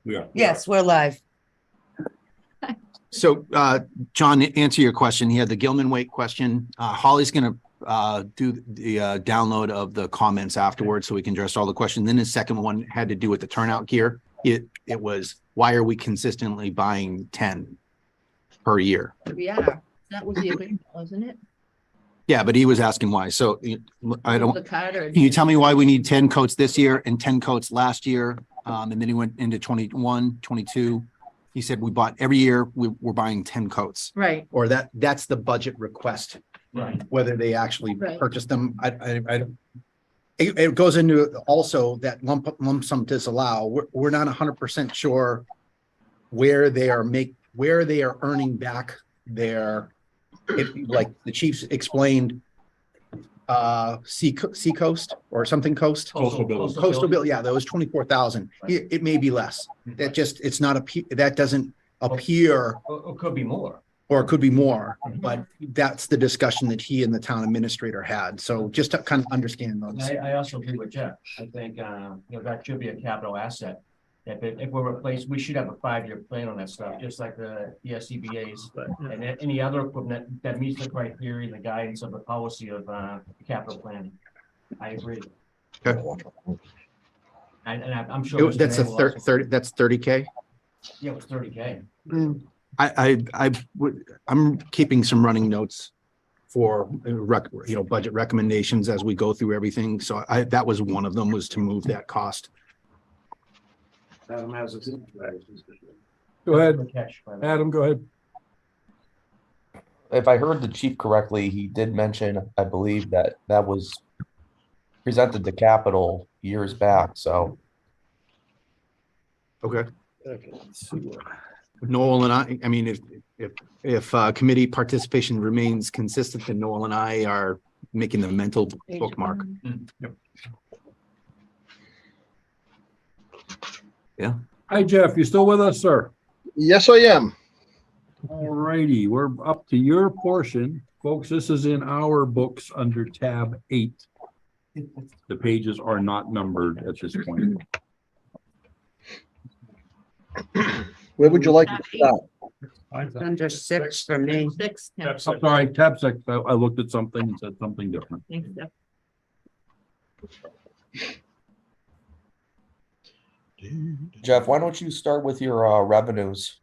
We are.
Yes, we're live.
So, John, to answer your question, he had the Gilman weight question. Holly's gonna do the download of the comments afterwards so we can address all the questions. Then his second one had to do with the turnout gear. It was, why are we consistently buying 10 per year?
Yeah, that was the agreement, wasn't it?
Yeah, but he was asking why. So I don't,
The Carter.
can you tell me why we need 10 coats this year and 10 coats last year? And then he went into 21, 22. He said we bought every year, we're buying 10 coats.
Right,
Or that's the budget request.
Right.
Whether they actually
Right.
purchase them, I don't. It goes into also that lump sum disallow. We're not 100% sure where they are earning back their, like the chiefs explained, Sea Coast or something coast. Coastal bill, yeah, that was 24,000. It may be less. That just, it's not that doesn't appear,
Or could be more.
or it could be more, but that's the discussion that he and the town administrator had. So just to kind of understand those.
I also agree with Jeff. I think, that should be a capital asset. If we're replaced, we should have a 5-year plan on that stuff, just like the SCBA's. And any other equipment that meets the criteria and the guidance of the policy of capital planning. I agree.
Okay.
And I'm sure. Mr.
That's a
Mayor will also-
30, that's 30K.
Yeah, it was 30K.
I'm keeping some running notes for budget recommendations as we go through everything. So that was one of them, was to move that cost.
Adam has a.
Go ahead,
Good catch, by the way.
Adam, go ahead.
If I heard the chief correctly, he did mention, I believe, that was presented to capital years back, so.
Okay. Noel and I mean, if committee participation remains consistent, then Noel and I are making the mental bookmark. Yeah.
Hi, Jeff, you still with us, sir?
Yes, I am.
All righty, we're up to your portion. Folks, this is in our books under tab 8. The pages are not numbered at this point.
Where would you like to start?
Under 6 for me.
6.
I'm sorry, tab 6, I looked at something and said something different.
Thanks, Jeff.
Jeff, why don't you start with your revenues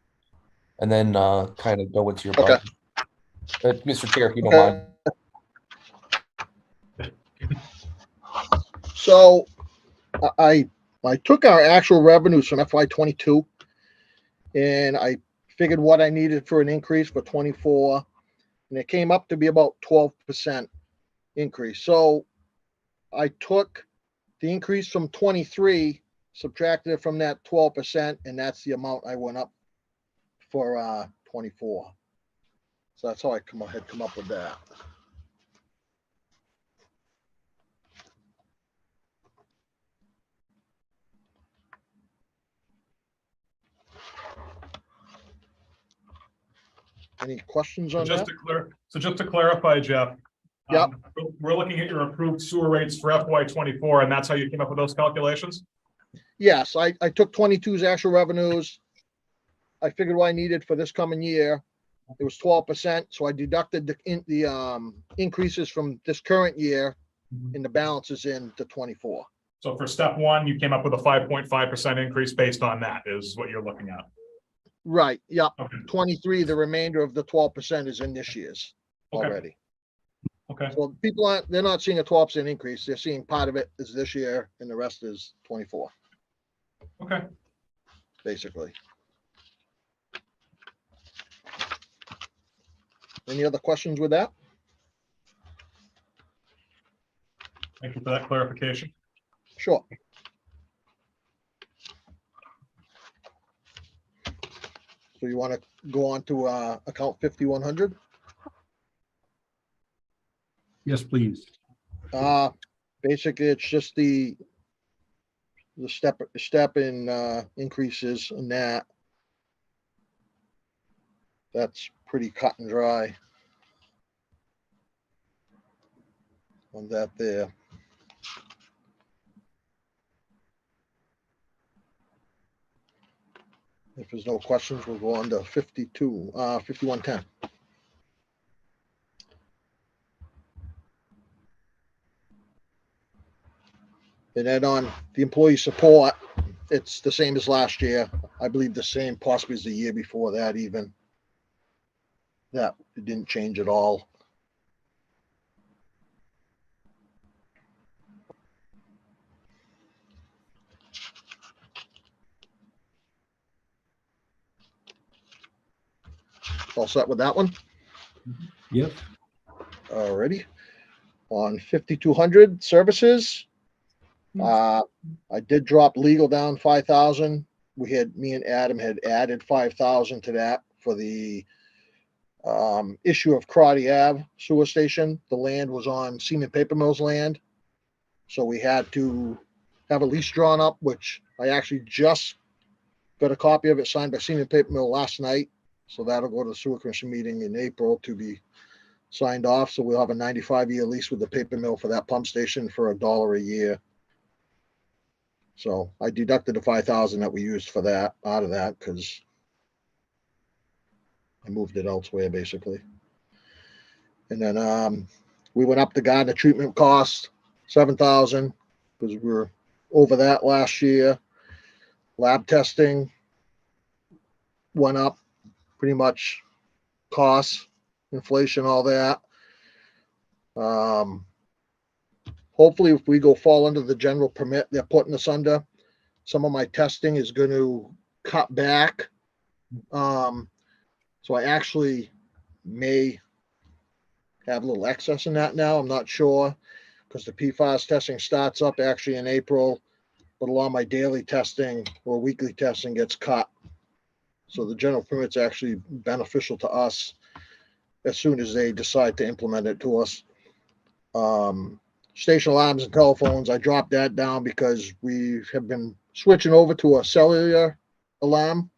and then kind of go into your
Okay.
budget? Mr. Chair, if you don't
Okay.
mind.
So I took our actual revenues from FY22 and I figured what I needed for an increase for 24, and it came up to be about 12% increase. So I took the increase from 23, subtracted it from that 12%, and that's the amount I went up for 24. So that's how I come up with that. Any questions on that?
Just to clarify, Jeff.
Yep.
We're looking at your approved sewer rates for FY24, and that's how you came up with those calculations?
Yes, I took 22's actual revenues. I figured what I needed for this coming year. It was 12%, so I deducted the increases from this current year and the balances into 24.
So for step 1, you came up with a 5.5% increase based on that is what you're looking at.
Right, yeah,
Okay,
23, the remainder of the 12% is in this year's
Okay.
already.
okay,
So people they're not seeing a 12% increase. They're seeing part of it is this year and the rest is 24,
okay.
basically. Any other questions with that?
Thank you for that clarification.
Sure. So you want to go on to account 5100?
Yes, please.
Basically, it's just the step in increases in that. That's pretty cut and dry on that there. If there's no questions, we'll go on to 5110. And then on the employee support, it's the same as last year. I believe the same possibly as the year before that even. That it didn't change at all. All set with that one?
Yep.
Alrighty. On 5200 services, I did drop legal down 5,000. Me and Adam had added 5,000 to that for the issue of Crotty Ave sewer station. The land was on Seaman Paper Mills land. So we had to have a lease drawn up, which I actually just got a copy of it signed by Seaman Paper Mill last night. So that'll go to the sewer commission meeting in April to be signed off. So we'll have a 95-year lease with the paper mill for that pump station for $1 a year. So I deducted the 5,000 that we used for that out of that because I moved it elsewhere basically. And then we went up the Gardner treatment cost, 7,000 because we were over that last year. Lab testing went up pretty much, costs, inflation, all that. Hopefully if we fall under the general permit they're putting us under, some of my testing is going to cut back. So I actually may have a little excess in that now. I'm not sure because the PFAS testing starts up actually in April, but a lot of my daily testing or weekly testing gets cut. So the general permit's actually beneficial to us as soon as they decide to implement it to us. Station alarms and telephones, I dropped that down because we have been switching over to a cellular alarm.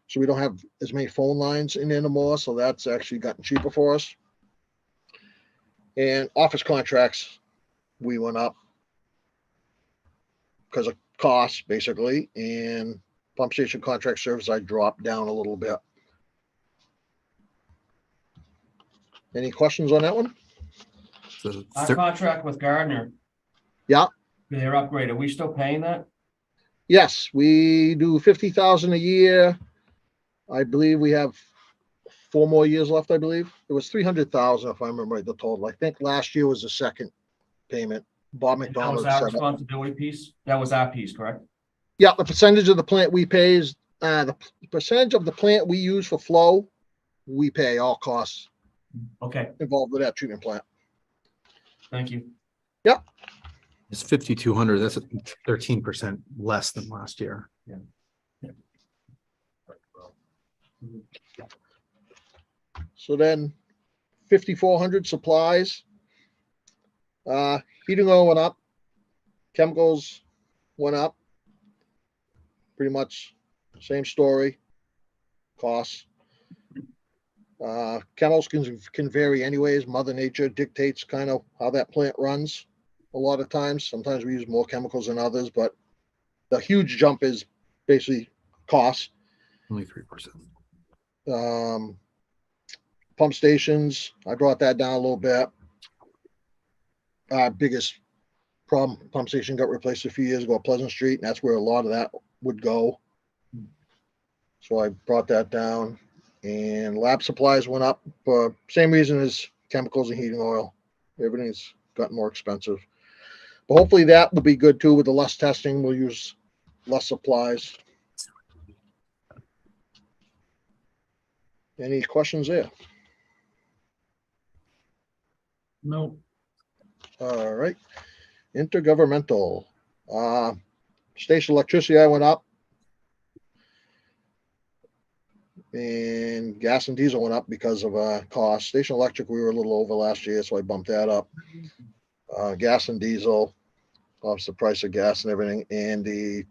So we don't have as many phone lines in anymore. So that's actually gotten cheaper for us. And office contracts, we went up because of costs basically. And pump station contract service, I dropped down a little bit. Any questions on that one?
Our contract with Gardner.
Yeah.
Their upgrade, are we still paying that?
Yes, we do 50,000 a year. I believe we have 4 more years left. I believe it was 300,000 if I remember right, the total. I think last year was the second payment. Bob
That was
McDonald
our
said it.
responsibility piece? That was our piece, correct?
Yeah, the percentage of the plant we pay is the percentage of the plant we use for flow. We pay all costs
Okay,
involved with that treatment plant.
thank you.
It's 5,200. That's 13% less than last year.
So then 5,400 supplies. Heating oil went up. Chemicals went up. Pretty much same story. Costs. Chemicals can vary anyways. Mother Nature dictates kind of how that plant runs a lot of times. Sometimes we use more chemicals than others, but the huge jump is basically costs.
Only 3%.
Pump stations, I brought that down a little bit. Biggest problem, pump station got replaced a few years ago at Pleasant Street, and that's where a lot of that would go. So I brought that down, and lab supplies went up for same reason as chemicals and heating oil. Everything's gotten more expensive. But hopefully that will be good too. With the less testing, we'll use less supplies. Any questions there?
No.
All right. Intergovernmental. Station electricity, I went up. And gas and diesel went up because of cost. Station electric, we were a little over last year, so I bumped that up. Gas and diesel, obviously the price of gas and everything. And the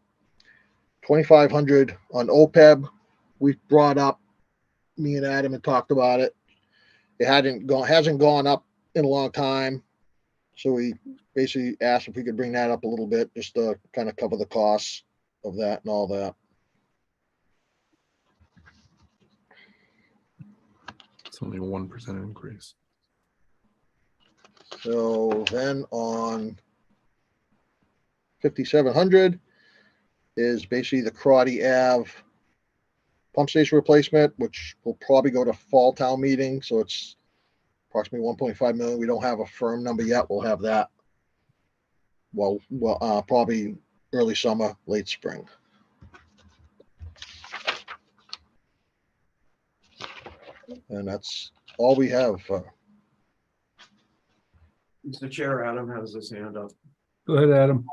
2,500 on OPEB, we brought up, me and Adam had talked about it. It hasn't gone up in a long time. So we basically asked if we could bring that up a little bit, just to kind of cover the costs of that and all that.
It's only a 1% increase.
So then on 5,700 is basically the Crotty Ave pump station replacement, which will probably go to fall town meeting. So it's approximately 1.5 million. We don't have a firm number yet. We'll have that. Well, probably early summer, late spring. And that's all we have.
Mr. Chair, Adam has his hand up.
Go ahead, Adam.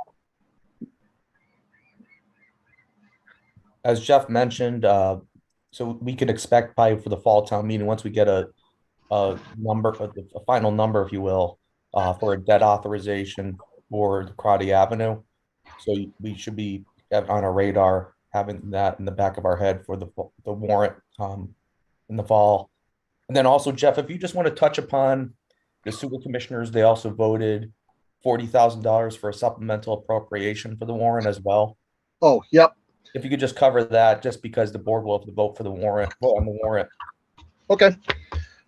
As Jeff mentioned, so we can expect probably for the fall town meeting, once we get a number, a final number, if you will, for a debt authorization for the Crotty Avenue. So we should be on our radar, having that in the back of our head for the warrant in the fall. And then also, Jeff, if you just want to touch upon the sewer commissioners, they also voted $40,000 for a supplemental appropriation for the warrant as well.
Oh, yep.
If you could just cover that, just because the board will have to vote for the warrant, vote on the warrant.
Okay.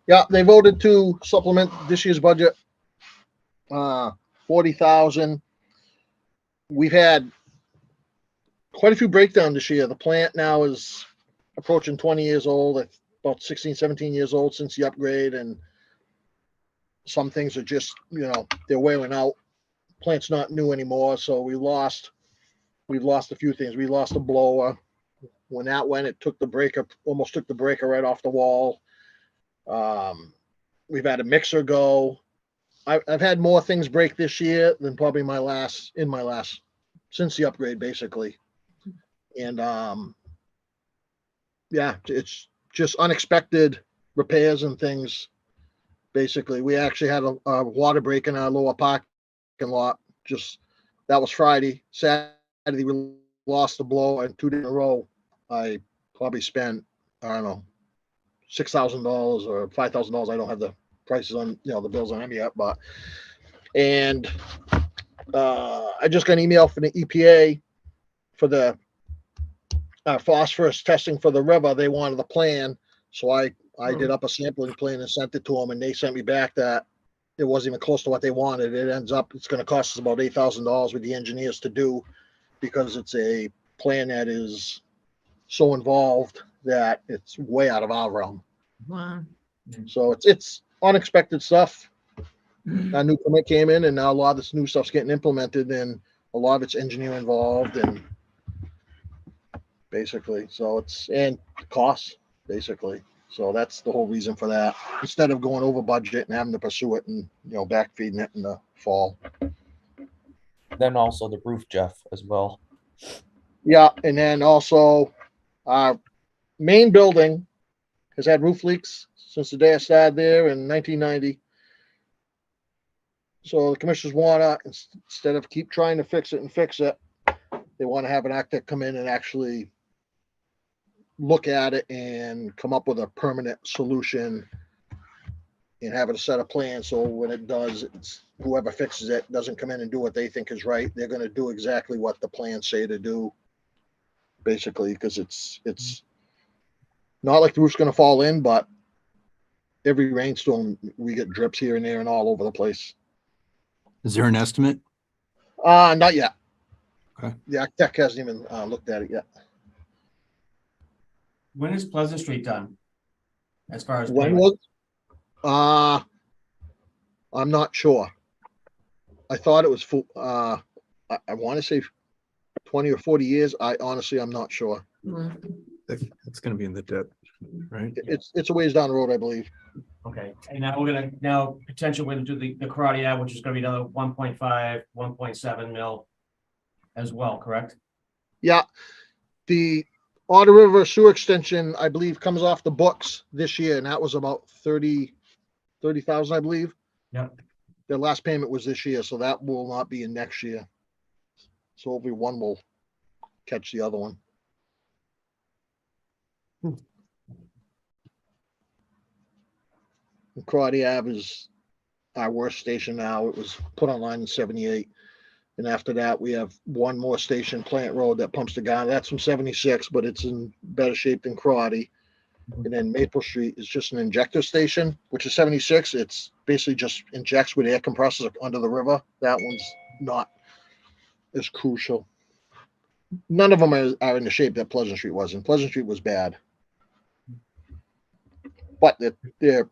Yeah, they voted to supplement this year's budget. 40,000. We've had quite a few breakdowns this year. The plant now is approaching 20 years old, about 16, 17 years old since the upgrade, and some things are just, they're wearing out. Plant's not new anymore, so we've lost a few things. We lost a blower. When that went, it took the breaker, almost took the breaker right off the wall. We've had a mixer go. I've had more things break this year than probably since the upgrade, basically. And yeah, it's just unexpected repairs and things. Basically, we actually had a water break in our lower parking lot. That was Friday. Saturday, we lost the blower, and 2 days in a row, I probably spent, I don't know, $6,000 or $5,000. I don't have the prices on, the bills on them yet, but, and I just got an email from the EPA for the phosphorus testing for the river. They wanted the plan, so I did up a sampling plan and sent it to them, and they sent me back that it wasn't even close to what they wanted. It's going to cost us about $8,000 with the engineers to do, because it's a plan that is so involved that it's way out of our realm.
Wow.
So it's unexpected stuff. A new permit came in, and now a lot of this new stuff's getting implemented, and a lot of it's engineer involved, and basically, and costs, basically. So that's the whole reason for that. Instead of going over budget and having to pursue it and, back feeding it in the fall.
Then also the roof, Jeff, as well.
Yeah, and then also our main building has had roof leaks since the day I started there in 1990. So the commissioners want to, instead of keep trying to fix it, they want to have an architect come in and actually look at it and come up with a permanent solution and have a set of plans. So when it does, whoever fixes it doesn't come in and do what they think is right. They're going to do exactly what the plans say to do, basically, because it's not like the roof's going to fall in, but every rainstorm we get drips here and there and all over the place.
Is there an estimate?
Not yet.
Okay.
The architect hasn't even looked at it yet.
When is Pleasant Street done? As far as.
When
payment?
was, I'm not sure. I thought it was full, I want to say 20 or 40 years. I'm not sure.
It's gonna be in the dip, right?
It's a ways down the road, I believe.
Okay, and now we're gonna, now potentially we're gonna do the karate ad, which is gonna be another 1.5, 1.7 mil. As well, correct?
Yeah, the Otter River Sewer Extension, I believe, comes off the books this year, and that was about 30,000, I believe.
Yep.
Their last payment was this year, so that will not be in next year. So hopefully one will catch the other one. Karate Ave is our worst station now. It was put online in 78. And after that, we have one more station, Plant Road, that pumps the guy. That's from 76, but it's in better shape than Karate. And then Maple Street is just an injector station, which is 76. It's basically just injects with air compressors under the river. That one's not as crucial. None of them are in the shape that Pleasant Street was in. Pleasant Street was bad. But their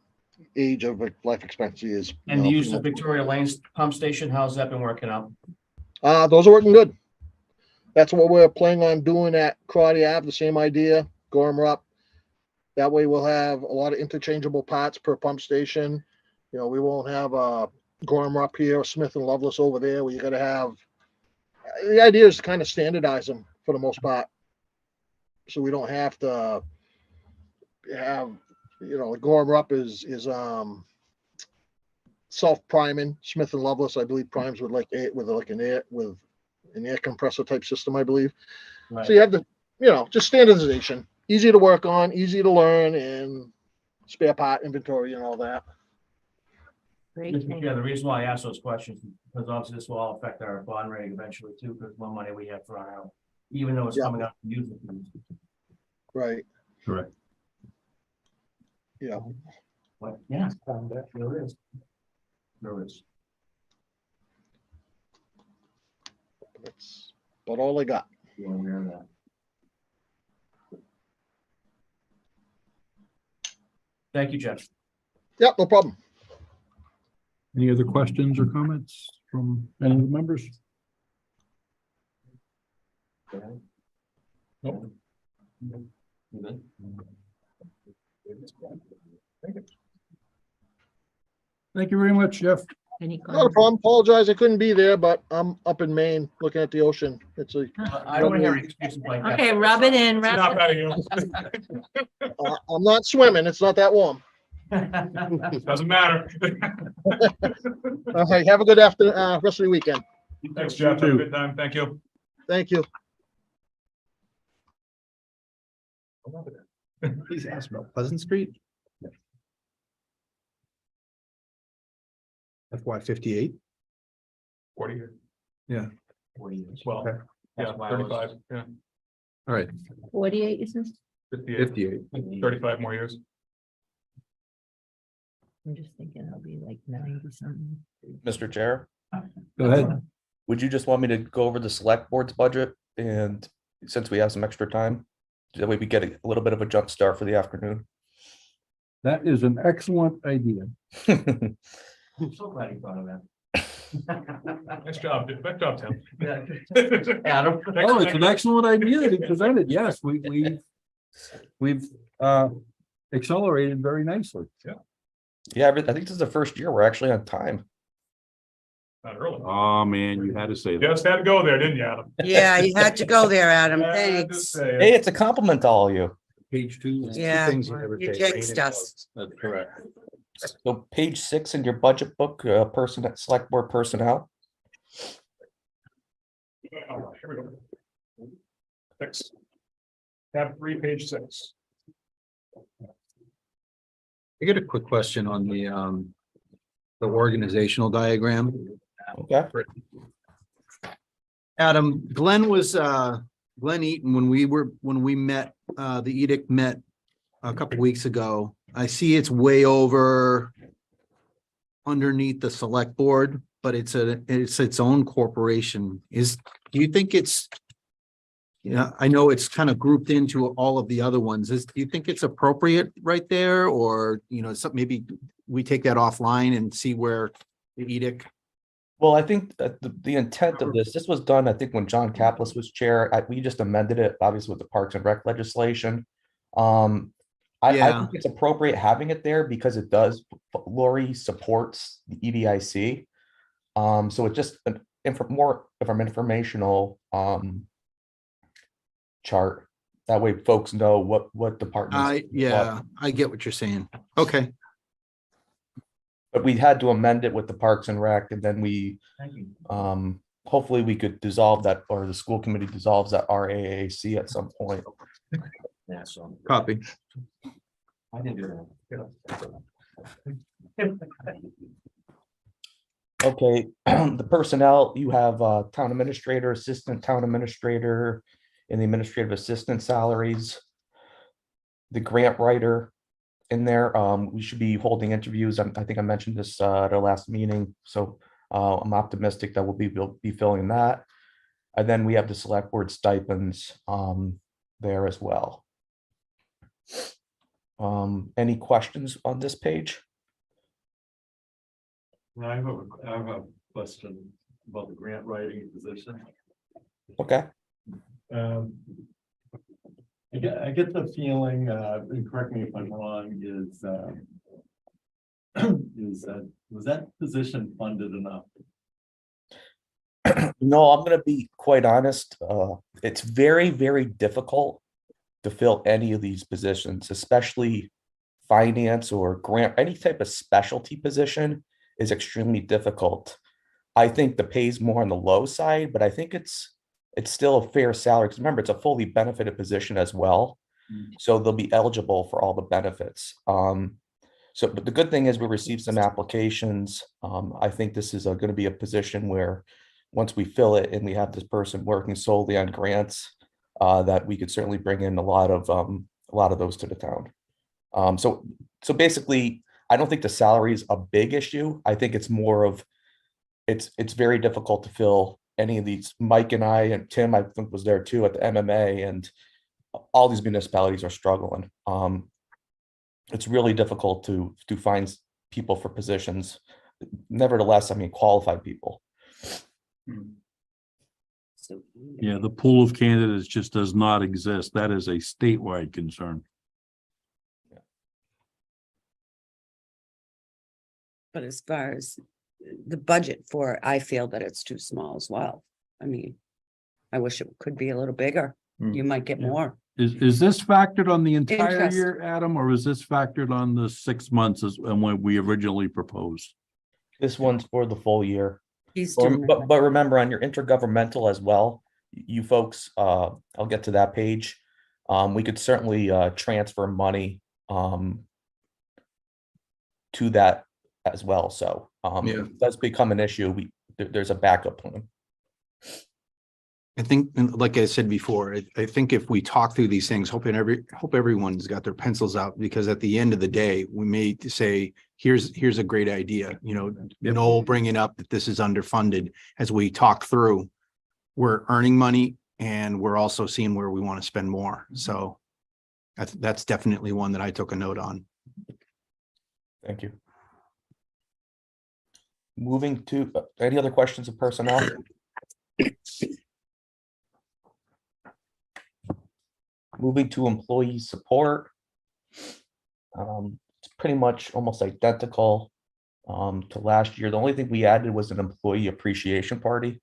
age of life expectancy is.
And the use of Victoria Lane's pump station, how's that been working out?
Those are working good. That's what we're planning on doing at Karate Ave, the same idea, Gorham up. That way we'll have a lot of interchangeable parts per pump station. You know, we won't have Gorham up here or Smith and Lovelace over there where you gotta have, the idea is to kind of standardize them for the most part. So we don't have to have, you know, Gorham up is self-priming. Smith and Lovelace, I believe, primes with an air compressor type system, I believe.
Right.
So you have the, you know, just standardization, easy to work on, easy to learn, and spare part inventory and all that.
Great.
Yeah, the reason why I asked those questions, because obviously this will all affect our bond rating eventually too, because more money we have thrown out, even though it's
Yeah.
coming out from using fees.
Right.
Correct.
Yeah.
But yeah, there is. There is.
That's about all I got.
You're aware of that. Thank you, Jeff.
Yep, no problem.
Any other questions or comments from any of the members? Nope.
You good?
Thank you very much, Jeff.
Any
Not a
comments?
problem. Apologize, I couldn't be there, but I'm up in Maine looking at the ocean. It's a,
I don't want to hear excuses like that.
Okay, rub it in, rub
Not
it.
bad of you.
I'm not swimming. It's not that warm.
Doesn't matter.
All right, have a good rest of the weekend.
Thanks, Jeff. Have a good time. Thank you.
Thank you.
Please ask about Pleasant Street. FY58.
40 years.
Yeah.
40 years.
Well,
Okay.
yeah,
That's why I was-
35, yeah,
All right,
48, is this?
58,
58.
35 more years.
I'm just thinking I'll be like 90 something.
Mr. Chair,
Go ahead.
would you just want me to go over the select board's budget? And since we have some extra time, that way we get a little bit of a jump start for the afternoon.
That is an excellent idea.
I'm so glad you thought of that.
Nice job. Good job, Tim.
Adam.
Oh, it's an excellent idea that you presented. Yes, we've accelerated very nicely.
Yeah, I think this is the first year we're actually on time.
Not early.
Oh, man, you had to say that.
Just had to go there, didn't you, Adam?
Yeah, you had to go there, Adam.
Had to
Thanks.
say it.
Hey, it's a compliment to all of you.
Page 2.
Yeah,
Things you never
you
take.
jinxed us.
That's correct.
So page 6 in your budget book, select board personnel.
All right, here we go. 6. Tab 3, page 6.
I get a quick question on the organizational diagram.
Okay.
Adam, Glenn Eaton, when we met, the edict met a couple weeks ago. I see it's way over underneath the select board, but it's its own corporation. Do you think it's Yeah, I know it's kind of grouped into all of the other ones. Do you think it's appropriate right there? Or, maybe we take that offline and see where the edict.
Well, I think that the intent of this was done, I think, when John Caplis was chair. We just amended it, obviously, with the Parks and Rec legislation. I
Yeah.
think it's appropriate having it there because it does, Lori supports the EDIC. So it just more of an informational chart. That way folks know what departments.
I get what you're saying. Okay.
But we had to amend it with the Parks and Rec, and then we, hopefully we could dissolve that, or the school committee dissolves that RAAC at some point.
Yeah, so
Copy.
I can do
Okay, the personnel, you have town administrator, assistant town administrator, and the administrative assistant salaries. The grant writer in there, we should be holding interviews. I think I mentioned this at our last meeting, so I'm optimistic that we'll be filling that. And then we have the select board stipends there as well. Any questions on this page?
I have a question about the grant writing position.
Okay.
I get the feeling, and correct me if I'm wrong, is that, was that position funded enough?
No, I'm gonna be quite honest. It's very, very difficult to fill any of these positions, especially finance or grant, any type of specialty position is extremely difficult. I think the pay's more on the low side, but I think it's still a fair salary. Because remember, it's a fully benefited position as well. So they'll be eligible for all the benefits. But the good thing is we received some applications. I think this is going to be a position where once we fill it and we have this person working solely on grants, that we could certainly bring in a lot of those to the town. So basically, I don't think the salary is a big issue. I think it's more of it's very difficult to fill any of these. Mike and I and Tim, I think, was there too at the MMA, and all these municipalities are struggling. It's really difficult to find people for positions. Nevertheless, I mean, qualified people.
Yeah, the pool of candidates just does not exist. That is a statewide concern.
But as far as the budget for it, I feel that it's too small as well. I mean, I wish it could be a little bigger. You might get more.
Is this factored on the entire
Interest.
year, Adam, or is this factored on the 6 months and what we originally proposed?
This one's for the full year.
He's doing
But remember, on your intergovernmental as well, you folks, I'll get to that page. We could certainly transfer money to that as well. So if it does become an issue, there's a backup plan.
I think, and like I said before, I think if we talk through these things, hope everyone's got their pencils out, because at the end of the day, we may say, here's a great idea, Noel bringing up that this is underfunded. As we talk through, we're earning money and we're also seeing where we want to spend more. So that's definitely one that I took a note on.
Thank you. Moving to any other questions of personnel? Moving to employee support. It's pretty much almost identical to last year. The only thing we added was an employee appreciation party.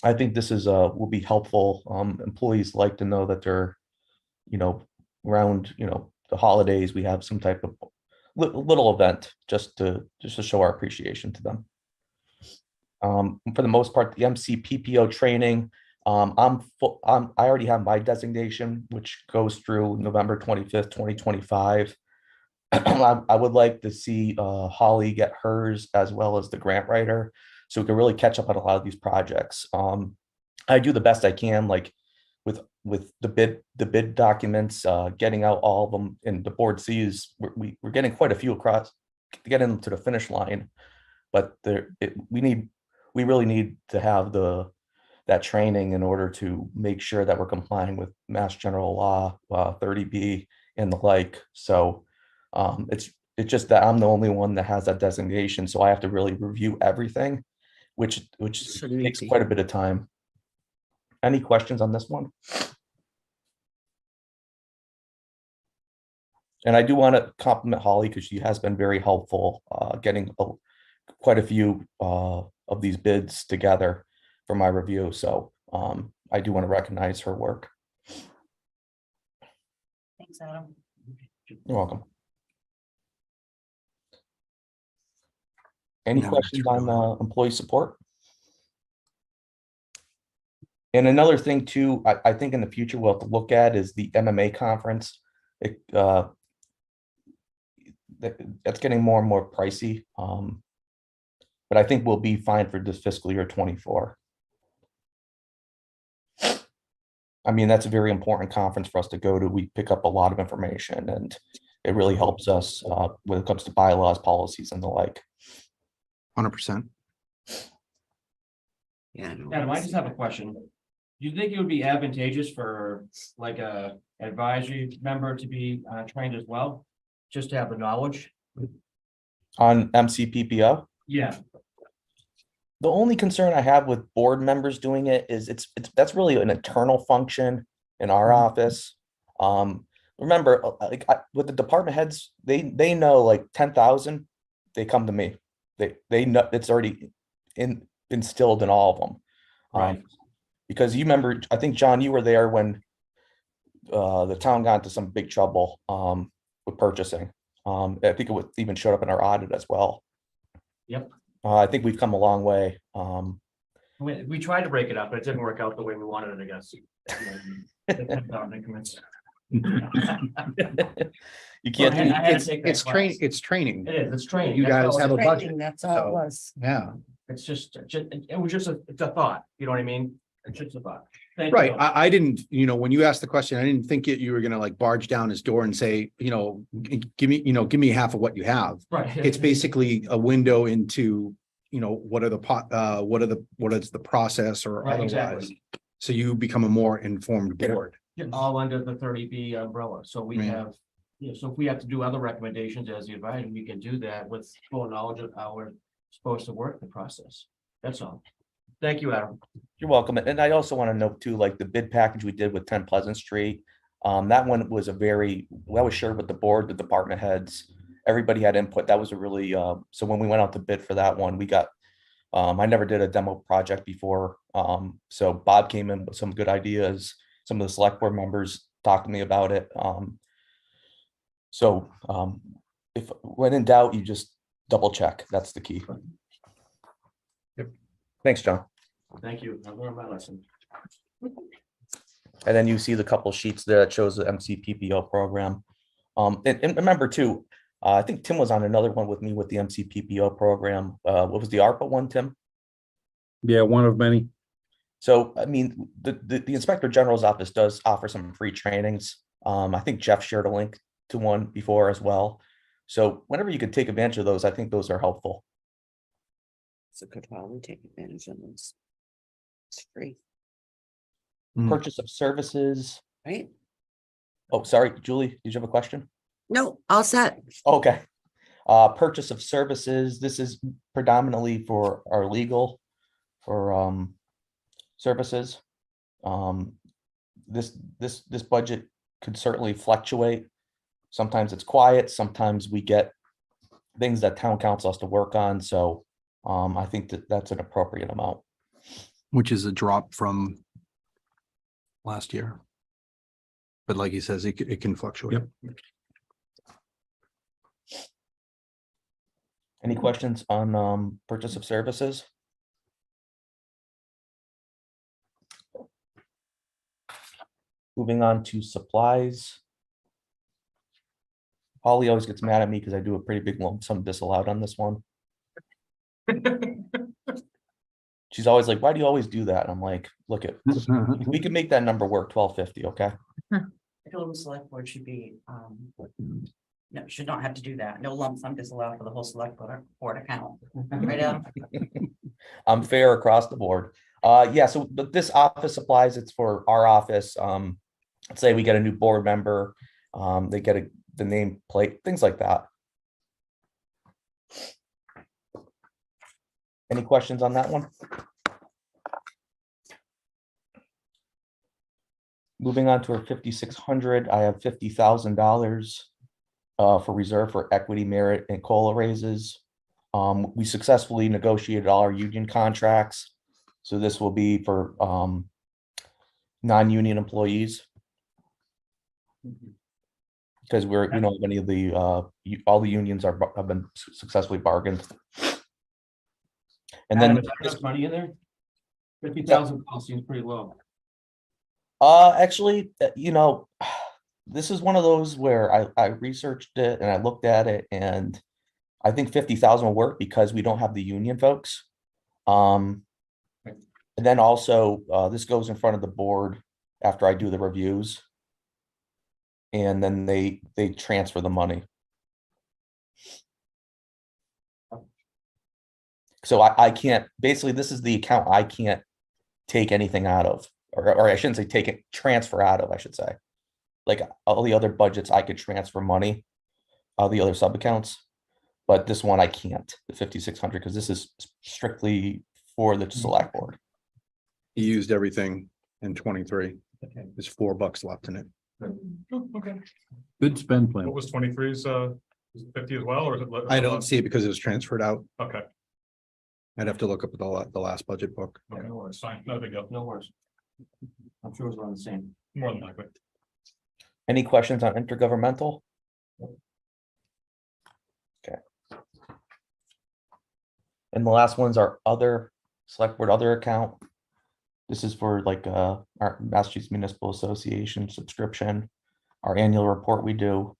I think this is will be helpful. Employees like to know that they're, around, the holidays, we have some type of little event just to show our appreciation to them. For the most part, the MC PPO training, I already have my designation, which goes through November 25th, 2025. I would like to see Holly get hers as well as the grant writer, so we can really catch up on a lot of these projects. I do the best I can, like with the bid documents, getting out all of them, and the board sees we're getting quite a few across to get into the finish line, but we really need to have the that training in order to make sure that we're complying with Mass General Law 30B and the like. So it's just that I'm the only one that has that designation, so I have to really review everything, which
Shouldn't
takes
be.
quite a bit of time. Any questions on this one? And I do want to compliment Holly because she has been very helpful getting quite a few of these bids together for my review. So I do want to recognize her work.
Thanks, Adam.
You're welcome. Any
No,
questions
that's
on employee support? And another thing too, I think in the future we'll have to look at is the MMA conference. That's getting more and more pricey. But I think we'll be fine for this fiscal year 24. I mean, that's a very important conference for us to go to. We pick up a lot of information and it really helps us when it comes to bylaws, policies and the like.
100%.
Yeah. no,
Adam, I just have a question. Do you think it would be advantageous for like a advisory member to be trained as well? Just to have the knowledge?
On MCPPO,
Yeah.
the only concern I have with board members doing it is that's really an internal function in our office. Remember, with the department heads, they know like 10,000, they come to me. They know it's already instilled in all of them.
Right.
Because you remember, I think John, you were there when the town got into some big trouble with purchasing. I think it even showed up in our audit as well.
Yep.
I think we've come a long way.
We tried to break it up, but it didn't work out the way we wanted it, I guess.
You can't do.
It's training. It's training.
It is, it's training.
You
That's
guys
all
have a
it is.
budget.
That's all it
So,
was.
Yeah.
It's just, it was just it's a thought, you know what I mean? It's just a thought. Thank you,
Right.
Bill.
I didn't, when you asked the question, I didn't think you were gonna like barge down his door and say, give me half of what you have.
Right.
It's basically a window into, what is the process or
Right,
otherwise.
exactly.
So you become a more informed board.
All under the 30B umbrella, so we
Yeah.
have, so if we have to do other recommendations as the advisor, we can do that with full knowledge of how we're supposed to work the process. That's all. Thank you, Adam.
You're welcome. And I also want to note too, like the bid package we did with 10 Pleasant Street. That one was that was shared with the board, the department heads. Everybody had input. That was a really, so when we went out to bid for that one, we got, I never did a demo project before. So Bob came in with some good ideas. Some of the select board members talked to me about it. If when in doubt, you just double check. That's the key.
Yep.
Thanks, John.
Thank you. I learned my lesson.
And then you see the couple sheets there that shows the MCPPO program. And remember too, I think Tim was on another one with me with the MCPPO program. What was the ARPA one, Tim?
Yeah, one of many.
So, I mean, the Inspector General's office does offer some free trainings. I think Jeff shared a link to one before as well. So whenever you could take advantage of those, I think those are helpful.
It's a good while we take advantage of this. It's free,
Purchase of services.
right?
Oh, sorry, Julie, did you have a question?
No, all set.
Okay. Purchase of services. This is predominantly for our legal for services. This budget could certainly fluctuate. Sometimes it's quiet, sometimes we get things that town council has to work on. So I think that's an appropriate amount.
Which is a drop from last year. But like he says, it can fluctuate.
Yep.
Any questions on purchase of services? Moving on to supplies. Holly always gets mad at me because I do a pretty big lump sum disallowed on this one. She's always like, why do you always do that? And I'm like, look it, we can make that number work, 1250, okay?
I told the select board should be, no, should not have to do that. No lump sum disallowed for the whole select board account. Right, Adam?
I'm fair across the board. Yeah, so but this office supplies, it's for our office. Let's say we get a new board member, they get the name plate, things like that. Any questions on that one? Moving on to our 5,600, I have $50,000 for reserve for equity, merit, and COLA raises. We successfully negotiated all our union contracts, so this will be for non-union employees. Because we know many of the all the unions have been successfully bargained. And then
There's money in there? 50,000 seems pretty low.
actually, this is one of those where I researched it and I looked at it, and I think 50,000 will work because we don't have the union folks. And then also this goes in front of the board after I do the reviews. And then they transfer the money. So I can't, basically, this is the account I can't take anything out of, or I shouldn't say take it, transfer out of, I should say. Like all the other budgets, I could transfer money, all the other sub accounts, but this one I can't, the 5,600, because this is strictly for the select board.
He used everything in 23.
Okay.
There's $4 left in it.
Okay.
Good spend plan.
What was 23's, 50 as well, or is it?
I don't see it because it was transferred out.
Okay,
I'd have to look up the last budget book.
okay, no worries, fine, no big deal,
No worries. I'm sure it's around the same.
more than likely.
Any questions on intergovernmental? Okay. And the last ones are other, select board other account. This is for like our Massachusetts Municipal Association subscription, our annual report we do,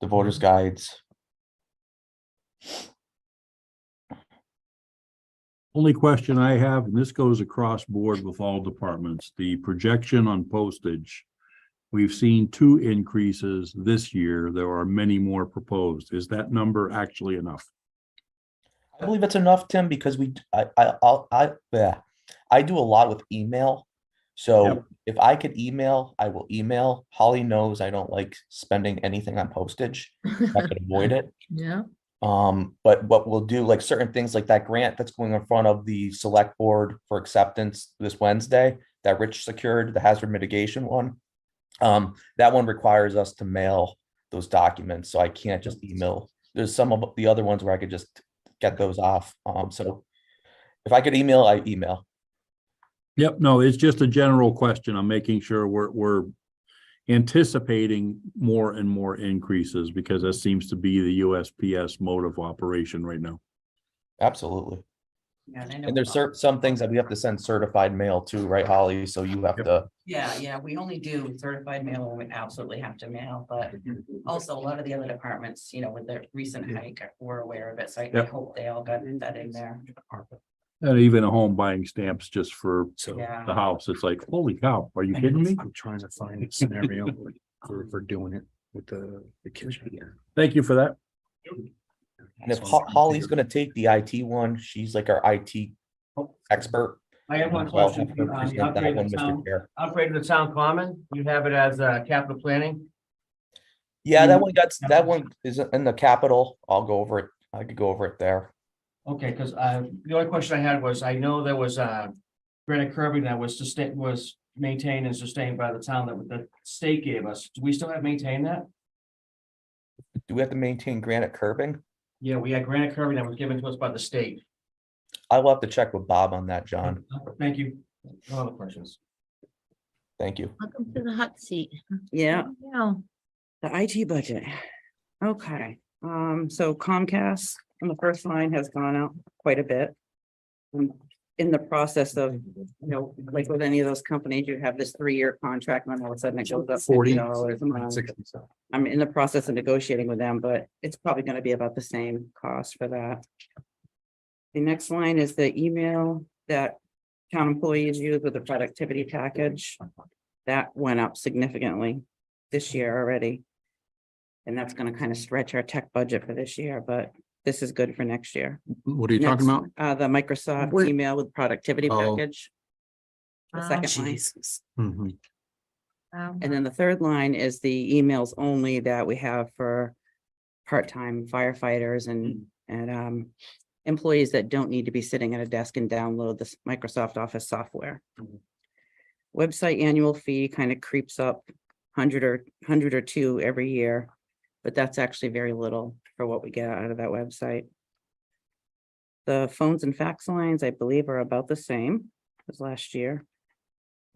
the voters guides.
Only question I have, and this goes across board with all departments, the projection on postage. We've seen 2 increases this year. There are many more proposed. Is that number actually enough?
I believe it's enough, Tim, because I do a lot with email. So
Yep.
if I could email, I will email. Holly knows I don't like spending anything on postage. I could avoid it.
Yeah.
But what we'll do, like certain things like that grant that's going in front of the select board for acceptance this Wednesday, that Rich secured, the hazard mitigation one. That one requires us to mail those documents, so I can't just email. There's some of the other ones where I could just get those off. So if I could email, I email.
Yep, no, it's just a general question. I'm making sure we're anticipating more and more increases because that seems to be the USPS mode of operation right now.
Absolutely.
Yeah, and I know
And there's some things that we have to send certified mail to, right, Holly? So you have to,
Yeah, we only do certified mail when we absolutely have to mail, but also a lot of the other departments, with the recent hike, we're aware of it, so I
Yep.
hope they all got that in there.
And even a home buying stamps just for
Yeah.
the house. It's like, holy cow, are you kidding me?
I'm trying to find a scenario for doing it with the kitchen.
Thank you for that.
and if Holly's gonna take the IT one, she's like our IT expert.
I have one
I'll
question.
have her
The
present that
upgrade
one,
of the
Mr.
town,
Chair.
upgrade of the town common, you have it as capital planning?
Yeah, that one is in the capital. I'll go over it. I could go over it there.
Okay, because the only question I had was, I know there was granite curbing that was maintained and sustained by the town that the state gave us. Do we still have maintained that?
Do we have to maintain granite curbing?
Yeah, we had granite curbing that was given to us by the state.
I will have to check with Bob on that, John.
Thank you. No other questions.
Thank you.
Welcome to the hot seat.
Yeah,
Yeah.
the IT budget. Okay, so Comcast on the first line has gone out quite a bit. In the process of, like with any of those companies, you have this 3-year contract, and then all of a sudden it goes up $40 a month. I'm in the process of negotiating with them, but it's probably gonna be about the same cost for that. The next line is the email that town employees use with the productivity package. That went up significantly this year already. And that's gonna kind of stretch our tech budget for this year, but this is good for next year.
What are you talking about?
The Microsoft
Where-
email with productivity
Oh.
package.
The
Ah,
second line.
Mhm.
Wow.
And then the third line is the emails only that we have for part-time firefighters and employees that don't need to be sitting at a desk and download this Microsoft Office software. Website annual fee kind of creeps up 100 or 2 every year, but that's actually very little for what we get out of that website. The phones and fax lines, I believe, are about the same as last year.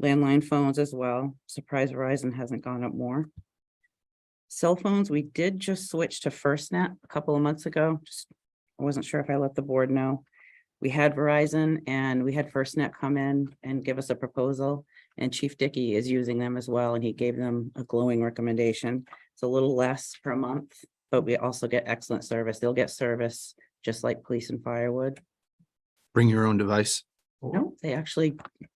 Landline phones as well. Surprise Verizon hasn't gone up more. Cell phones, we did just switch to FirstNet a couple of months ago. I wasn't sure if I let the board know. We had Verizon and we had FirstNet come in and give us a proposal, and Chief Dickey is using them as well, and he gave them a glowing recommendation. It's a little less per month, but we also get excellent service. They'll get service just like police and fire would.
Bring your own device.
No,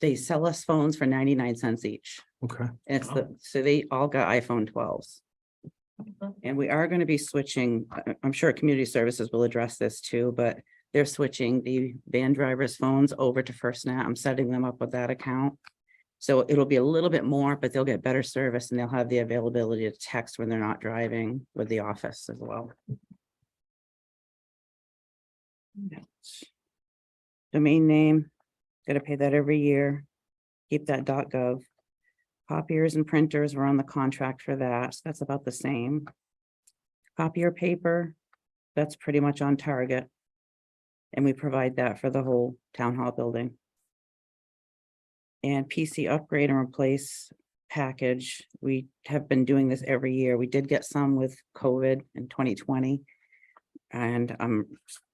they sell us phones for 99 cents each.
Okay.
And so they all got iPhone 12s. And we are going to be switching, I'm sure community services will address this too, but they're switching the van drivers' phones over to FirstNet. I'm setting them up with that account. So it'll be a little bit more, but they'll get better service and they'll have the availability to text when they're not driving with the office as well. Domain name, got to pay that every year. Keep that .gov. Copiers and printers, we're on the contract for that. So that's about the same. Copier paper, that's pretty much on target. And we provide that for the whole town hall building. And PC upgrade and replace package, we have been doing this every year. We did get some with COVID in 2020. And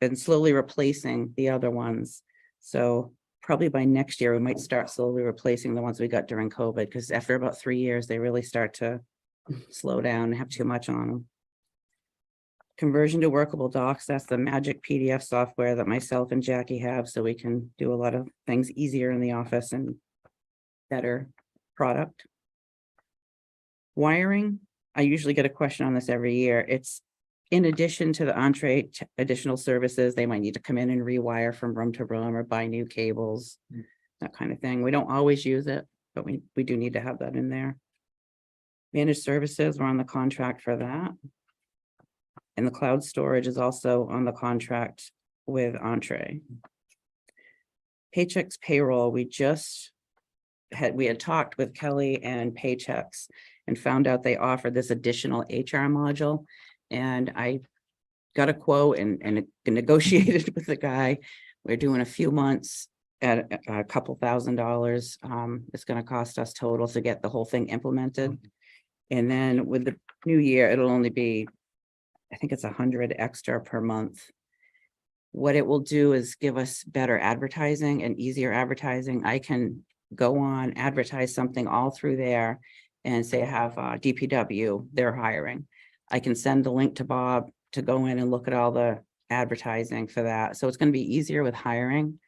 been slowly replacing the other ones. So probably by next year, we might start slowly replacing the ones we got during COVID, because after about 3 years, they really start to slow down and have too much on them. Conversion to workable docs, that's the magic PDF software that myself and Jackie have, so we can do a lot of things easier in the office and better product. Wiring, I usually get a question on this every year. It's in addition to the entree additional services, they might need to come in and rewire from room to room or buy new cables, that kind of thing. We don't always use it, but we do need to have that in there. Managed services, we're on the contract for that. And the cloud storage is also on the contract with Entree. Paychex payroll, we had talked with Kelly and Paychex and found out they offered this additional HR module. And I got a quote and negotiated with the guy. We're doing a few months at a couple $1,000. It's going to cost us total to get the whole thing implemented. And then with the new year, it'll only be, I think it's 100 extra per month. What it will do is give us better advertising and easier advertising. I can go on, advertise something all through there and say I have DPW, they're hiring. I can send the link to Bob to go in and look at all the advertising for that. So it's going to be easier with hiring.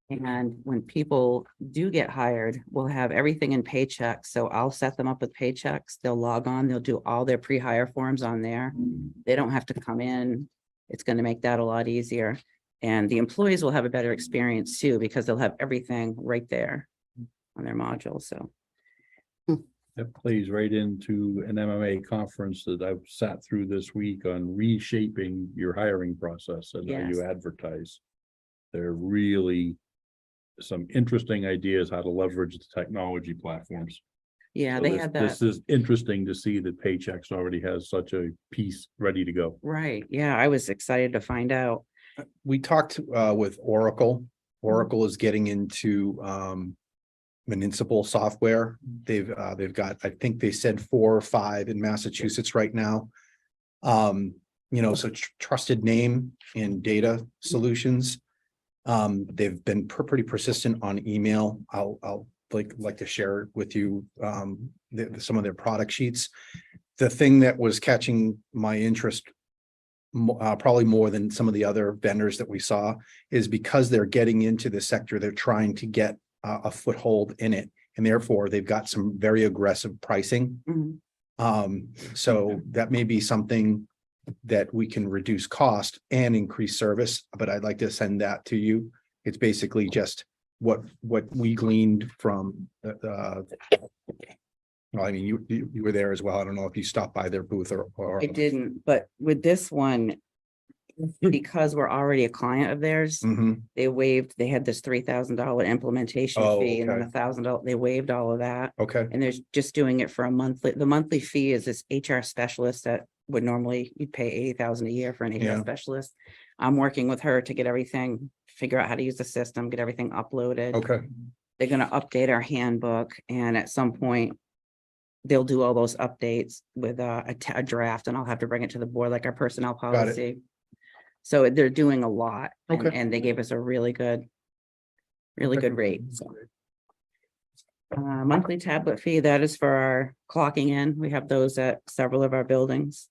And when people do get hired, we'll have everything in Paychex. So I'll set them up with Paychex. They'll log on, they'll do all their pre-hire forms on there. They don't have to come in. It's going to make that a lot easier. And the employees will have a better experience too, because they'll have everything right there on their module. So
that plays right into an MMA conference that I've sat through this week on reshaping your hiring process and how you advertise. There are really some interesting ideas how to leverage the technology platforms.
yeah,
So
they
this-
had that.
This is interesting to see that Paychex already has such a piece ready to go.
Right. Yeah, I was excited to find out.
We talked with Oracle. Oracle is getting into municipal software. They've got, I think they said 4 or 5 in Massachusetts right now. So trusted name in data solutions. They've been pretty persistent on email. I'll like to share with you some of their product sheets. The thing that was catching my interest probably more than some of the other vendors that we saw is because they're getting into the sector, they're trying to get a foothold in it, and therefore they've got some very aggressive pricing. So that may be something that we can reduce cost and increase service, but I'd like to send that to you. It's basically just what we gleaned from, well, I mean, you were there as well. I don't know if you stopped by their booth or.
I didn't, but with this one, because we're already a client of theirs,
Mhm.
they had this $3,000 implementation
Oh,
fee and then
okay.
$1,000, they waived all of that.
Okay,
And they're just doing it for a monthly, the monthly fee is this HR specialist that would normally, you'd pay 80,000 a year for an HR
Yeah.
specialist. I'm working with her to get everything, figure out how to use the system, get everything uploaded.
okay,
They're gonna update our handbook and at some point they'll do all those updates with a draft and I'll have to bring it to the board like our personnel
it.
policy. So they're doing a lot and,
Okay.
and they gave us a really good rate. So. Monthly tablet fee, that is for our clocking in. We have those at several of our buildings.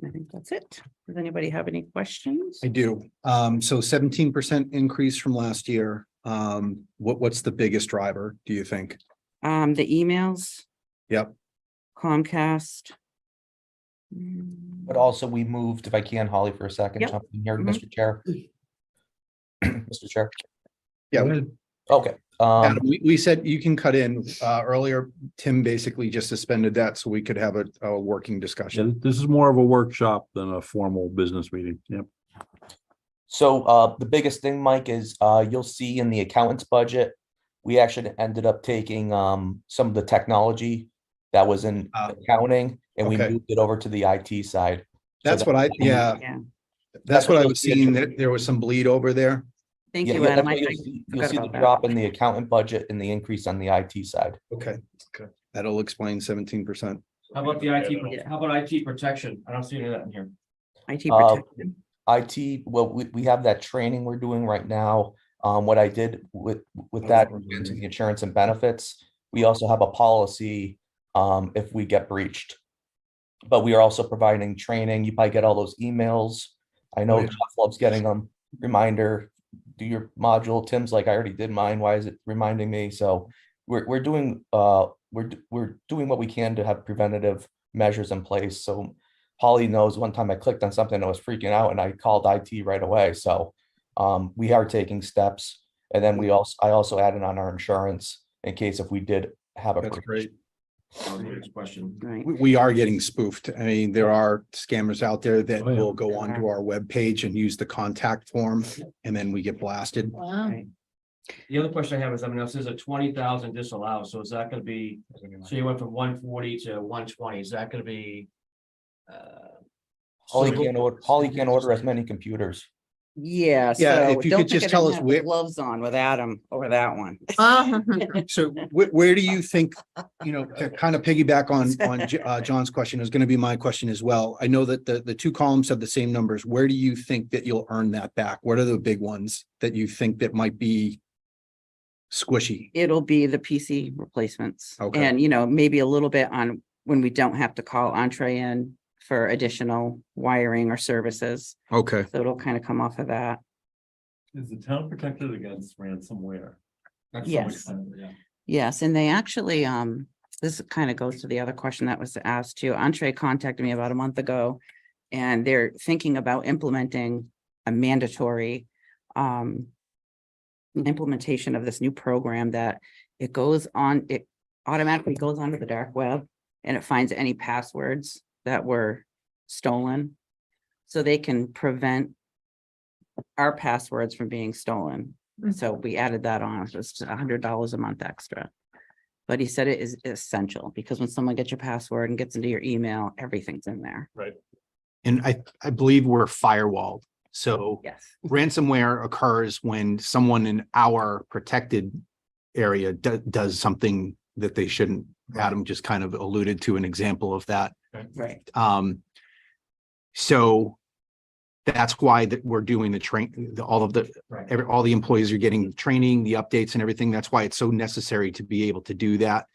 I think that's it. Does anybody have any questions?
I do. So 17% increase from last year. What's the biggest driver, do you think?
The emails,
Yep,
Comcast.
But also we moved, if I can, Holly, for a second,
Yep.
jump in here,
Mhm.
Mr. Chair. Mr. Chair,
yeah.
okay,
Adam, we said you can cut in, earlier. Tim basically just suspended that so we could have a working
Yeah,
discussion.
this is more of a workshop than a formal business meeting. Yep.
so the biggest thing, Mike, is you'll see in the accountant's budget, we actually ended up taking some of the technology that was in accounting and we
okay.
moved it over to the IT side. So
That's what I, yeah,
Yeah.
that's what I
you'll
was
see a
seeing,
dr-
that there was some bleed over there.
Thank
Yeah,
you,
yeah,
Adam.
that's
I
what you'll see. You'll
forgot
see the
about that.
drop in the accountant budget and the increase on the IT side.
Okay, that'll explain 17%.
How about the
Yeah.
how about IT protection? I don't see any of that in here.
IT
Uh,
protection.
IT, well, we have that training we're doing right now. What I did with that, into the insurance and benefits, we also have a policy if we get breached. But we are also providing training. You probably get all those emails. I know
yeah.
Jeff loves getting them. Reminder, do your module. Tim's like, I already did mine. Why is it reminding me? So we're doing we're doing what we can to have preventative measures in place. So Holly knows one time I clicked on something, I was freaking out and I called IT right away. So we are taking steps. And then I also added on our insurance in case if we did have a
That's
breach.
great.
Next question.
Right.
We are getting spoofed. I mean, there are scammers out there that
Oh, yeah.
will go onto our webpage and use the contact form and then we get blasted.
Wow.
Right.
The other question I have is, I mean, it says a 20,000 disallowed, so is that gonna be, so you went from 140 to 120, is that gonna be?
Holly
so-
can't order as many computers.
Yeah,
Yeah,
so
if you
don't
could
think
just
I
tell
didn't
us
have the
where-
gloves on with Adam over that one.
So where do you think, to kind of piggyback on John's question is going to be my question as well. I know that the two columns have the same numbers. Where do you think that you'll earn that back? What are the big ones that you think that might be squishy?
It'll be the PC replacements.
Okay.
And, maybe a little bit on when we don't have to call Entree in for additional wiring or services.
Okay.
So it'll kind of come off of that.
Is the town protected against ransomware?
That's so
Yes.
expensive, yeah.
Yes, and they actually, this kind of goes to the other question that was asked too. Entree contacted me about a month ago. And they're thinking about implementing a mandatory implementation of this new program that it automatically goes onto the dark web and it finds any passwords that were stolen. So they can prevent our passwords from being stolen. So we added that on, so it's $100 a month extra. But he said it is essential because when someone gets your password and gets into your email, everything's in there.
And I believe we're firewalled. So
Yes.
ransomware occurs when someone in our protected area does something that they shouldn't. Adam just kind of alluded to an example of that.
Right.
So that's why that we're doing all the employees are getting training, the updates and everything. That's why it's so necessary to be able to do that.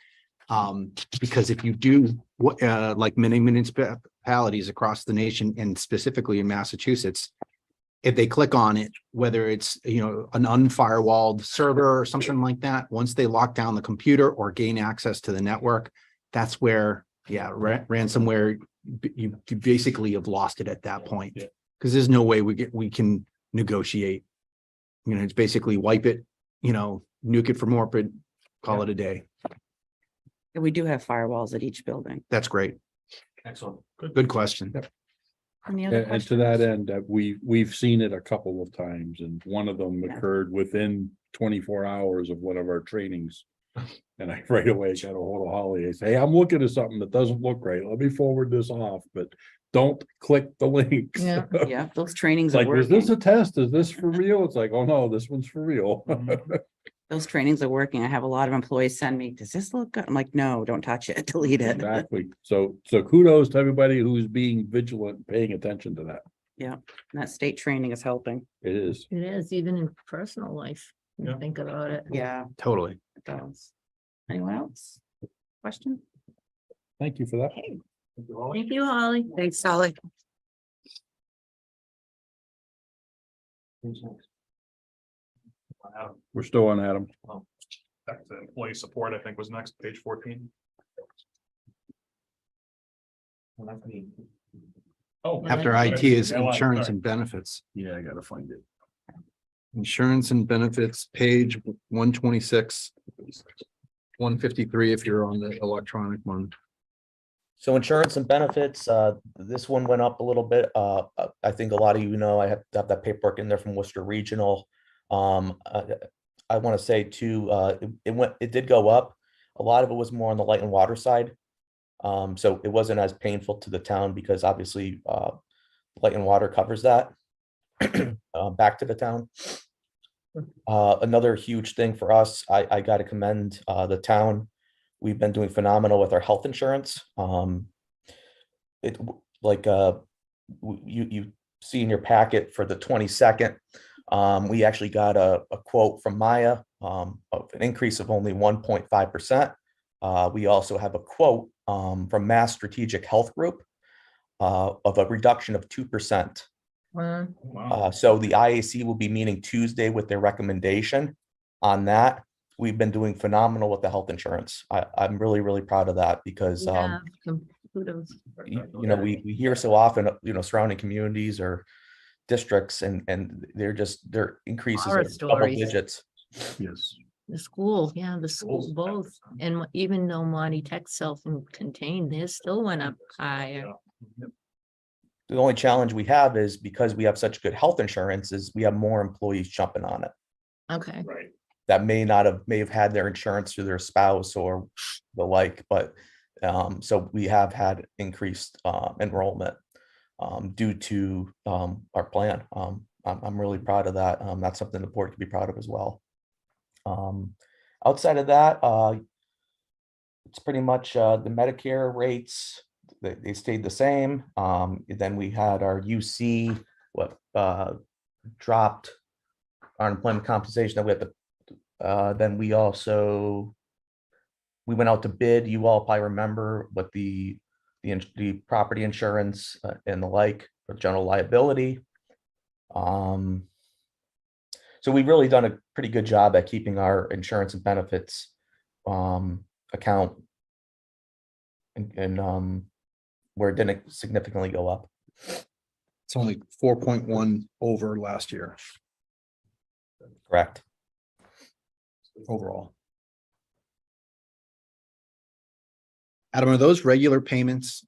Because if you do like many municipalities across the nation and specifically in Massachusetts, if they click on it, whether it's, an unfirewalled server or something like that, once they lock down the computer or gain access to the network, that's where, ransomware, you basically have lost it at that point. Because there's no way we can negotiate. It's basically wipe it, nuke it for Morpid, call it a day.
We do have firewalls at each building.
That's great.
Excellent.
Good question.
Any other
And to that
questions?
end, we've seen it a couple of times, and one of them
Yeah.
occurred within 24 hours of one of our trainings. And I right away got a hold of Holly. I say, hey, I'm looking at something that doesn't look right. Let me forward this off, but don't click the links.
Yeah.
Yeah, those trainings
It's
are
like, was this
working.
a test? Is this for real? It's like, oh no, this one's for real.
Those trainings are working. I have a lot of employees send me, does this look good? I'm like, no, don't touch it, delete it.
Exactly. So kudos to everybody who's being vigilant, paying attention to that.
Yeah, and that state training is helping.
It is.
It is, even in personal life, when you
Yeah.
think about it.
Yeah,
Totally.
it does. Anyone else? Question?
Thank you for that.
Okay.
Thank you, Holly.
Thanks, Sally.
We're still on Adam.
Back to employee support, I think was next, page 14. Oh.
After IT is insurance and benefits.
Yeah, I gotta find it.
Insurance and benefits, page 126. 153 if you're on the electronic one.
So insurance and benefits, this one went up a little bit. I think a lot of you know, I have that paperwork in there from Worcester Regional. I want to say too, it did go up. A lot of it was more on the light and water side. So it wasn't as painful to the town because obviously light and water covers that back to the town. Another huge thing for us, I got to commend the town. We've been doing phenomenal with our health insurance. You see in your packet for the 22nd, we actually got a quote from Maya of an increase of only 1.5%. We also have a quote from Mass Strategic Health Group of a reduction of 2%. So the IAC will be meeting Tuesday with their recommendation on that. We've been doing phenomenal with the health insurance. I'm really, really proud of that because,
Yeah, kudos.
we hear so often, surrounding communities or districts and their increases
Horror
are double
stories.
digits.
Yes.
The school, yeah, the school both. And even though Monty Tech self-contained, theirs still went up higher.
The only challenge we have is because we have such good health insurance is we have more employees jumping on it
Okay.
Right.
that may have had their insurance through their spouse or the like, but so we have had increased enrollment due to our plan. I'm really proud of that. That's something the board can be proud of as well. Outside of that, it's pretty much the Medicare rates, they stayed the same. Then we had our UC, dropped our unemployment compensation that we had to, then we went out to bid. You all probably remember what the property insurance and the like for general liability. So we've really done a pretty good job at keeping our insurance and benefits account and where it didn't significantly go up.
It's only 4.1 over last year
Correct.
overall. Adam, are those regular payments?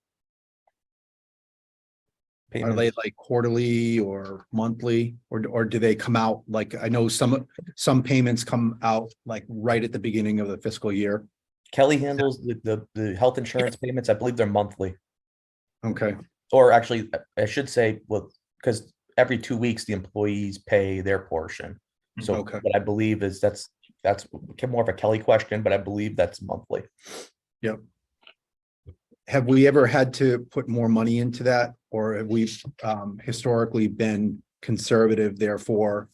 Are they like quarterly or monthly, or do they come out like, I know some payments come out like right at the beginning of the fiscal year?
Kelly handles the health insurance payments. I believe they're monthly.
Okay,
Or actually, I should say, well, because every 2 weeks the employees pay their portion. So
Okay.
what I believe is that's more of a Kelly question, but I believe that's monthly.
yep. Have we ever had to put more money into that, or have we historically been conservative, therefore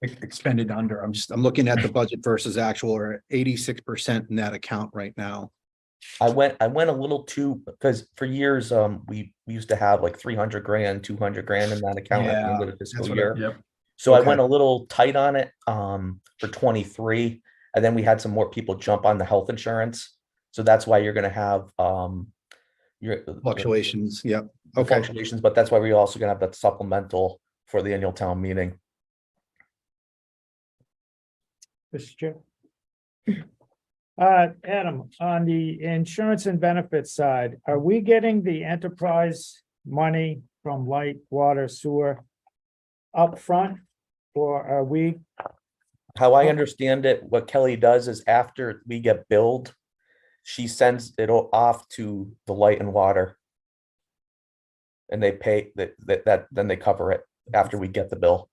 expended under? I'm looking at the budget versus actual, or 86% in that account right now.
I went a little too, because for years, we used to have like 300 grand, 200 grand in that account at the end of the fiscal year.
Yep.
So I
Okay.
went a little tight on it for 23, and then we had some more people jump on the health insurance. So that's why you're gonna have your
Fluctuations, yep,
the
okay.
fluctuations, but that's why we're also gonna have that supplemental for the annual town meeting.
Mr. Chair. Adam, on the insurance and benefits side, are we getting the enterprise money from light, water, sewer upfront? Or are we,
How I understand it, what Kelly does is after we get billed, she sends it off to the light and water. And they pay that, then they cover it after we get the bill.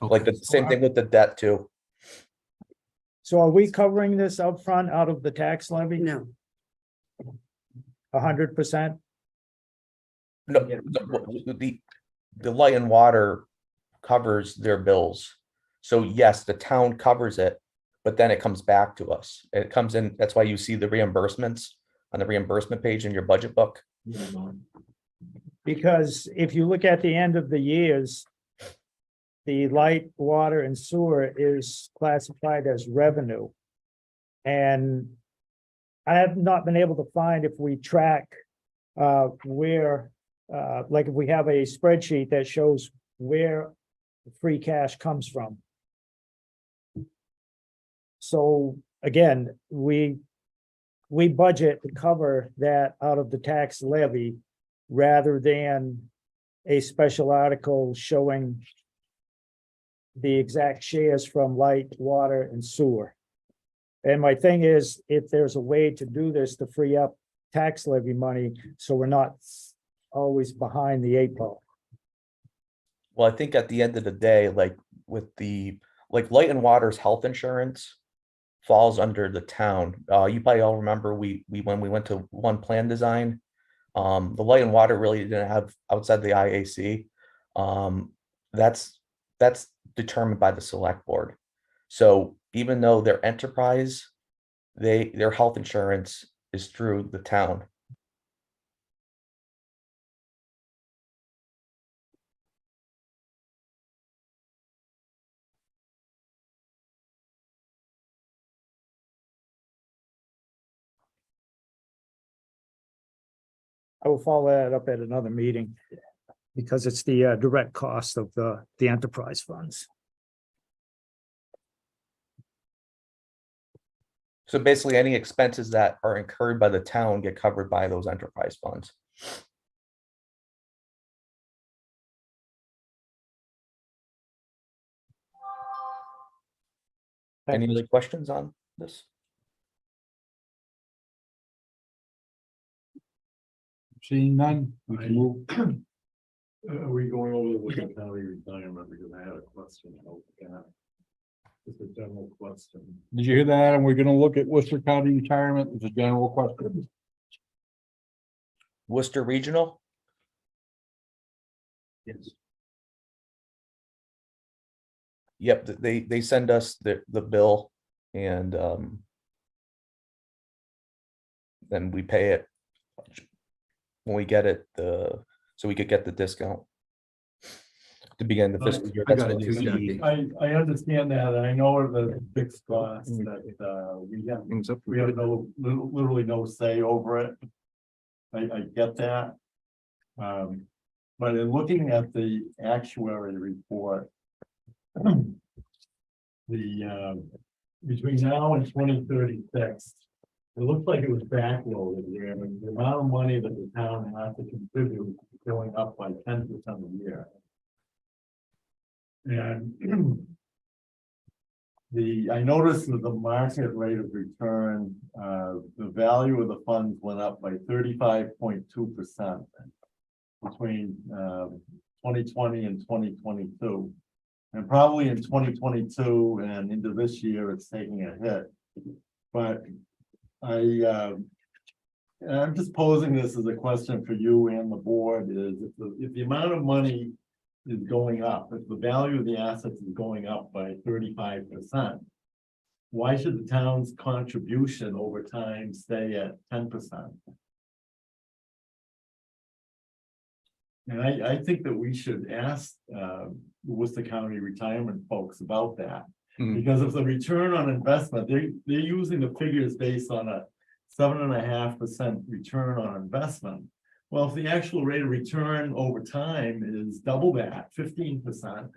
Like the same thing with the debt too.
so are we covering this upfront out of the tax levy?
No,
100%?
No, the light and water covers their bills. So yes, the town covers it, but then it comes back to us. It comes in, that's why you see the reimbursements on the reimbursement page in your budget book.
Because if you look at the end of the years, the light, water and sewer is classified as revenue. And I have not been able to find if we track where, like if we have a spreadsheet that shows where the free cash comes from. So again, we budget to cover that out of the tax levy rather than a special article showing the exact shares from light, water and sewer. And my thing is, if there's a way to do this to free up tax levy money, so we're not always behind the 8 ball.
Well, I think at the end of the day, like with the, like light and water's health insurance falls under the town. You probably all remember when we went to one plan design, the light and water really didn't have outside the IAC. That's determined by the select board. So even though they're enterprise, their health insurance is through the town.
I will follow that up at another meeting because it's the direct cost of the enterprise funds.
So basically any expenses that are incurred by the town get covered by those enterprise funds. Any other questions on this?
Seeing none, we can move.
Are we going over the Worcester County retirement? Because I had a question about that. It's a general question.
Did you hear that? And we're gonna look at Worcester County retirement. It's a general question.
Worcester Regional?
Yes.
Yep, they send us the bill and then we pay it when we get it, so we could get the discount to begin the fiscal year.
I
That's
got it
what
too,
we see.
Jackie.
I understand that, and I know the fixed costs that we have literally no say over it. I get that. But in looking at the actuary report, the between now and 2036, it looks like it was backloaded here. And the amount of money that the town has to contribute is going up by 10% a year. And I noticed that the market rate of return, the value of the funds went up by 35.2% between 2020 and 2022. And probably in 2022 and into this year, it's taking a hit. But I'm just posing this as a question for you and the board is if the amount of money is going up, if the value of the assets is going up by 35%, why should the town's contribution over time stay at 10%? And I think that we should ask the Worcester County retirement folks about that. Because if the return on investment, they're using the figures based on a 7.5% return on investment. Well, if the actual rate of return over time is double that, 15%,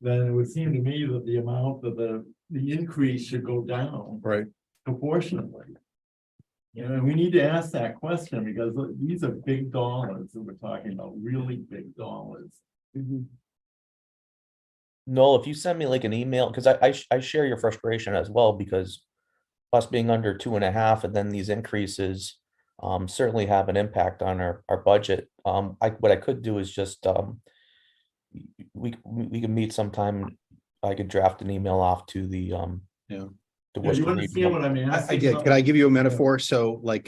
then it would seem to me that the amount of the increase should go down
Right.
proportionately. You know, and we need to ask that question because these are big dollars that we're talking about, really big dollars.
Noel, if you send me like an email, because I share your frustration as well, because us being under 2.5 and then these increases certainly have an impact on our budget. What I could do is just we can meet sometime. I could draft an email off to the
Yeah.
to
Yeah,
Worcester
you understand what I'm
I
asking?
get, could I give you a metaphor? So like,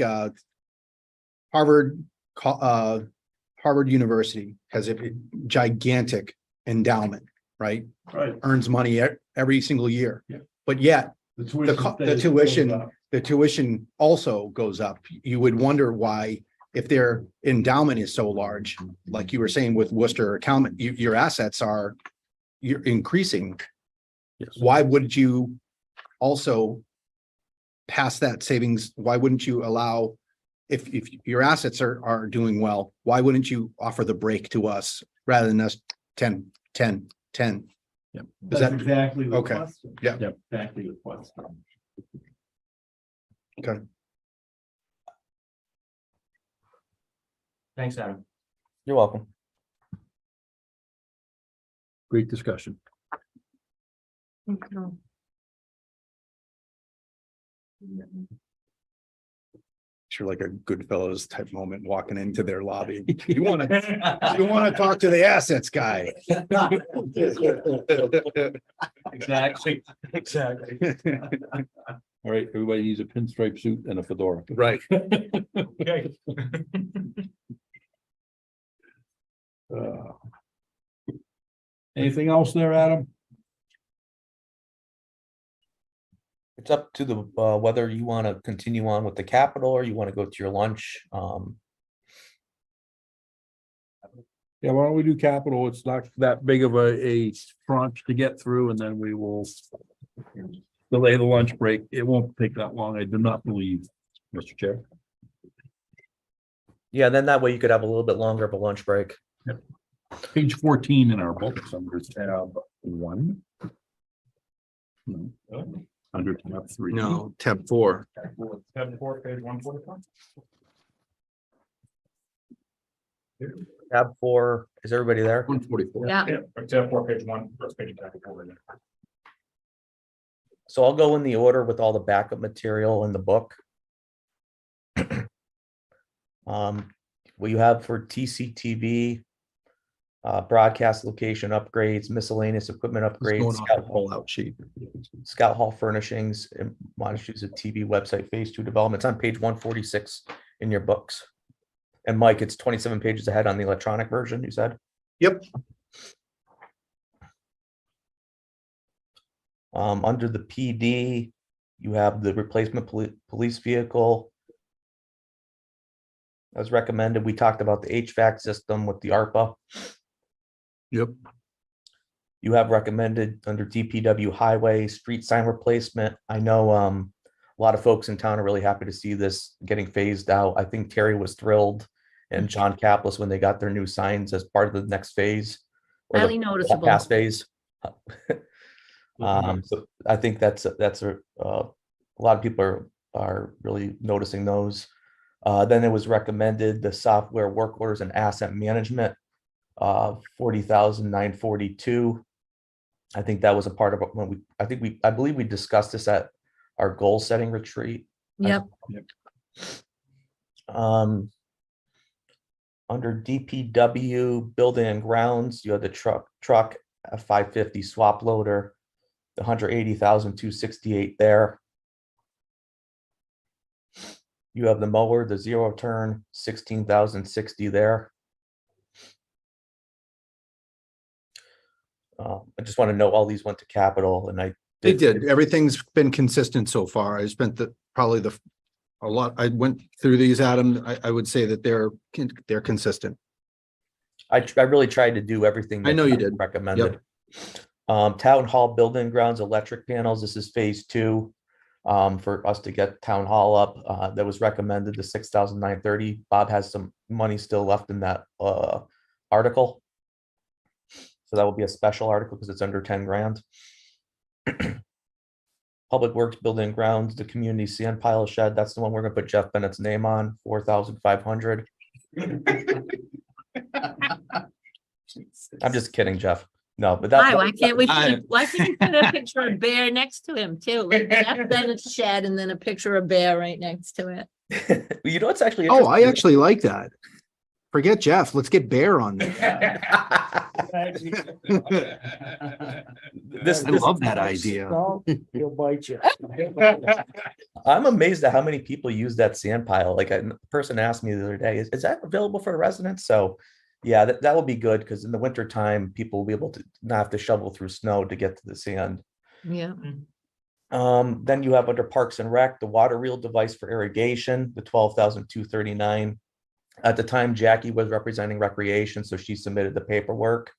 Harvard, Harvard University has a gigantic endowment, right?
Right.
Earns money every single year.
Yeah.
But yet
The
the
tuition. stays-
the tuition also goes up. You would wonder why, if their endowment is so large, like you were saying with Worcester Accountant, your assets you're increasing.
Yes.
Why would you also pass that savings? Why wouldn't you allow, if your assets are doing well, why wouldn't you offer the break to us rather than us 10, 10, 10?
Yeah.
Is
That's
that
exactly the
okay?
question.
Yeah.
Yep.
Exactly the question.
Okay?
Thanks, Adam.
You're welcome.
Great discussion.
Okay.
Sure, like a Goodfellas type moment walking into their lobby. You want to talk to the assets guy.
Exactly, exactly.
All right, everybody needs a pinstripe suit and a fedora.
Right.
Okay.
Anything else there, Adam?
It's up to the whether you want to continue on with the capital or you want to go to your lunch.
Yeah, why don't we do capital? It's not that big of a tranche to get through, and then we will delay the lunch break. It won't take that long, I do not believe, Mr. Chair.
Yeah, then that way you could have a little bit longer of a lunch break.
Page 14 in our book, under tab 1. No. Under tab 3.
No, tab 4.
Tab 4, page 145.
Tab 4, is everybody there?
144.
Yeah,
Yeah, tab 4, page 1, first page of tab 4.
So I'll go in the order with all the backup material in the book. What you have for TCTV, broadcast location upgrades, miscellaneous equipment
It's going
upgrades,
off the pull-out sheet.
Scout Hall furnishings, and Montezuma TV website phase 2 developments on page 146 in your books. And Mike, it's 27 pages ahead on the electronic version, you said?
Yep.
Under the PD, you have the replacement police vehicle. As recommended, we talked about the HVAC system with the ARPA.
Yep.
You have recommended under DPW highway, street sign replacement. I know a lot of folks in town are really happy to see this getting phased out. I think Terry was thrilled and John Caplis when they got their new signs as part of the next phase. Or
highly
the
noticeable.
past phase. So I think that's a lot of people are really noticing those. Then it was recommended the software work orders and asset management, 40,942. I think that was a part of it when I believe we discussed this at our goal setting retreat.
Yep.
Under DPW building and grounds, you have the truck a 550 swap loader, the 180,268 there. You have the mower, the zero turn, 16,060 there. I just want to know all these went to capital, and
They did. Everything's been consistent so far. I spent a lot. I went through these, Adam. I would say that they're consistent.
I really tried to do everything.
I know you
that
did.
recommended. Town hall building grounds, electric panels. This is phase 2 for us to get town hall up. That was recommended the 6,930. Bob has some money still left in that article. So that will be a special article because it's under 10 grand. Public Works Building Grounds, the community sand pile shed, that's the one we're gonna put Jeff Bennett's name on, 4,500. I'm just kidding, Jeff. No, but
Why,
that,
why can't we, why can't you put a picture of bear next to him too? Like Jeff Bennett's shed and then a picture of bear right next to it.
you know, it's actually.
Oh, I
interesting.
actually like that. Forget Jeff. Let's get Bear on there.
This,
I love that idea.
No, he'll bite you.
I'm amazed at how many people use that sand pile. Like a person asked me the other day, is that available for the residents? So yeah, that will be good because in the winter time, people will be able to not have to shovel through snow to get to the sand.
Yeah.
Then you have under Parks and Rec, the water reel device for irrigation, the 12,239. At the time, Jackie was representing recreation, so she submitted the paperwork.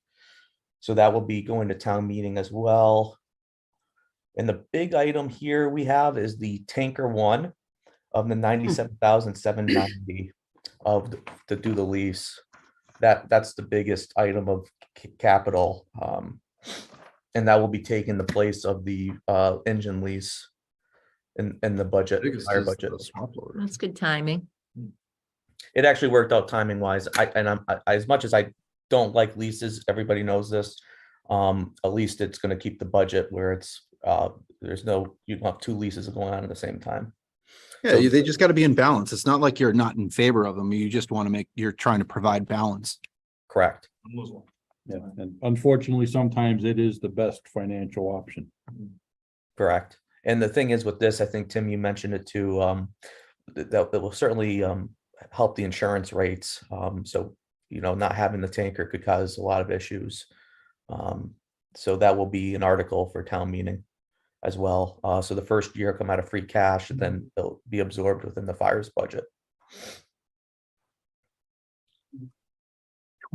So that will be going to town meeting as well. And the big item here we have is the tanker one of the 97,790 to do the lease. That's the biggest item of capital. And that will be taking the place of the engine lease in the budget, fire budget.
That's good timing.
It actually worked out timing wise. I'm as much as I don't like leases, everybody knows this. At least it's going to keep the budget where it's there's no, you don't have two leases going on at the same time.
Yeah, they just got to be in balance. It's not like you're not in favor of them. You just want to you're trying to provide balance.
Correct.
Yeah, and unfortunately, sometimes it is the best financial option.
Correct. And the thing is with this, I think, Tim, you mentioned it too, that will certainly help the insurance rates. So, you know, not having the tanker could cause a lot of issues. So that will be an article for town meeting as well. So the first year come out of free cash and then it'll be absorbed within the fire's budget.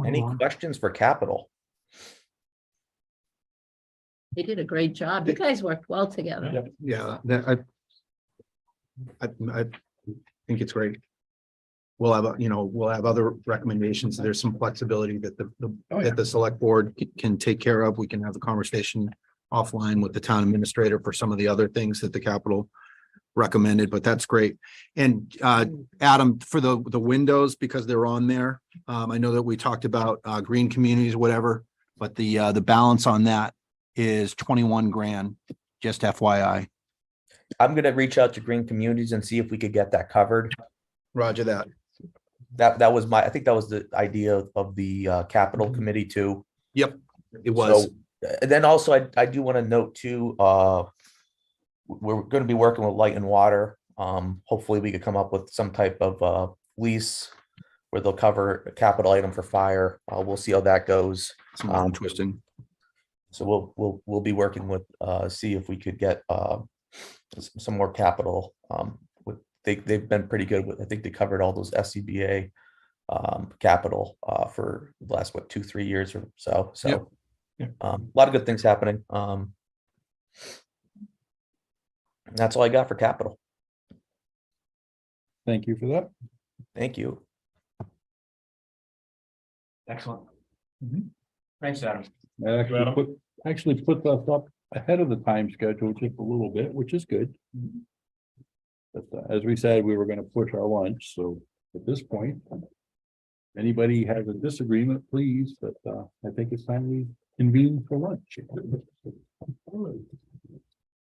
Any questions for capital?
They did a great job. You guys worked well together.
Yeah, I think it's great. We'll have, we'll have other recommendations. There's some flexibility that that the select board can take care of. We can have a conversation offline with the town administrator for some of the other things that the capital recommended, but that's great. And Adam, for the windows, because they're on there, I know that we talked about green communities, whatever, but the balance on that is 21 grand, just FYI.
I'm gonna reach out to Green Communities and see if we could get that covered.
Roger that.
That was I think that was the idea of the capital committee too.
Yep, it was.
So, and then also I do want to note too, we're going to be working with Light and Water. Hopefully we could come up with some type of lease where they'll cover a capital item for fire. We'll see how that goes.
Some arm twisting.
So we'll be working with see if we could get some more capital. They've been pretty good with, I think they covered all those SCBA capital for the last 2-3 years or so. So a lot of good things happening. That's all I got for capital.
Thank you for that.
Thank you.
Excellent. Thanks, Adam.
I actually put that up ahead of the time schedule just a little bit, which is good. But as we said, we were going to push our lunch, so at this point, anybody has a disagreement, please, but I think it's time we convene for lunch.